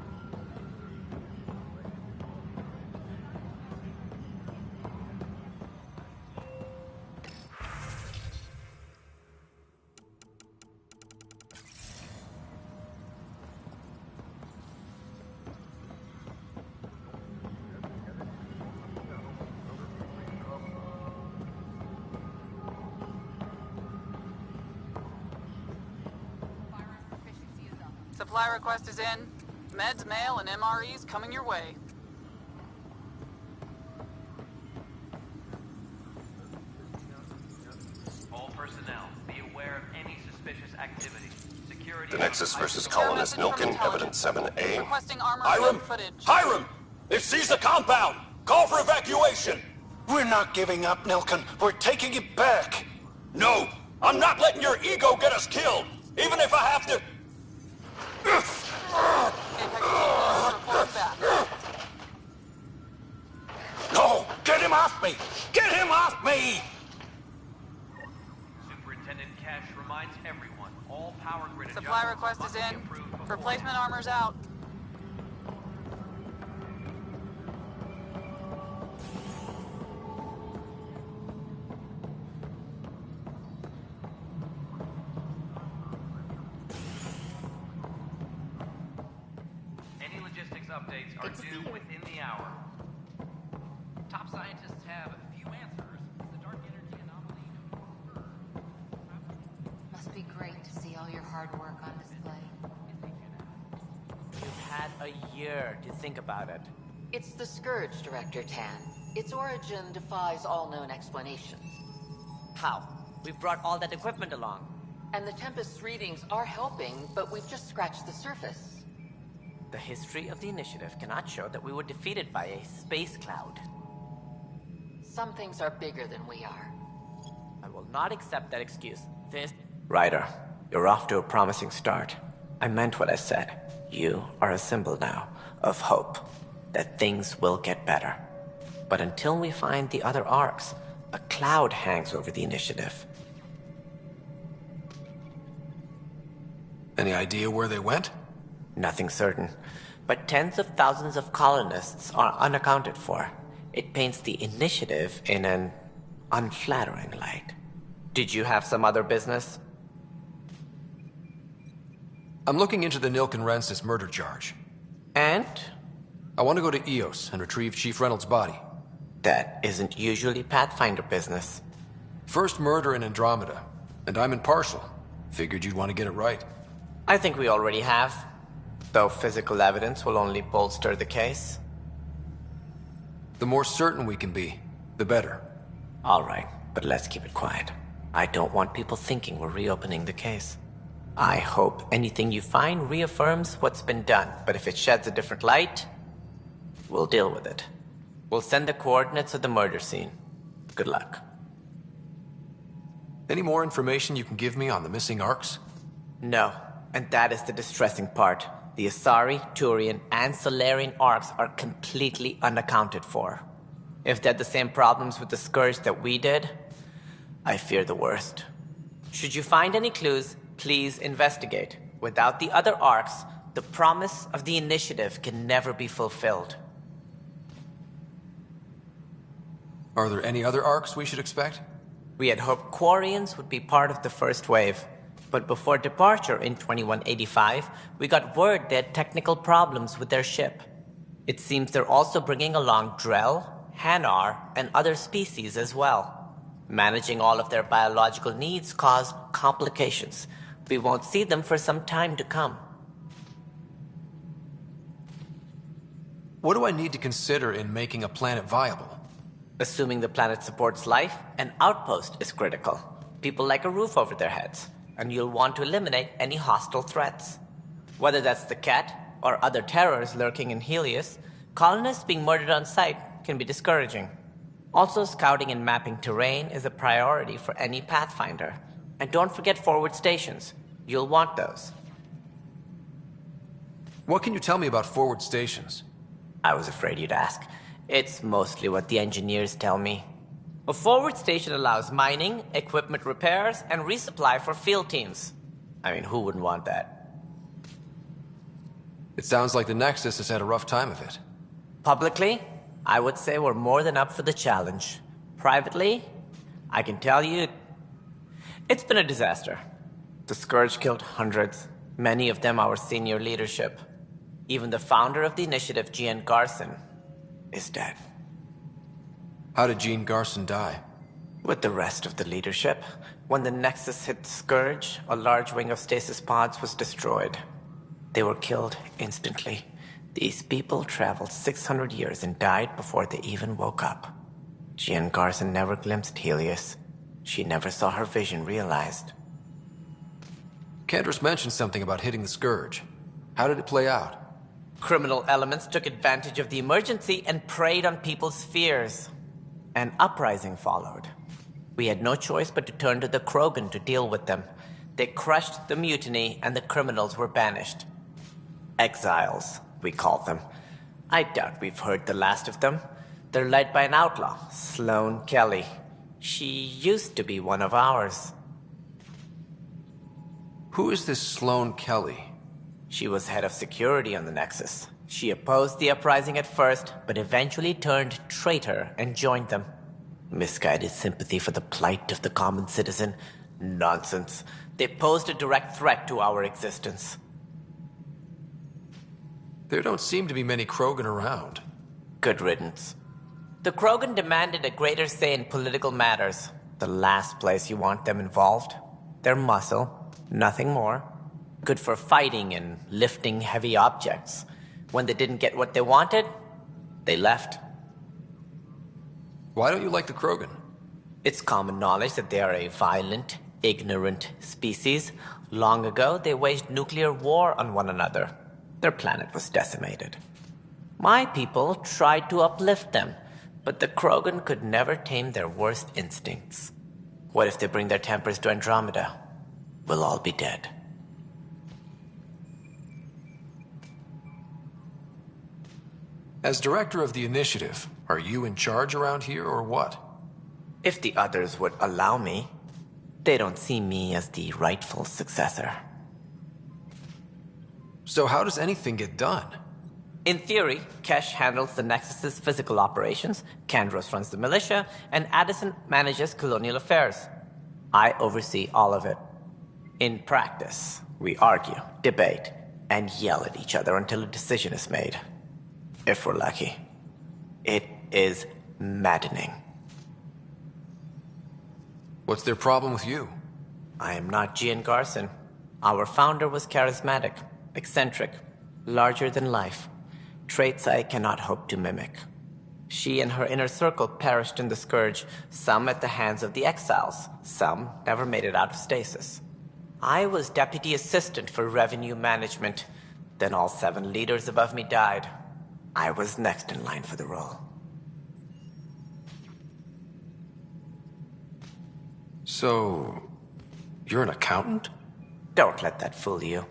Supply request is in. Meds, mail, and MREs coming your way. All personnel, be aware of any suspicious activity. Security The Nexus versus colonist Nilkin, evidence 7A. Requesting armor Hiram! footage. Hiram! They've seized the compound! Call for evacuation! We're not giving up, Nilkin. We're taking it back. No! I'm not letting your ego get us killed! Even if I have to... No! Get him off me! Get him off me! Superintendent Cash reminds everyone, all power grid Supply request is in. Replacement armor's out. Any logistics updates are due within the hour. Top scientists have a few answers. The dark energy anomaly... Must be great to see all your hard work on display. You've had a year to think about it. It's the Scourge, Director Tan. Its origin defies all known explanations. How? We brought all that equipment along. And the Tempest's readings are helping, but we've just scratched the surface. The history of the initiative cannot show that we were defeated by a space cloud. Some things are bigger than we are. I will not accept that excuse. This... Ryder, you're off to a promising start. I meant what I said. You are a symbol now of hope, that things will get better. But until we find the other arcs, a cloud hangs over the initiative. Any idea where they went? Nothing certain, but tens of thousands of colonists are unaccounted for. It paints the initiative in an unflattering light. Did you have some other business? I'm looking into the Nilkin Rensis murder charge. And? I want to go to Eos and retrieve Chief Reynolds' body. That isn't usually Pathfinder business. First murder in Andromeda, and I'm impartial. Figured you'd want to get it right. I think we already have. Though physical evidence will only bolster the case. The more certain we can be, the better. All right, but let's keep it quiet. I don't want people thinking we're reopening the case. I hope anything you find reaffirms what's been done, but if it sheds a different light, we'll deal with it. We'll send the coordinates of the murder scene. Good luck. Any more information you can give me on the missing arcs? No, and that is the distressing part. The Asari, Turian, and Solarian arcs are completely unaccounted for. If they had the same problems with the Scourge that we did, I fear the worst. Should you find any clues, please investigate. Without the other arcs, the promise of the initiative can never be fulfilled. Are there any other arcs we should expect? We had hoped Quarians would be part of the first wave. But before departure in 2185, we got word they had technical problems with their ship. It seems they're also bringing along Drell, Hanar, and other species as well. Managing all of their biological needs caused complications. We won't see them for some time to come. What do I need to consider in making a planet viable? Assuming the planet supports life, an outpost is critical. People like a roof over their heads. And you'll want to eliminate any hostile threats. Whether that's the cat or other terrors lurking in Helios, colonists being murdered on sight can be discouraging. Also, scouting and mapping terrain is a priority for any Pathfinder. And don't forget forward stations. You'll want those. What can you tell me about forward stations? I was afraid you'd ask. It's mostly what the engineers tell me. A forward station allows mining, equipment repairs, and resupply for field teams. I mean, who wouldn't want that? It sounds like the Nexus has had a rough time of it. Publicly, I would say we're more than up for the challenge. Privately, I can tell you, it's been a disaster. The Scourge killed hundreds, many of them our senior leadership. Even the founder of the initiative, Gian Garson, is dead. How did Jean Garson die? With the rest of the leadership. When the Nexus hit Scourge, a large wing of stasis pods was destroyed. They were killed instantly. These people traveled 600 years and died before they even woke up. Jean Garson never glimpsed Helios. She never saw her vision realized. Candra's mentioned something about hitting the Scourge. How did it play out? Criminal elements took advantage of the emergency and preyed on people's fears. An uprising followed. We had no choice but to turn to the Krogan to deal with them. They crushed the mutiny and the criminals were banished. Exiles, we called them. I doubt we've heard the last of them. They're led by an outlaw, Sloane Kelly. She used to be one of ours. Who is this Sloane Kelly? She was head of security on the Nexus. She opposed the uprising at first, but eventually turned traitor and joined them. Misguided sympathy for the plight of the common citizen? Nonsense. They posed a direct threat to our existence. There don't seem to be many Krogan around. Good riddance. The Krogan demanded a greater say in political matters. The last place you want them involved. They're muscle, nothing more. Good for fighting and lifting heavy objects. When they didn't get what they wanted, they left. Why don't you like the Krogan? It's common knowledge that they are a violent, ignorant species. Long ago, they waged nuclear war on one another. Their planet was decimated. My people tried to uplift them, but the Krogan could never tame their worst instincts. What if they bring their tempers to Andromeda? We'll all be dead. As director of the initiative, are you in charge around here or what? If the others would allow me, they don't see me as the rightful successor. So how does anything get done? In theory, Kesh handles the Nexus's physical operations, Kandros runs the militia, and Addison manages colonial affairs. I oversee all of it. In practice, we argue, debate, and yell at each other until a decision is made. If we're lucky. It is maddening. What's their problem with you? I am not Gian Garson. Our founder was charismatic, eccentric, larger than life. Traits I cannot hope to mimic. She and her inner circle perished in the Scourge, some at the hands of the exiles, some never made it out of stasis. I was deputy assistant for revenue management. Then all 7 leaders above me died. I was next in line for the role. So, you're an accountant? Don't let that fool you.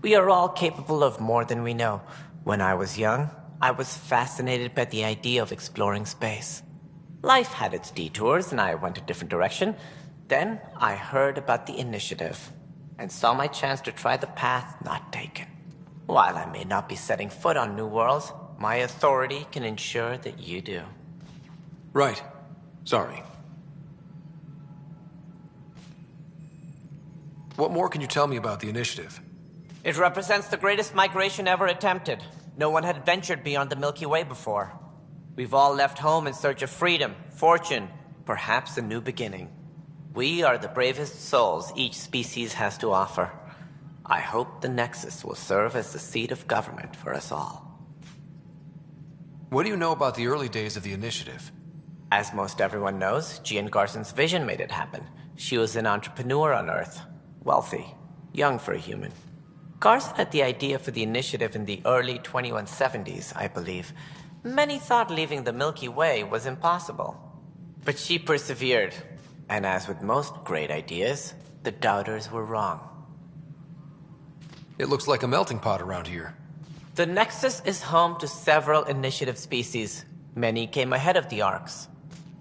We are all capable of more than we know. When I was young, I was fascinated by the idea of exploring space. Life had its detours, and I went a different direction. Then I heard about the initiative, and saw my chance to try the path not taken. While I may not be setting foot on new worlds, my authority can ensure that you do. Right. Sorry. What more can you tell me about the initiative? It represents the greatest migration ever attempted. No one had ventured beyond the Milky Way before. We've all left home in search of freedom, fortune, perhaps a new beginning. We are the bravest souls each species has to offer. I hope the Nexus will serve as the seat of government for us all. What do you know about the early days of the initiative? As most everyone knows, Gian Garson's vision made it happen. She was an entrepreneur on Earth. Wealthy. Young for a human. Garson had the idea for the initiative in the early 2170s, I believe. Many thought leaving the Milky Way was impossible. But she persevered. And as with most great ideas, the doubters were wrong. It looks like a melting pot around here. The Nexus is home to several initiative species. Many came ahead of the Arks.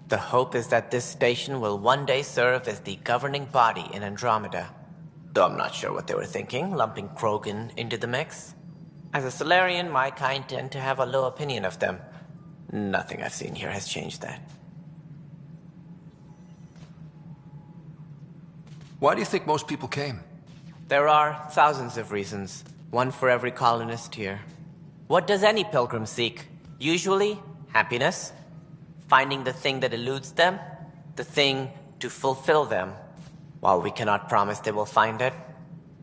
The hope is that this station will one day serve as the governing body in Andromeda. Though I'm not sure what they were thinking, lumping Krogan into the mix. As a Solarian, my kind tend to have a low opinion of them. Nothing I've seen here has changed that. Why do you think most people came? There are thousands of reasons, one for every colonist here. What does any pilgrim seek? Usually, happiness. Finding the thing that eludes them, the thing to fulfill them. While we cannot promise they will find it,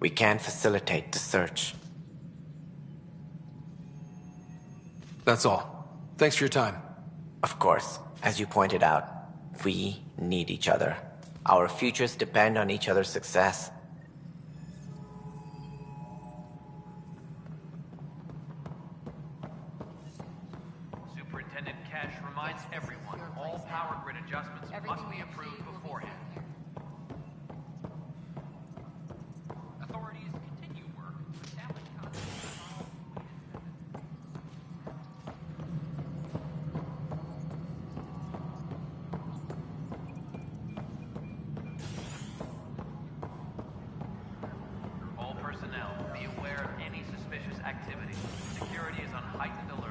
we can facilitate the search. That's all. Thanks for your time. Of course, as you pointed out, we need each other. Our futures depend on each other's success. reminds everyone all power grid adjustments must be approved beforehand. Authorities continue work to establish all personnel, be aware of any suspicious activity. Security is on heightened alert.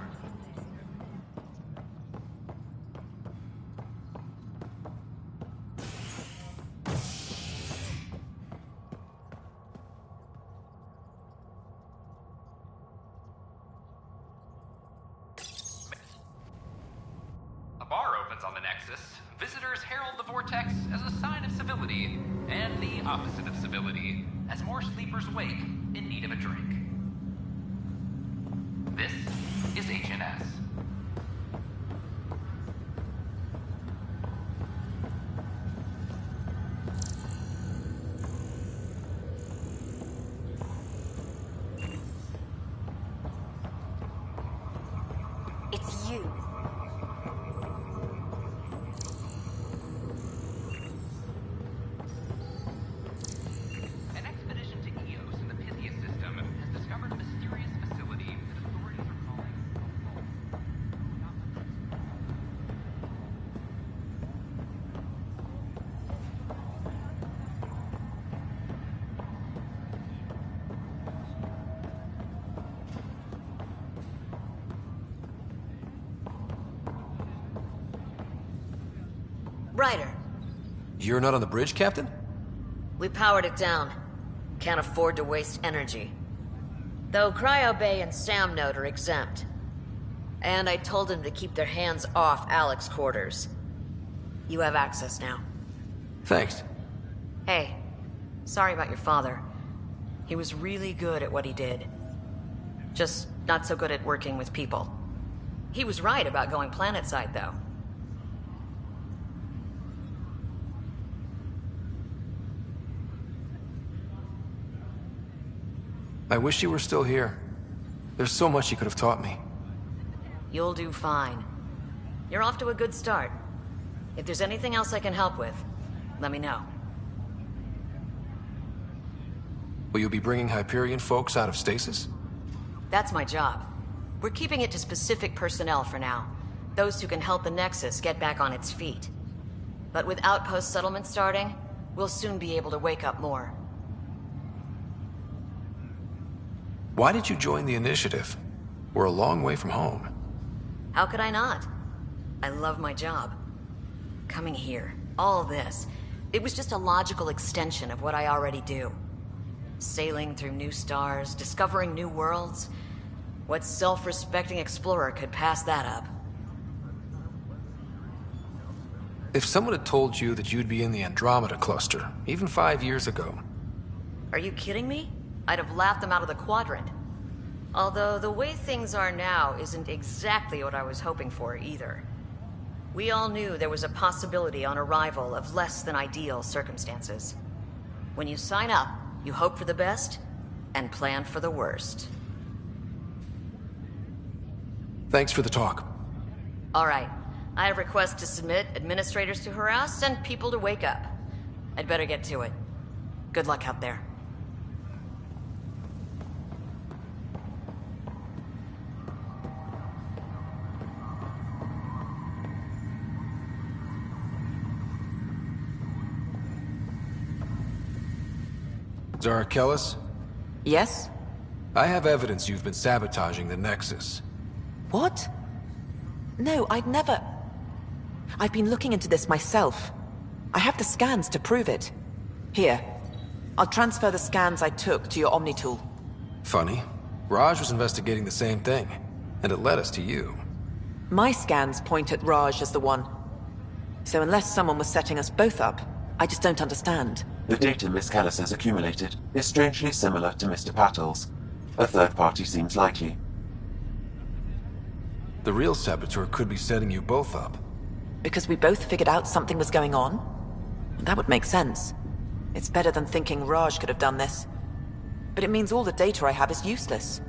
A bar opens on the Nexus. Visitors herald the vortex as a sign of civility, and the opposite of civility, as more sleepers wake in need of a drink. This is HNS. It's you. An expedition to Eos in the Pythias system has discovered a mysterious facility that authorities are calling Ryder, You're not on the bridge, Captain? we powered it down. Can't afford to waste energy. Though Cryo Bay and Sam Note are exempt. And I told them to keep their hands off Alec's quarters. You have access now. Thanks. Hey, sorry about your father. He was really good at what he did. Just not so good at working with people. He was right about going planetside, though. I wish you were still here. There's so much you could have taught me. You'll do fine. You're off to a good start. If there's anything else I can help with, let me know. Will you be bringing Hyperion folks out of stasis? That's my job. We're keeping it to specific personnel for now. Those who can help the Nexus get back on its feet. But with outpost settlement starting, we'll soon be able to wake up more. Why did you join the Initiative? We're a long way from home. How could I not? I love my job. Coming here, all this, it was just a logical extension of what I already do. Sailing through new stars, discovering new worlds. What self-respecting explorer could pass that up? If someone had told you that you'd be in the Andromeda cluster, even 5 years ago... Are you kidding me? I'd have laughed them out of the quadrant. Although the way things are now isn't exactly what I was hoping for either. We all knew there was a possibility on arrival of less than ideal circumstances. When you sign up, you hope for the best and plan for the worst. Thanks for the talk. All right. I have requests to submit, administrators to harass, and people to wake up. I'd better get to it. Good luck out there. Zara Kellis? Yes? I have evidence you've been sabotaging the Nexus. What? No, I'd never... I've been looking into this myself. I have the scans to prove it. Here. I'll transfer the scans I took to your Omni tool. Funny. Raj was investigating the same thing, and it led us to you. My scans point at Raj as the one. So unless someone was setting us both up, I just don't understand. The data Miss Kellis has accumulated is strangely similar to Mr. Patel's. A third party seems likely. The real saboteur could be setting you both up. Because we both figured out something was going on? That would make sense. It's better than thinking Raj could have done this. But it means all the data I have is useless.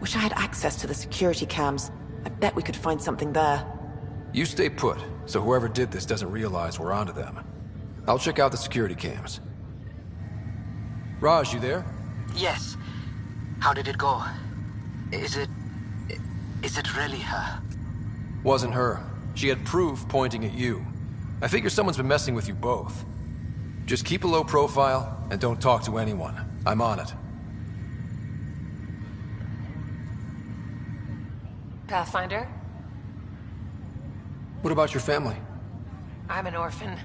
Wish I had access to the security cams. I bet we could find something there. You stay put, so whoever did this doesn't realize we're onto them. I'll check out the security cams. Raj, you there? Yes. How did it go? Is it really her? Wasn't her. She had proof pointing at you. I figure someone's been messing with you both. Just keep a low profile and don't talk to anyone. I'm on it. Pathfinder? What about your family? I'm an orphan.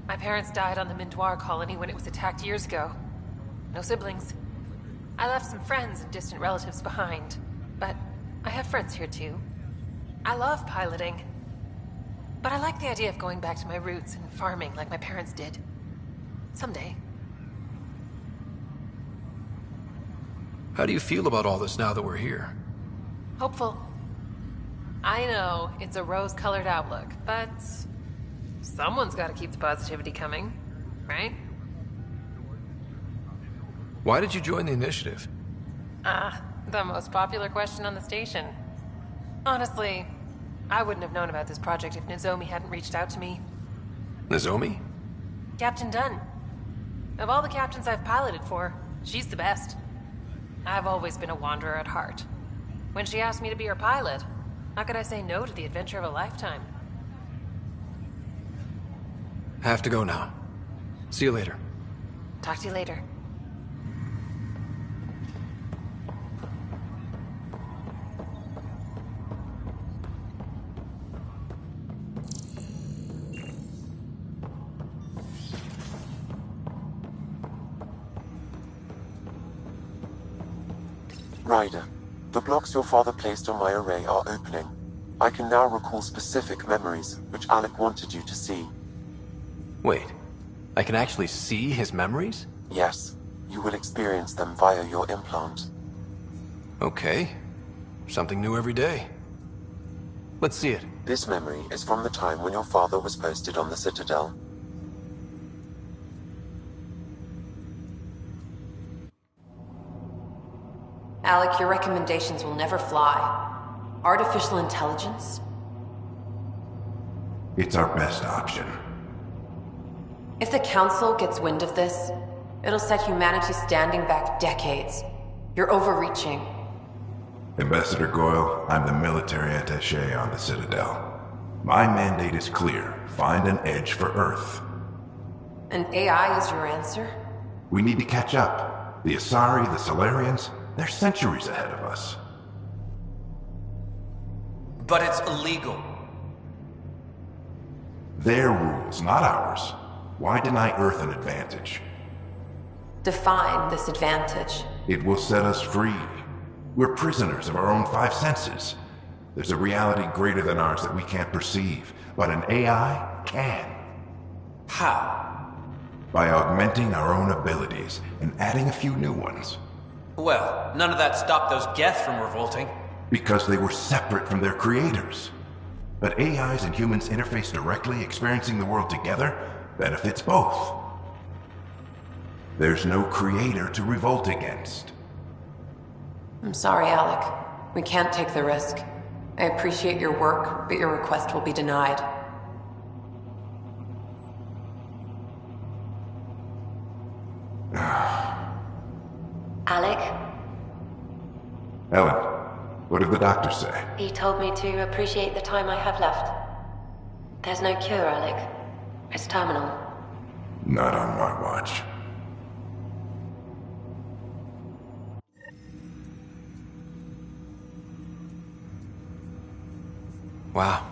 My parents died on the Mindoir colony when it was attacked years ago. No siblings. I left some friends and distant relatives behind, but I have friends here too. I love piloting, but I like the idea of going back to my roots and farming like my parents did. Someday. How do you feel about all this now that we're here? Hopeful. I know it's a rose-colored outlook, but someone's got to keep the positivity coming, right? Why did you join the initiative? The most popular question on the station. Honestly, I wouldn't have known about this project if Nozomi hadn't reached out to me. Nozomi? Captain Dunn. Of all the captains I've piloted for, she's the best. I've always been a wanderer at heart. When she asked me to be her pilot, how could I say no to the adventure of a lifetime? Have to go now. See you later. Talk to you later. Ryder, the blocks your father placed on my array are opening. I can now recall specific memories, which Alec wanted you to see. Wait, I can actually see his memories? Yes, you will experience them via your implant. Okay, something new every day. Let's see it. This memory is from the time when your father was posted on the Citadel. Alec, your recommendations will never fly. Artificial intelligence? It's our best option. If the Council gets wind of this, it'll set humanity standing back decades. You're overreaching. Ambassador Goyle, I'm the military attaché on the Citadel. My mandate is clear. Find an edge for Earth. And AI is your answer? We need to catch up. The Asari, the Solarians, they're centuries ahead of us. But it's illegal. Their rules, not ours. Why deny Earth an advantage? Define this advantage. It will set us free. We're prisoners of our own five senses. There's a reality greater than ours that we can't perceive, but an AI can. How? By augmenting our own abilities and adding a few new ones. Well, none of that stopped those Geth from revolting. Because they were separate from their creators. But AIs and humans interface directly, experiencing the world together, benefits both. There's no creator to revolt against. I'm sorry, Alec. We can't take the risk. I appreciate your work, but your request will be denied. Alec? Ellen, what did the doctor say? He told me to appreciate the time I have left. There's no cure, Alec. It's terminal. Not on my watch. Wow.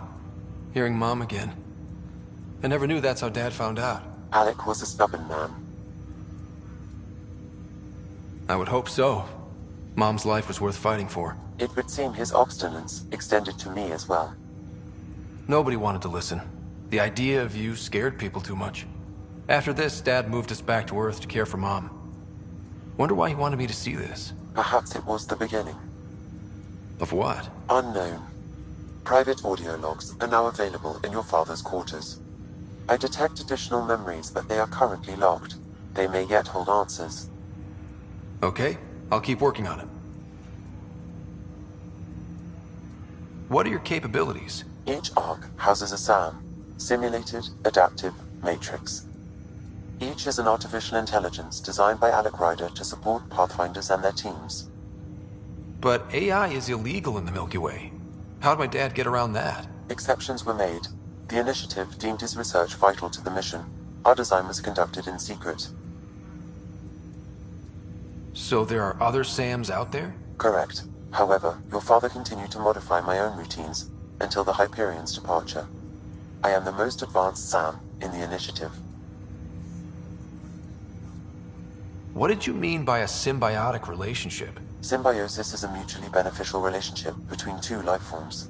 Hearing Mom again. I never knew that's how Dad found out. Alec was a stubborn man. I would hope so. Mom's life was worth fighting for. It would seem his obstinance extended to me as well. Nobody wanted to listen. The idea of you scared people too much. After this, Dad moved us back to Earth to care for Mom. Wonder why he wanted me to see this. Perhaps it was the beginning. Of what? Unknown. Private audio logs are now available in your father's quarters. I detect additional memories, but they are currently logged. They may yet hold answers. Okay, I'll keep working on it. What are your capabilities? Each arc houses a SAM, Simulated Adaptive Matrix. Each is an artificial intelligence designed by Alec Ryder to support Pathfinders and their teams. But AI is illegal in the Milky Way. How'd my dad get around that? Exceptions were made. The initiative deemed his research vital to the mission. Our design was conducted in secret. So there are other SAMs out there? Correct. However, your father continued to modify my own routines until the Hyperion's departure. I am the most advanced SAM in the initiative. What did you mean by a symbiotic relationship? Symbiosis is a mutually beneficial relationship between two life forms.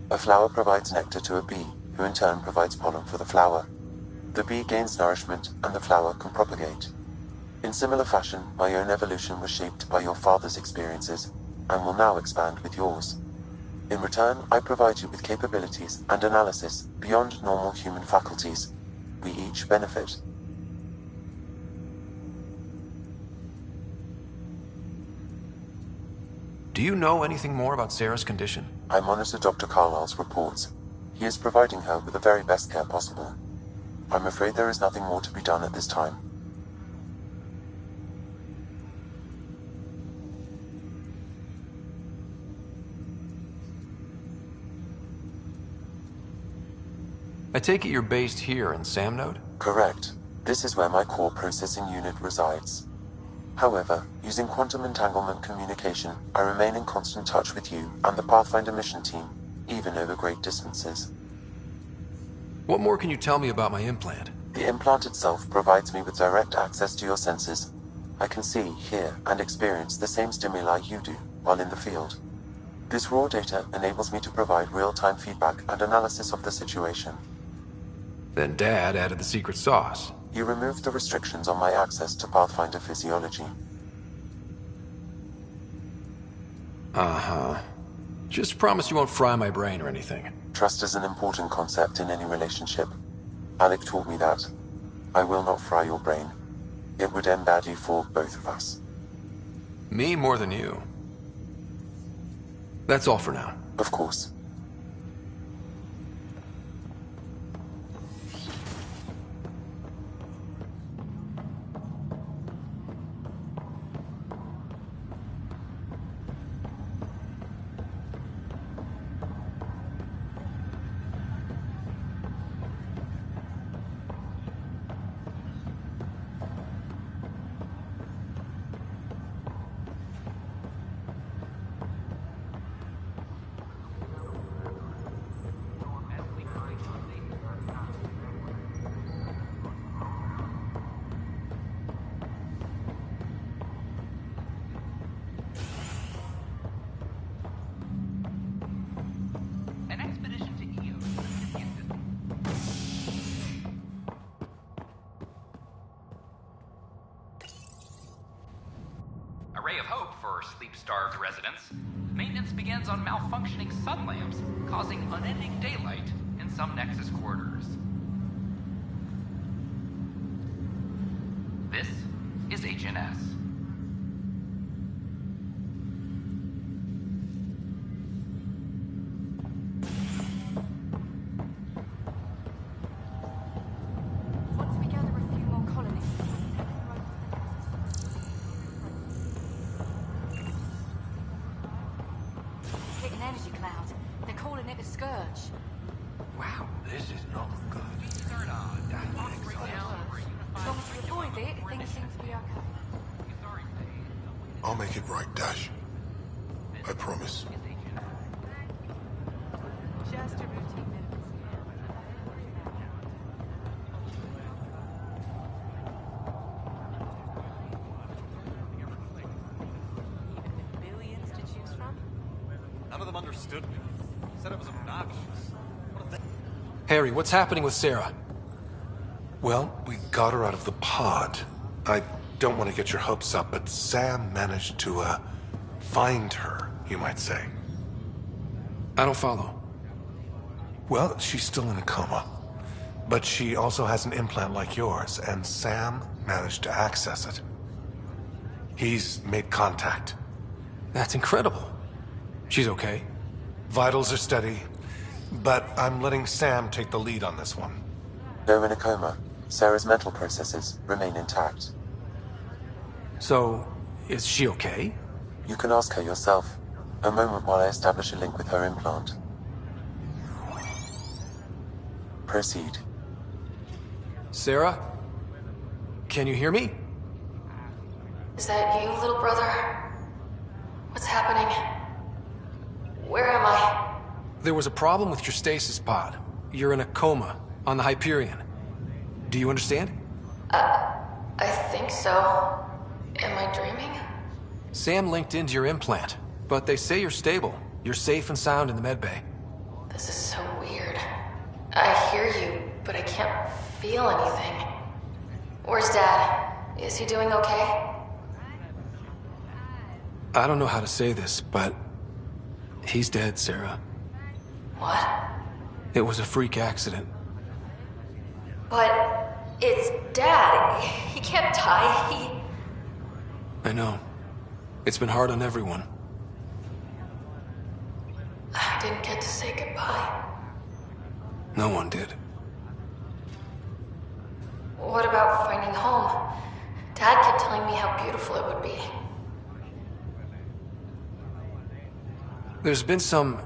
A flower provides nectar to a bee, who in turn provides pollen for the flower. The bee gains nourishment, and the flower can propagate. In similar fashion, my own evolution was shaped by your father's experiences, and will now expand with yours. In return, I provide you with capabilities and analysis beyond normal human faculties. We each benefit. Do you know anything more about Sarah's condition? I monitor Dr. Carlisle's reports. He is providing her with the very best care possible. I'm afraid there is nothing more to be done at this time. I take it you're based here in Sam Node? Correct. This is where my core processing unit resides. However, using quantum entanglement communication, I remain in constant touch with you and the Pathfinder mission team, even over great distances. What more can you tell me about my implant? The implant itself provides me with direct access to your senses. I can see, hear, and experience the same stimuli you do while in the field. This raw data enables me to provide real-time feedback and analysis of the situation. Then Dad added the secret sauce. You removed the restrictions on my access to Pathfinder physiology. Uh-huh. Just promise you won't fry my brain or anything. Trust is an important concept in any relationship. Alec taught me that. I will not fry your brain. It would end badly for both of us. Me more than you. That's all for now. Of course. ray of hope for sleep-starved residents. Maintenance begins on malfunctioning sun lamps, causing unending daylight in some Nexus quarters. This is HNS. I'll make it right, Dash. I promise. Just a routine medical Even with billions to choose from? None of them understood me. Said I was obnoxious. Harry, what's happening with Sarah? Well, we got her out of the pod. I don't want to get your hopes up, but Sam managed to, find her, you might say. I don't follow. Well, she's still in a coma. But she also has an implant like yours, and Sam managed to access it. He's made contact. That's incredible. She's okay? Vitals are steady. but I'm letting Sam take the lead on this one. Though in a coma, Sarah's mental processes remain intact. So, is she okay? You can ask her yourself. A moment while I establish a link with her implant. Proceed. Sarah? Can you hear me? Is that you, little brother? What's happening? Where am I? There was a problem with your stasis pod. You're in a coma on the Hyperion. Do you understand? I think so. Am I dreaming? Sam linked into your implant, but they say you're stable. You're safe and sound in the medbay. This is so weird. I hear you, but I can't feel anything. Where's Dad? Is he doing okay? I don't know how to say this, but he's dead, Sarah. What? It was a freak accident. But it's Dad. He can't die. I know. It's been hard on everyone. I didn't get to say goodbye. No one did. What about finding home? Dad kept telling me how beautiful it would be. There's been some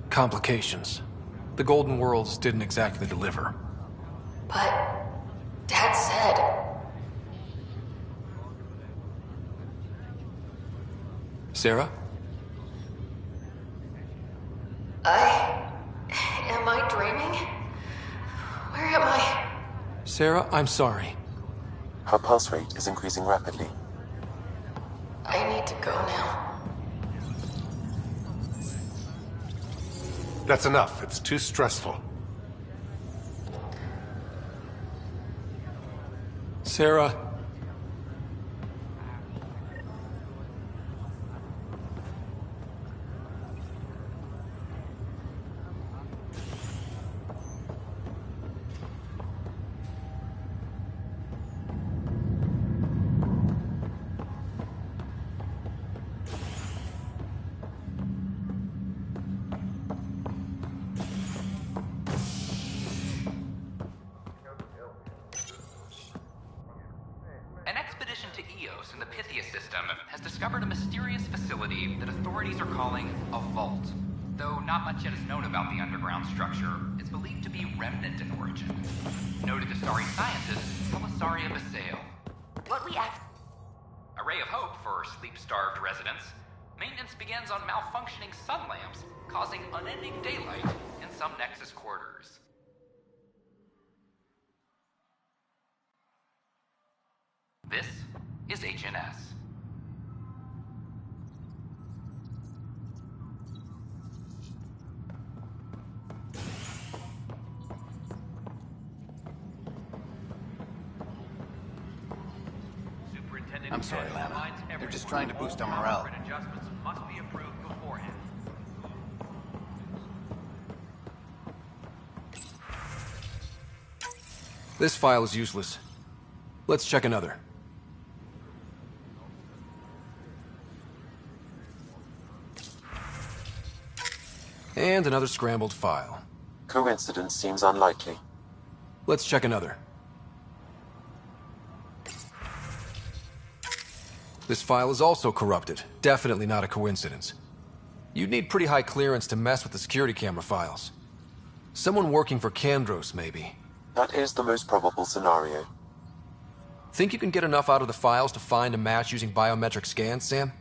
complications. The Golden Worlds didn't exactly deliver. But Dad said... Sarah? Am I dreaming? Where am I? Sarah, I'm sorry. Her pulse rate is increasing rapidly. I need to go now. That's enough. It's too stressful. Sarah. An expedition to Eos in the Pythia system has discovered a mysterious facility that authorities are calling a vault. Though not much yet is known about the underground structure, it's believed to be remnant in origin. Noted Astari scientist Helisaria Basale. What we act... A ray of hope for sleep-starved residents. Maintenance begins on malfunctioning sun lamps, causing unending daylight in some Nexus quarters. This is HNS. I'm sorry, Lana. They're just trying to boost our morale. Adjustments must be approved beforehand. This file is useless. Let's check another. And another scrambled file. Coincidence seems unlikely. Let's check another. This file is also corrupted. Definitely not a coincidence. You'd need pretty high clearance to mess with the security camera files. Someone working for Kandros, maybe. That is the most probable scenario. Think you can get enough out of the files to find a match using biometric scans, Sam?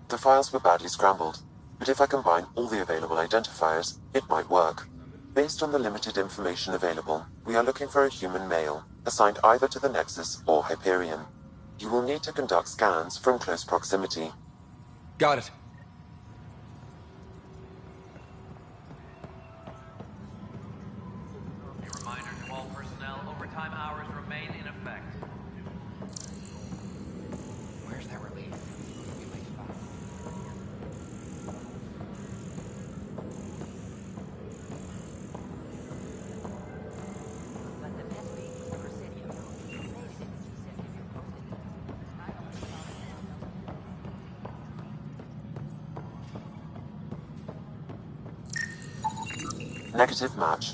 The files were badly scrambled, but if I combine all the available identifiers, it might work. Based on the limited information available, we are looking for a human male, assigned either to the Nexus or Hyperion. You will need to conduct scans from close proximity. Got it. A reminder to all personnel, overtime hours remain in effect. Where's that relief? Negative match.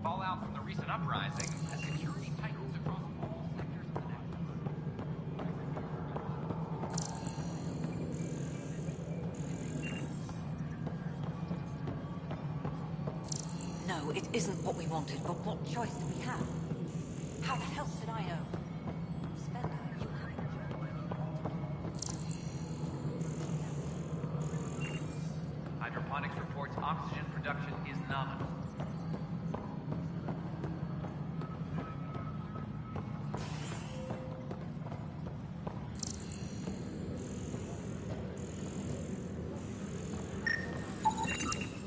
Fallout from the recent uprising has security tightens across all sectors of the network. No, it isn't what we wanted, but what choice do we have? How the hell should I know? Spender, you haven't. Hydroponics reports oxygen production is nominal.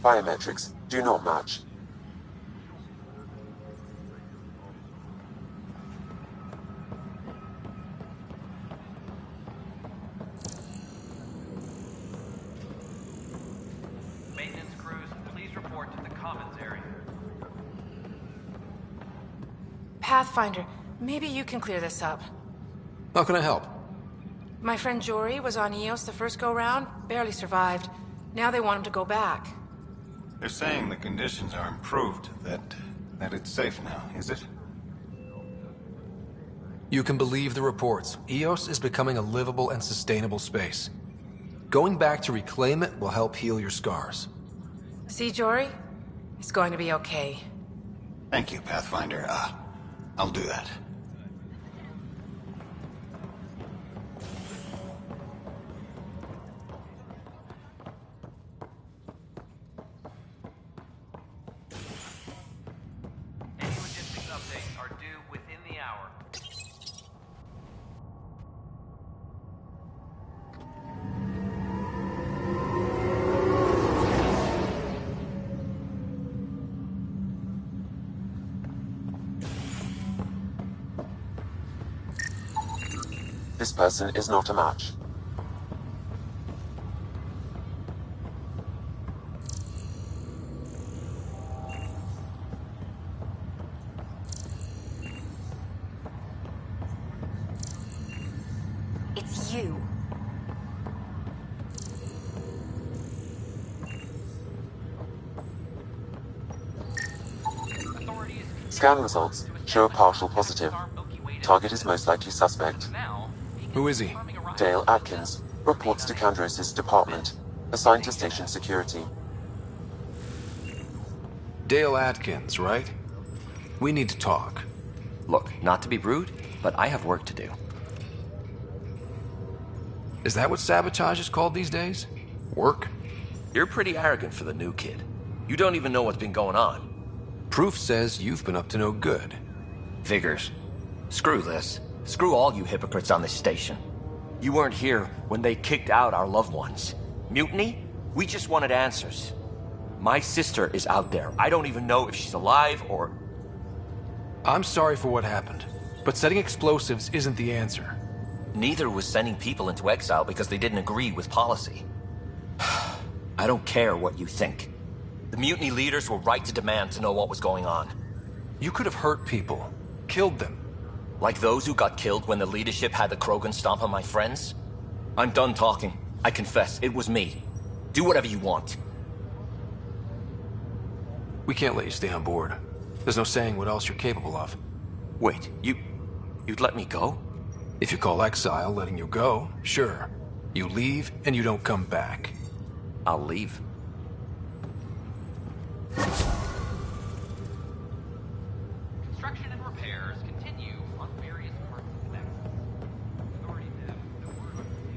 Biometrics do not match. Maintenance crews, please report to the commons area. Pathfinder, maybe you can clear this up. How can I help? My friend Jory was on Eos the first go-round, barely survived. Now they want him to go back. They're saying the conditions are improved, that it's safe now, is it? You can believe the reports. Eos is becoming a livable and sustainable space. Going back to reclaim it will help heal your scars. See, Jory? It's going to be okay. Thank you, Pathfinder. I'll do that. Any logistics updates are due within the hour. This person is not a match. It's you. Scan results show a partial positive. Target is most likely suspect. Who is he? Dale Atkins, reports to Kandros' department, assigned to station security. Dale Atkins, right? We need to talk. Look, not to be rude, but I have work to do. Is that what sabotage is called these days? Work? You're pretty arrogant for the new kid. You don't even know what's been going on. Proof says you've been up to no good. Figures. Screw this. Screw all you hypocrites on this station. You weren't here when they kicked out our loved ones. Mutiny? We just wanted answers. My sister is out there. I don't even know if she's alive or... I'm sorry for what happened, but setting explosives isn't the answer. Neither was sending people into exile because they didn't agree with policy. I don't care what you think. The mutiny leaders were right to demand to know what was going on. You could have hurt people, killed them. Like those who got killed when the leadership had the Krogan stomp on my friends? I'm done talking. I confess, it was me. Do whatever you want. We can't let you stay on board. There's no saying what else you're capable of. Wait, you'd let me go? If you call exile letting you go, sure. You leave and you don't come back. I'll leave. Construction and repairs continue on various parts of the nexus. Authorities have no word on the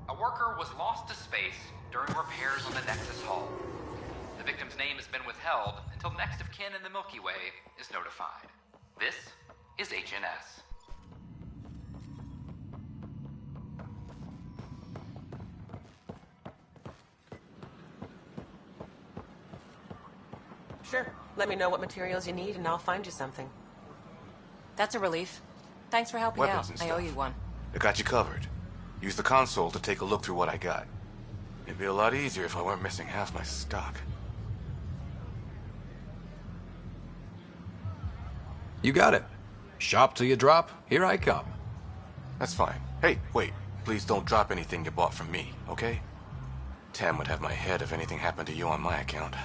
A worker was lost to space during repairs on the Nexus Hull. The victim's name has been withheld until next of kin in the Milky Way is notified. This is HNS. Sure. Let me know what materials you need and I'll find you something. That's a relief. Thanks for helping Weapons out. and I owe stuff. you one. I got you covered. Use the console to take a look through what I got. It'd be a lot easier if I weren't missing half my stock. You got it. Shop till you drop. Here I come. That's fine. Hey, wait. Please don't drop anything you bought from me, okay? Tam would have my head if anything happened to you on my account.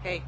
Hey.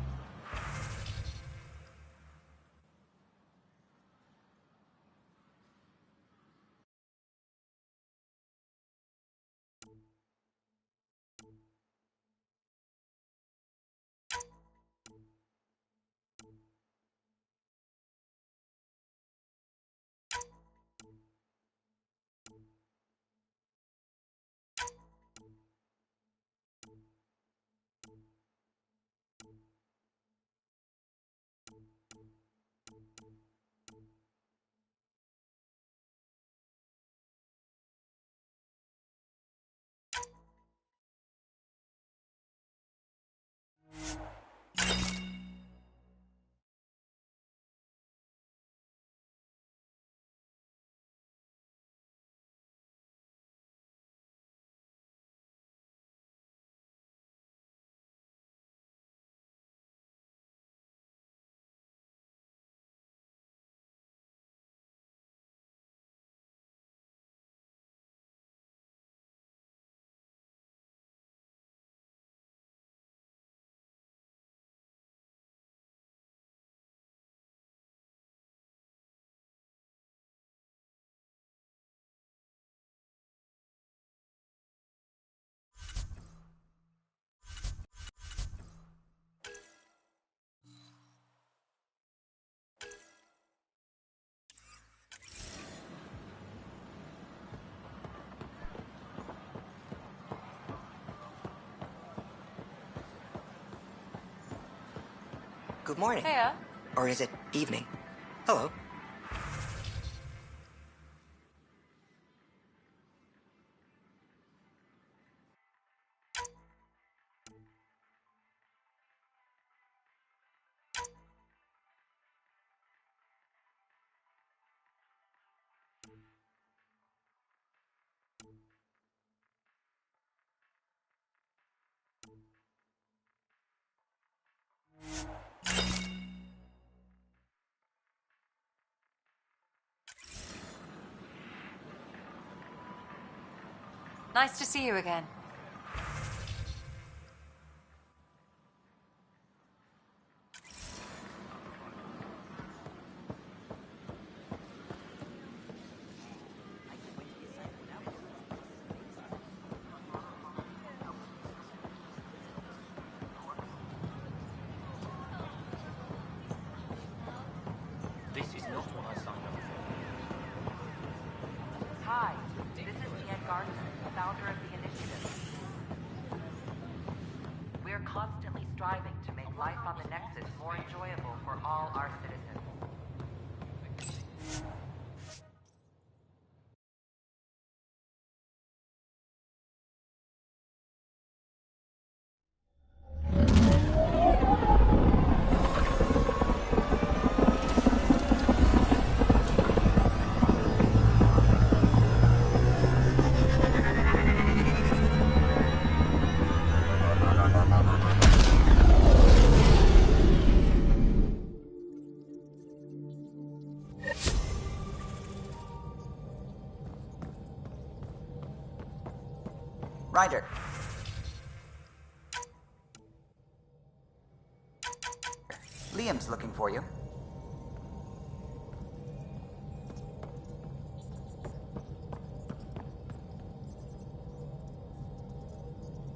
Good morning. Hiya. Or is it evening? Hello. Nice to see you again. founder of the initiative. We're constantly striving to make life on the Nexus more enjoyable for all our citizens. Ryder. Liam's looking for you.